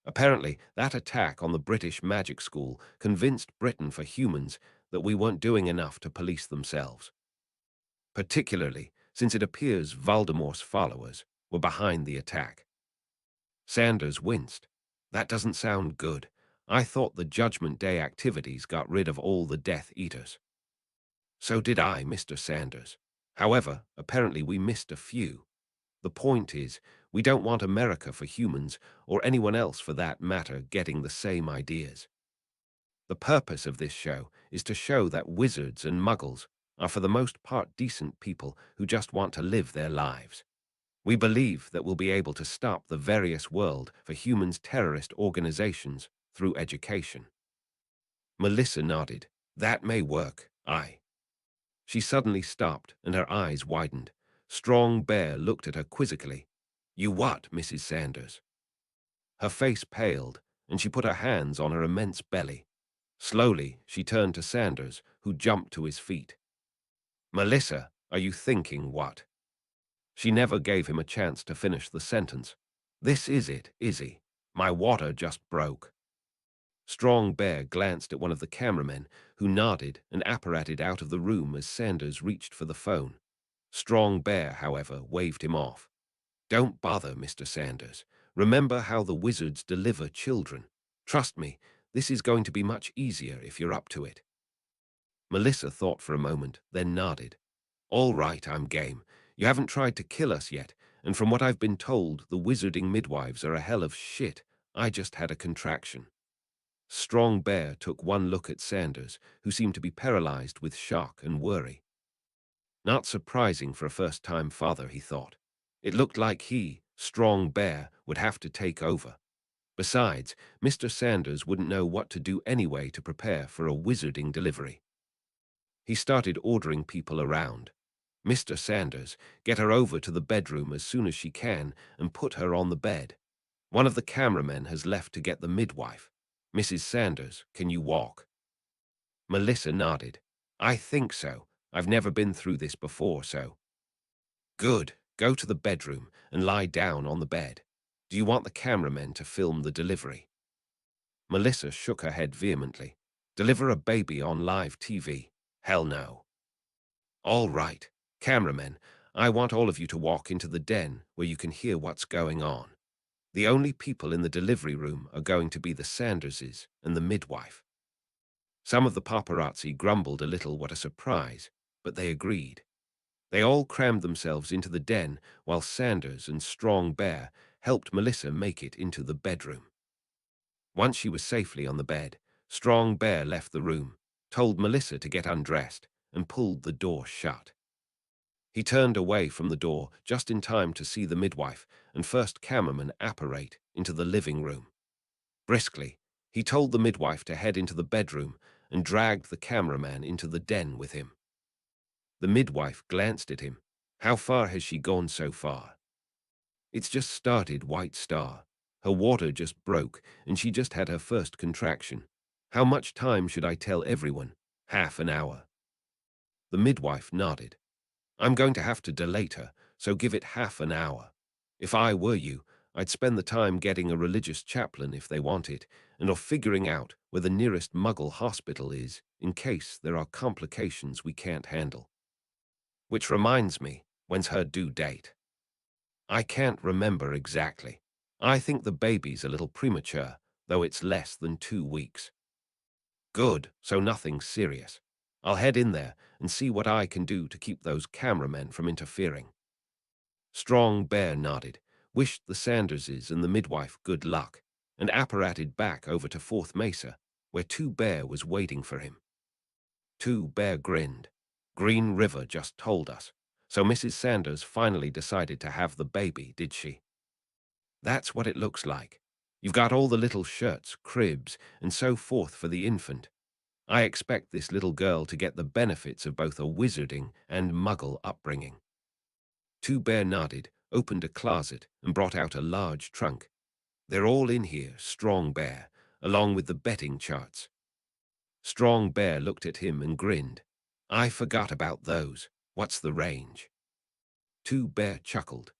Apparently, that attack on the British magic school convinced Britain for humans that we weren't doing enough to police themselves, particularly since it appears Voldemort's followers were behind the attack. Sanders winced. That doesn't sound good. I thought the Judgment Day activities got rid of all the Death Eaters. So did I, Mr. Sanders. However, apparently we missed a few. The point is, we don't want America for humans, or anyone else for that matter, getting the same ideas. The purpose of this show is to show that wizards and muggles are for the most part decent people who just want to live their lives. We believe that we'll be able to stop the various world for humans terrorist organizations through education. Melissa nodded. That may work, aye. She suddenly stopped and her eyes widened. Strong Bear looked at her quizzically. You what, Mrs. Sanders? Her face paled, and she put her hands on her immense belly. Slowly, she turned to Sanders, who jumped to his feet. Melissa, are you thinking what? She never gave him a chance to finish the sentence. This is it, Izzy. My water just broke. Strong Bear glanced at one of the cameramen, who nodded and apparated out of the room as Sanders reached for the phone. Strong Bear, however, waved him off. Don't bother, Mr. Sanders. Remember how the wizards deliver children. Trust me, this is going to be much easier if you're up to it. Melissa thought for a moment, then nodded. All right, I'm game. You haven't tried to kill us yet, and from what I've been told, the wizarding midwives are a hell of shit. I just had a contraction. Strong Bear took one look at Sanders, who seemed to be paralyzed with shock and worry. Not surprising for a first-time father, he thought. It looked like he, Strong Bear, would have to take over. Besides, Mr. Sanders wouldn't know what to do anyway to prepare for a wizarding delivery. He started ordering people around. Mr. Sanders, get her over to the bedroom as soon as she can and put her on the bed. One of the cameramen has left to get the midwife. Mrs. Sanders, can you walk? Melissa nodded. I think so. I've never been through this before, so. Good. Go to the bedroom and lie down on the bed. Do you want the cameramen to film the delivery? Melissa shook her head vehemently. Deliver a baby on live TV? Hell no. All right. Cameramen, I want all of you to walk into the den where you can hear what's going on. The only people in the delivery room are going to be the Sanderses and the midwife. Some of the paparazzi grumbled a little, what a surprise, but they agreed. They all crammed themselves into the den while Sanders and Strong Bear helped Melissa make it into the bedroom. Once she was safely on the bed, Strong Bear left the room, told Melissa to get undressed, and pulled the door shut. He turned away from the door just in time to see the midwife and first cameraman apparate into the living room. Briskly, he told the midwife to head into the bedroom and dragged the cameraman into the den with him. The midwife glanced at him. How far has she gone so far? It's just started, White Star. Her water just broke, and she just had her first contraction. How much time should I tell everyone? Half an hour. The midwife nodded. I'm going to have to delate her, so give it half an hour. If I were you, I'd spend the time getting a religious chaplain if they want it, and or figuring out where the nearest Muggle hospital is, in case there are complications we can't handle. Which reminds me, when's her due date? I can't remember exactly. I think the baby's a little premature, though it's less than 2 weeks. Good, so nothing serious. I'll head in there and see what I can do to keep those cameramen from interfering. Strong Bear nodded, wished the Sanderses and the midwife good luck, and apparated back over to Fourth Mesa, where Two Bear was waiting for him. Two Bear grinned. Green River just told us. So Mrs. Sanders finally decided to have the baby, did she? That's what it looks like. You've got all the little shirts, cribs, and so forth for the infant. I expect this little girl to get the benefits of both a wizarding and Muggle upbringing. Two Bear nodded, opened a closet, and brought out a large trunk. They're all in here, Strong Bear, along with the betting charts. Strong Bear looked at him and grinned. I forgot about those. What's the range? Two Bear chuckled.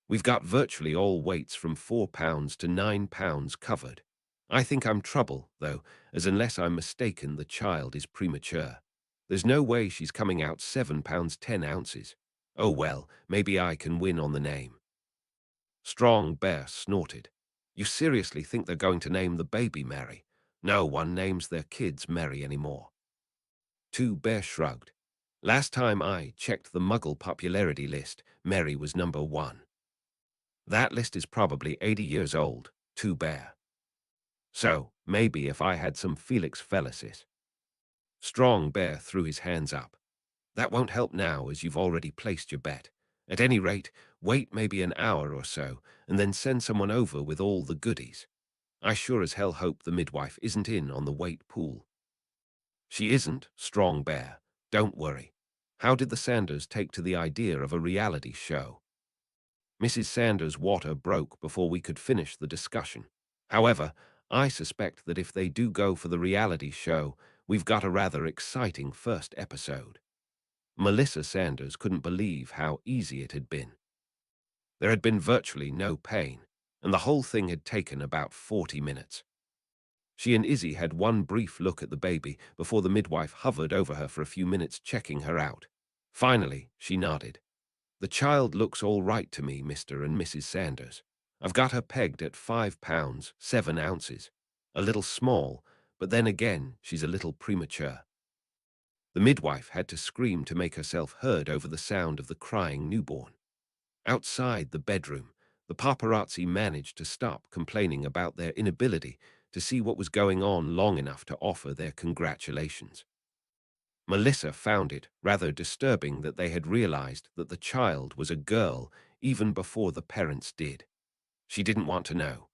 We've got virtually all weights from 4 pounds to 9 pounds covered. I think I'm trouble, though, as unless I'm mistaken, the child is premature. There's no way she's coming out 7 pounds 10 ounces. Oh well, maybe I can win on the name. Strong Bear snorted. You seriously think they're going to name the baby Mary? No one names their kids Mary anymore. Two Bear shrugged. Last time I checked the Muggle popularity list, Mary was number 1. That list is probably 80 years old, Two Bear. So, maybe if I had some Felix Felicis. Strong Bear threw his hands up. That won't help now, as you've already placed your bet. At any rate, wait maybe an hour or so, and then send someone over with all the goodies. I sure as hell hope the midwife isn't in on the weight pool. She isn't, Strong Bear. Don't worry. How did the Sanders take to the idea of a reality show? Mrs. Sanders' water broke before we could finish the discussion. However, I suspect that if they do go for the reality show, we've got a rather exciting first episode. Melissa Sanders couldn't believe how easy it had been. There had been virtually no pain, and the whole thing had taken about 40 minutes. She and Izzy had one brief look at the baby before the midwife hovered over her for a few minutes, checking her out. Finally, she nodded. The child looks all right to me, Mr. and Mrs. Sanders. I've got her pegged at 5 pounds, 7 ounces. A little small, but then again, she's a little premature. The midwife had to scream to make herself heard over the sound of the crying newborn. Outside the bedroom, the paparazzi managed to stop complaining about their inability to see what was going on long enough to offer their congratulations. Melissa found it rather disturbing that they had realized that the child was a girl even before the parents did. She didn't want to know.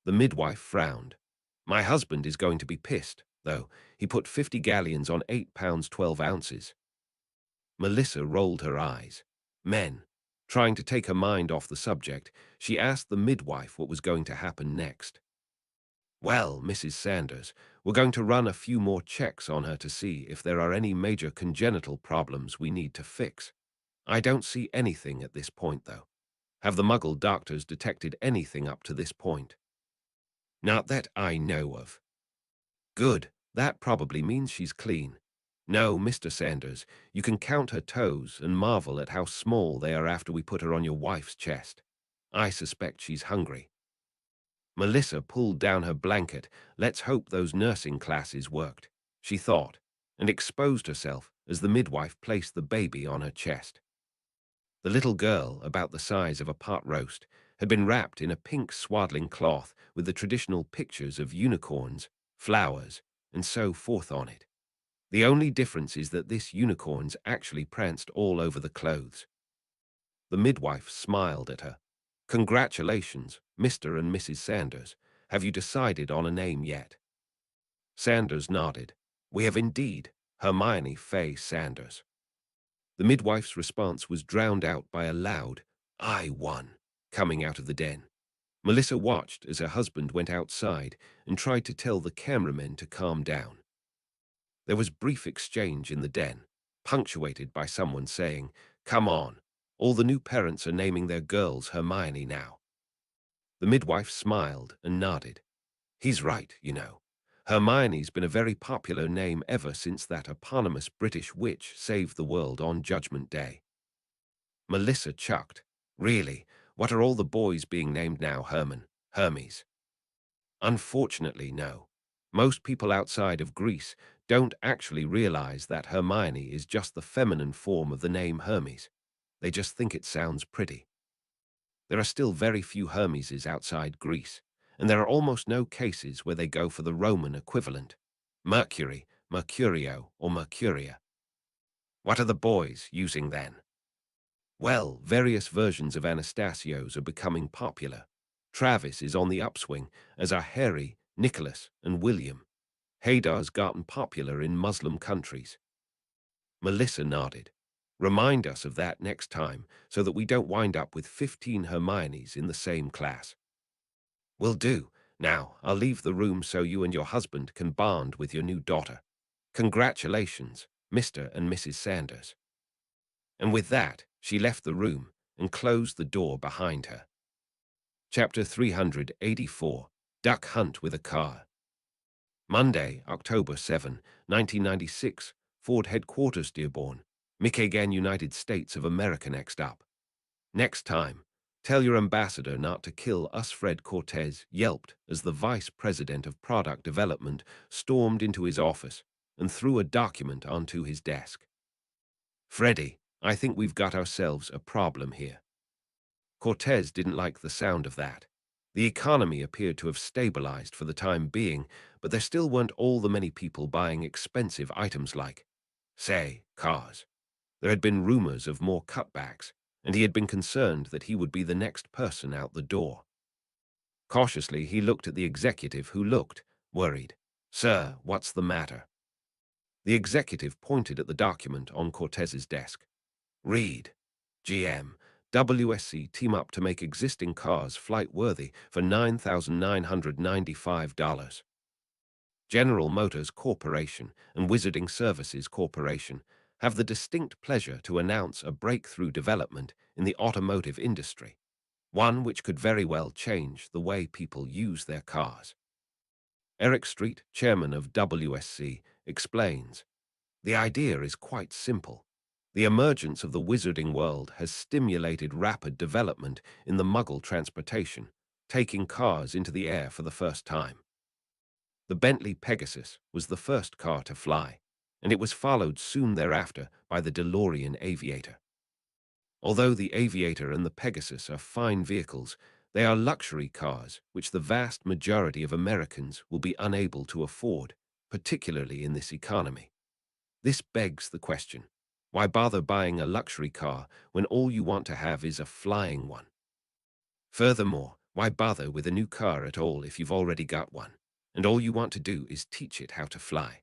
The midwife frowned. My husband is going to be pissed, though. He put 50 galleons on 8 pounds 12 ounces. Melissa rolled her eyes. Men. Trying to take her mind off the subject, she asked the midwife what was going to happen next. Well, Mrs. Sanders, we're going to run a few more checks on her to see if there are any major congenital problems we need to fix. I don't see anything at this point, though. Have the Muggle doctors detected anything up to this point? Not that I know of. Good. That probably means she's clean. No, Mr. Sanders, you can count her toes and marvel at how small they are after we put her on your wife's chest. I suspect she's hungry. Melissa pulled down her blanket. Let's hope those nursing classes worked, she thought, and exposed herself as the midwife placed the baby on her chest. The little girl, about the size of a pot roast, had been wrapped in a pink swaddling cloth with the traditional pictures of unicorns, flowers, and so forth on it. The only difference is that this unicorns actually pranced all over the clothes. The midwife smiled at her. Congratulations, Mr. and Mrs. Sanders. Have you decided on a name yet? Sanders nodded. We have indeed, Hermione Fay Sanders. The midwife's response was drowned out by a loud, I won, coming out of the den. Melissa watched as her husband went outside and tried to tell the cameramen to calm down. There was brief exchange in the den, punctuated by someone saying, Come on, all the new parents are naming their girls Hermione now. The midwife smiled and nodded. He's right, you know. Hermione's been a very popular name ever since that eponymous British witch saved the world on Judgment Day. Melissa chucked. Really, what are all the boys being named now, Hermes? Unfortunately, no. Most people outside of Greece don't actually realize that Hermione is just the feminine form of the name Hermes. They just think it sounds pretty. There are still very few Hermeses outside Greece, and there are almost no cases where they go for the Roman equivalent. Mercury, Mercurio, or Mercuria. What are the boys using then? Well, various versions of Anastasios are becoming popular. Travis is on the upswing, as are Harry, Nicholas, and William. Haydar's gotten popular in Muslim countries. Melissa nodded. Remind us of that next time so that we don't wind up with 15 Hermiones in the same class. Will do. Now, I'll leave the room so you and your husband can bond with your new daughter. Congratulations, Mr. and Mrs. Sanders. And with that, she left the room, and closed the door behind her. Chapter 384, Duck Hunt with a Car. Monday, October 7, 1996, Ford Headquarters, Dearborn, Michigan, United States of America. Next up. Next time, tell your ambassador not to kill us. Fred Cortez yelped as the vice president of product development stormed into his office and threw a document onto his desk. Freddie, I think we've got ourselves a problem here. Cortez didn't like the sound of that. The economy appeared to have stabilized for the time being, but there still weren't all the many people buying expensive items like, say, cars. There had been rumors of more cutbacks, and he had been concerned that he would be the next person out the door. Cautiously, he looked at the executive, who looked worried. Sir, what's the matter? The executive pointed at the document on Cortez's desk. Read. GM, WSC team up to make existing cars flight-worthy for $9,995. General Motors Corporation and Wizarding Services Corporation have the distinct pleasure to announce a breakthrough development in the automotive industry, one which could very well change the way people use their cars. Eric Street, chairman of WSC, explains, the idea is quite simple. The emergence of the wizarding world has stimulated rapid development in the Muggle transportation, taking cars into the air for the first time. The Bentley Pegasus was the first car to fly, and it was followed soon thereafter by the DeLorean Aviator. Although the Aviator and the Pegasus are fine vehicles, they are luxury cars which the vast majority of Americans will be unable to afford, particularly in this economy. This begs the question, why bother buying a luxury car when all you want to have is a flying one? Furthermore, why bother with a new car at all if you've already got one, and all you want to do is teach it how to fly?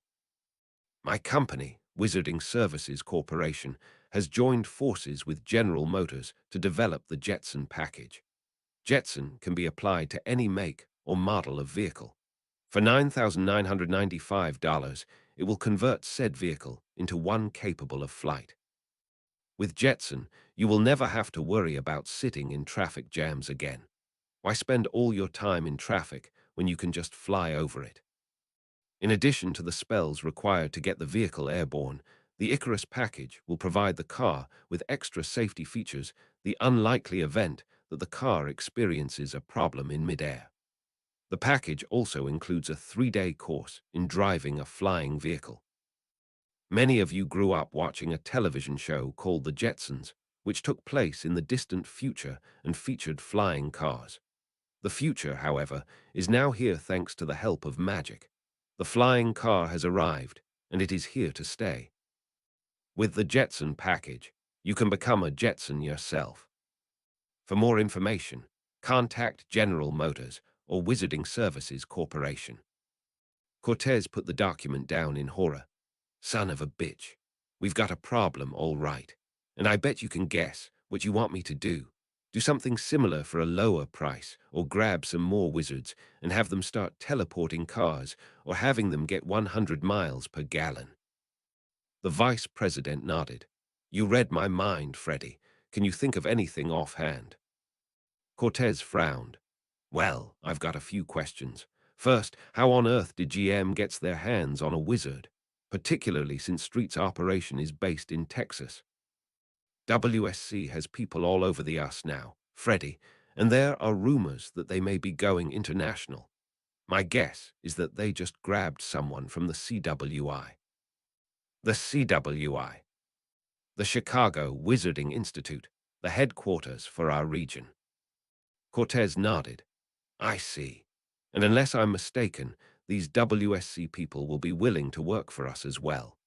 My company, Wizarding Services Corporation, has joined forces with General Motors to develop the Jetson package. Jetson can be applied to any make or model of vehicle. For $9,995, it will convert said vehicle into one capable of flight. With Jetson, you will never have to worry about sitting in traffic jams again. Why spend all your time in traffic when you can just fly over it? In addition to the spells required to get the vehicle airborne, the Icarus package will provide the car with extra safety features the unlikely event that the car experiences a problem in midair. The package also includes a 3-day course in driving a flying vehicle. Many of you grew up watching a television show called The Jetsons, which took place in the distant future and featured flying cars. The future, however, is now here thanks to the help of magic. The flying car has arrived, and it is here to stay. With the Jetson package, you can become a Jetson yourself. For more information, contact General Motors or Wizarding Services Corporation. Cortez put the document down in horror. Son of a bitch, we've got a problem, all right. And I bet you can guess what you want me to do. Do something similar for a lower price, or grab some more wizards and have them start teleporting cars, or having them get 100 miles per gallon. The vice president nodded. You read my mind, Freddie. Can you think of anything offhand? Cortez frowned. Well, I've got a few questions. First, how on earth did GM get their hands on a wizard, particularly since Street's operation is based in Texas? WSC has people all over the us now, Freddie, and there are rumors that they may be going international. My guess is that they just grabbed someone from the CWI. The CWI. The Chicago Wizarding Institute, the headquarters for our region. Cortez nodded. I see. And unless I'm mistaken, these WSC people will be willing to work for us as well,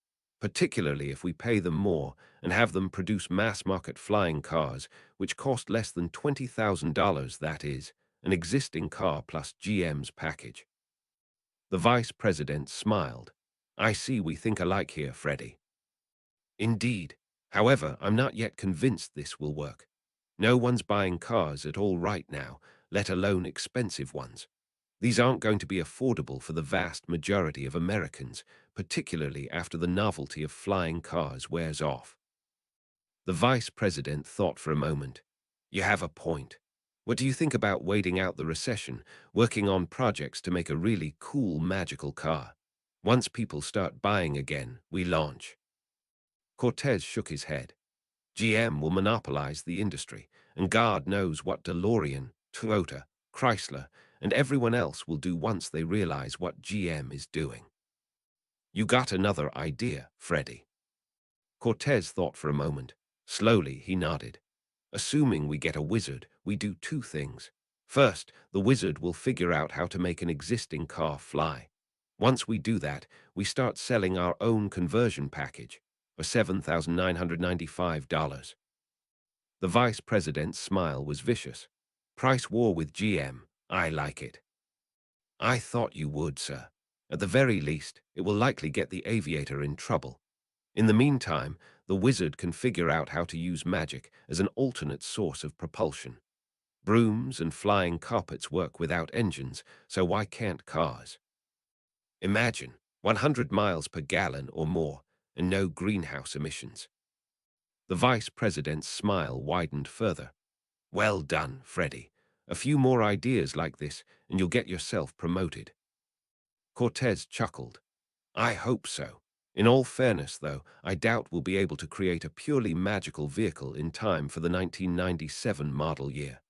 particularly if we pay them more and have them produce mass-market flying cars, which cost less than $20,000, that is, an existing car plus GM's package. The vice president smiled. I see we think alike here, Freddie. Indeed. However, I'm not yet convinced this will work. No one's buying cars at all right now, let alone expensive ones. These aren't going to be affordable for the vast majority of Americans, particularly after the novelty of flying cars wears off. The vice president thought for a moment. You have a point. What do you think about waiting out the recession, working on projects to make a really cool magical car? Once people start buying again, we launch. Cortez shook his head. GM will monopolize the industry, and God knows what DeLorean, Toyota, Chrysler, and everyone else will do once they realize what GM is doing. You got another idea, Freddy? Cortez thought for a moment. Slowly, he nodded. Assuming we get a wizard, we do two things. First, the wizard will figure out how to make an existing car fly. Once we do that, we start selling our own conversion package for $7,995. The vice president's smile was vicious. Price war with GM. I like it. I thought you would, sir. At the very least, it will likely get the aviator in trouble. In the meantime, the wizard can figure out how to use magic as an alternate source of propulsion. Brooms and flying carpets work without engines, so why can't cars? Imagine 100 miles per gallon or more and no greenhouse emissions. The vice president's smile widened further. Well done, Freddy. A few more ideas like this and you'll get yourself promoted. Cortez chuckled. I hope so. In all fairness, though, I doubt we'll be able to create a purely magical vehicle in time for the 1997 model year.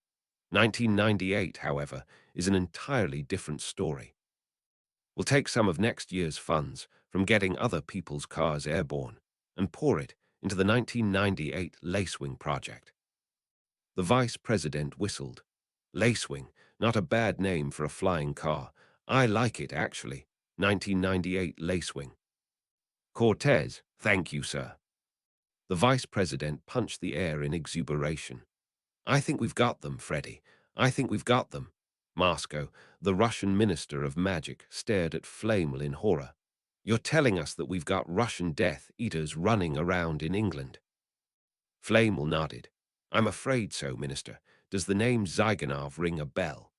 1998, however, is an entirely different story. We'll take some of next year's funds from getting other people's cars airborne and pour it into the 1998 Lacewing project. The vice president whistled. Lacewing, not a bad name for a flying car. I like it, actually. 1998 Lacewing. Cortez, thank you, sir. The vice president punched the air in exuberation. I think we've got them, Freddy. I think we've got them. Moscow, the Russian minister of magic, stared at Flamel in horror. You're telling us that we've got Russian Death Eaters running around in England? Flamel nodded. I'm afraid so, Minister. Does the name Zyganov ring a bell?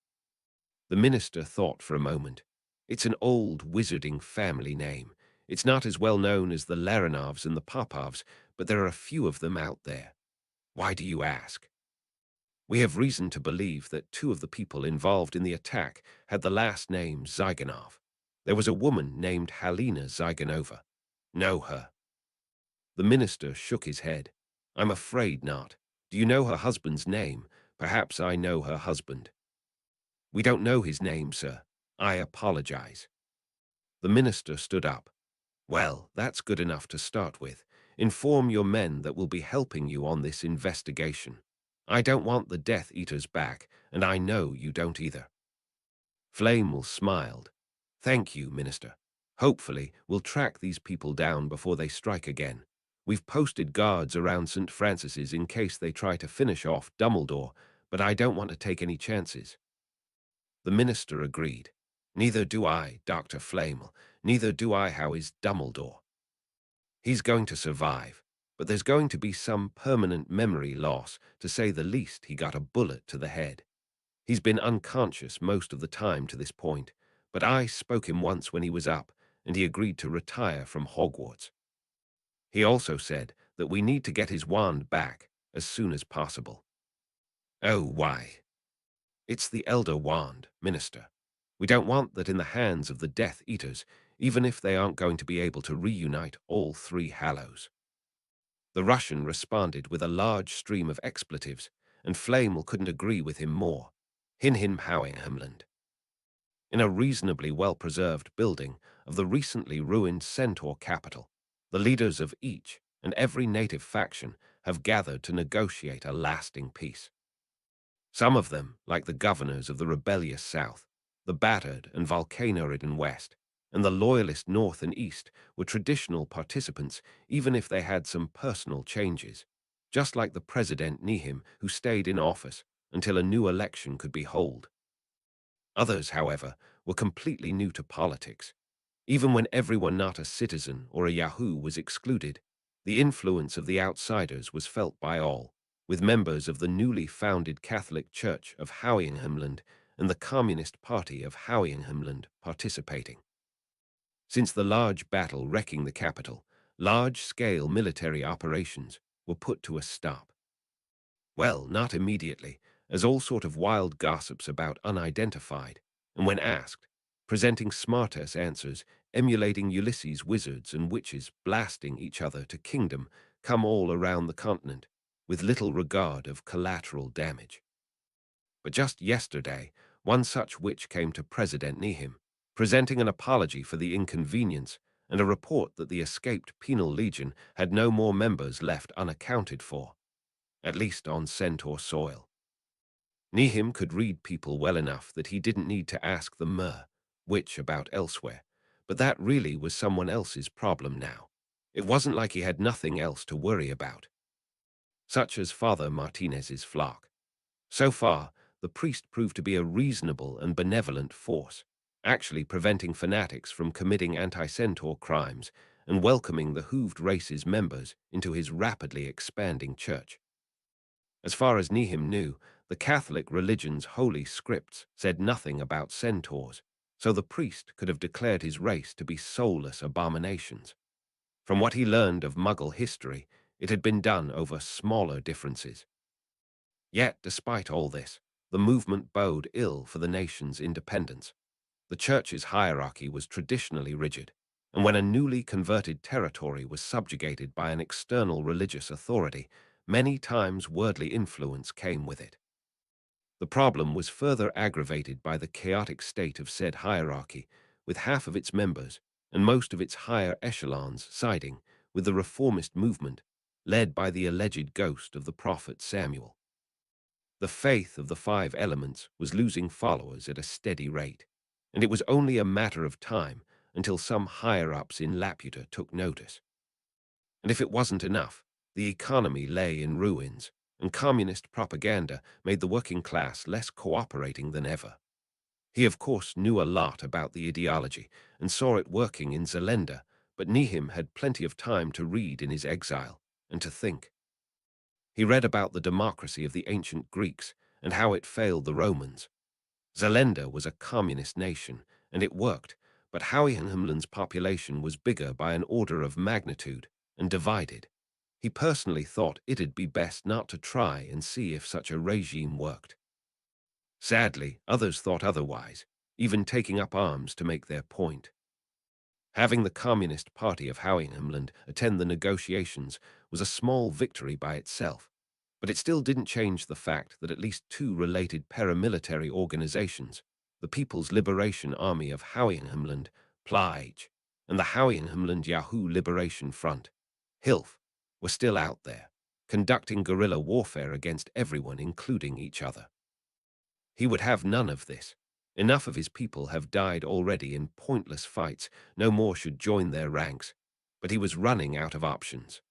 The minister thought for a moment. It's an old wizarding family name. It's not as well known as the Laranovs and the Popovs, but there are a few of them out there. Why do you ask? We have reason to believe that two of the people involved in the attack had the last name Zyganov. There was a woman named Halina Zyganova. Know her? The minister shook his head. I'm afraid not. Do you know her husband's name? Perhaps I know her husband. We don't know his name, sir. I apologize. The minister stood up. Well, that's good enough to start with. Inform your men that will be helping you on this investigation. I don't want the Death Eaters back, and I know you don't either. Flamel smiled. Thank you, Minister. Hopefully, we'll track these people down before they strike again. We've posted guards around St. Francis's in case they try to finish off Dumbledore, but I don't want to take any chances. The minister agreed. Neither do I, Dr. Flamel. Neither do I. How is Dumbledore? He's going to survive, but there's going to be some permanent memory loss. To say the least, he got a bullet to the head. He's been unconscious most of the time to this point, but I spoke him once when he was up, and he agreed to retire from Hogwarts. He also said that we need to get his wand back as soon as possible. Oh, why? It's the Elder Wand, Minister. We don't want that in the hands of the Death Eaters, even if they aren't going to be able to reunite all three Hallows. The Russian responded with a large stream of expletives, and Flamel couldn't agree with him more. Hinhim Howinghamland. In a reasonably well-preserved building of the recently ruined Centaur capital, the leaders of each and every native faction have gathered to negotiate a lasting peace. Some of them, like the governors of the rebellious South, the battered and volcano-ridden West, and the loyalist North and East, were traditional participants even if they had some personal changes, just like the President Nihim, who stayed in office until a new election could be held. Others, however, were completely new to politics. Even when everyone not a citizen or a Yahoo was excluded, the influence of the outsiders was felt by all, with members of the newly founded Catholic Church of Howinghamland and the Communist Party of Howinghamland participating. Since the large battle wrecking the capital, large-scale military operations were put to a stop. Well, not immediately, as all sort of wild gossips about unidentified, and when asked, presenting smart-ass answers, emulating Ulysses' wizards and witches blasting each other to kingdom, come all around the continent, with little regard of collateral damage. But just yesterday, one such witch came to President Nihim, presenting an apology for the inconvenience and a report that the escaped penal legion had no more members left unaccounted for, at least on Centaur soil. Nihim could read people well enough that he didn't need to ask the witch about elsewhere, but that really was someone else's problem now. It wasn't like he had nothing else to worry about, such as Father Martinez's flock. So far, the priest proved to be a reasonable and benevolent force, actually preventing fanatics from committing anti-centaur crimes and welcoming the hooved race's members into his rapidly expanding church. As far as Nihim knew, the Catholic religion's holy scripts said nothing about centaurs, so the priest could have declared his race to be soulless abominations. From what he learned of Muggle history, it had been done over smaller differences. Yet, despite all this, the movement bode ill for the nation's independence. The church's hierarchy was traditionally rigid, and when a newly converted territory was subjugated by an external religious authority, many times worldly influence came with it. The problem was further aggravated by the chaotic state of said hierarchy, with half of its members and most of its higher echelons siding with the reformist movement, led by the alleged ghost of the prophet Samuel. The faith of the five elements was losing followers at a steady rate, and it was only a matter of time until some higher-ups in Laputa took notice. And if it wasn't enough, the economy lay in ruins, and communist propaganda made the working class less cooperating than ever. He, of course, knew a lot about the ideology and saw it working in Zelenda, but Nihim had plenty of time to read in his exile and to think. He read about the democracy of the ancient Greeks and how it failed the Romans. Zelenda was a communist nation, and it worked, but Houyhnhnmland's population was bigger by an order of magnitude and divided. He personally thought it'd be best not to try and see if such a regime worked. Sadly, others thought otherwise, even taking up arms to make their point. Having the Communist Party of Houyhnhnmland attend the negotiations was a small victory by itself, but it still didn't change the fact that at least two related paramilitary organizations, the People's Liberation Army of Houyhnhnmland, PLAIG, and the Houyhnhnmland Yahoo Liberation Front, HILF, were still out there, conducting guerrilla warfare against everyone, including each other. He would have none of this. Enough of his people have died already in pointless fights, no more should join their ranks, but he was running out of options.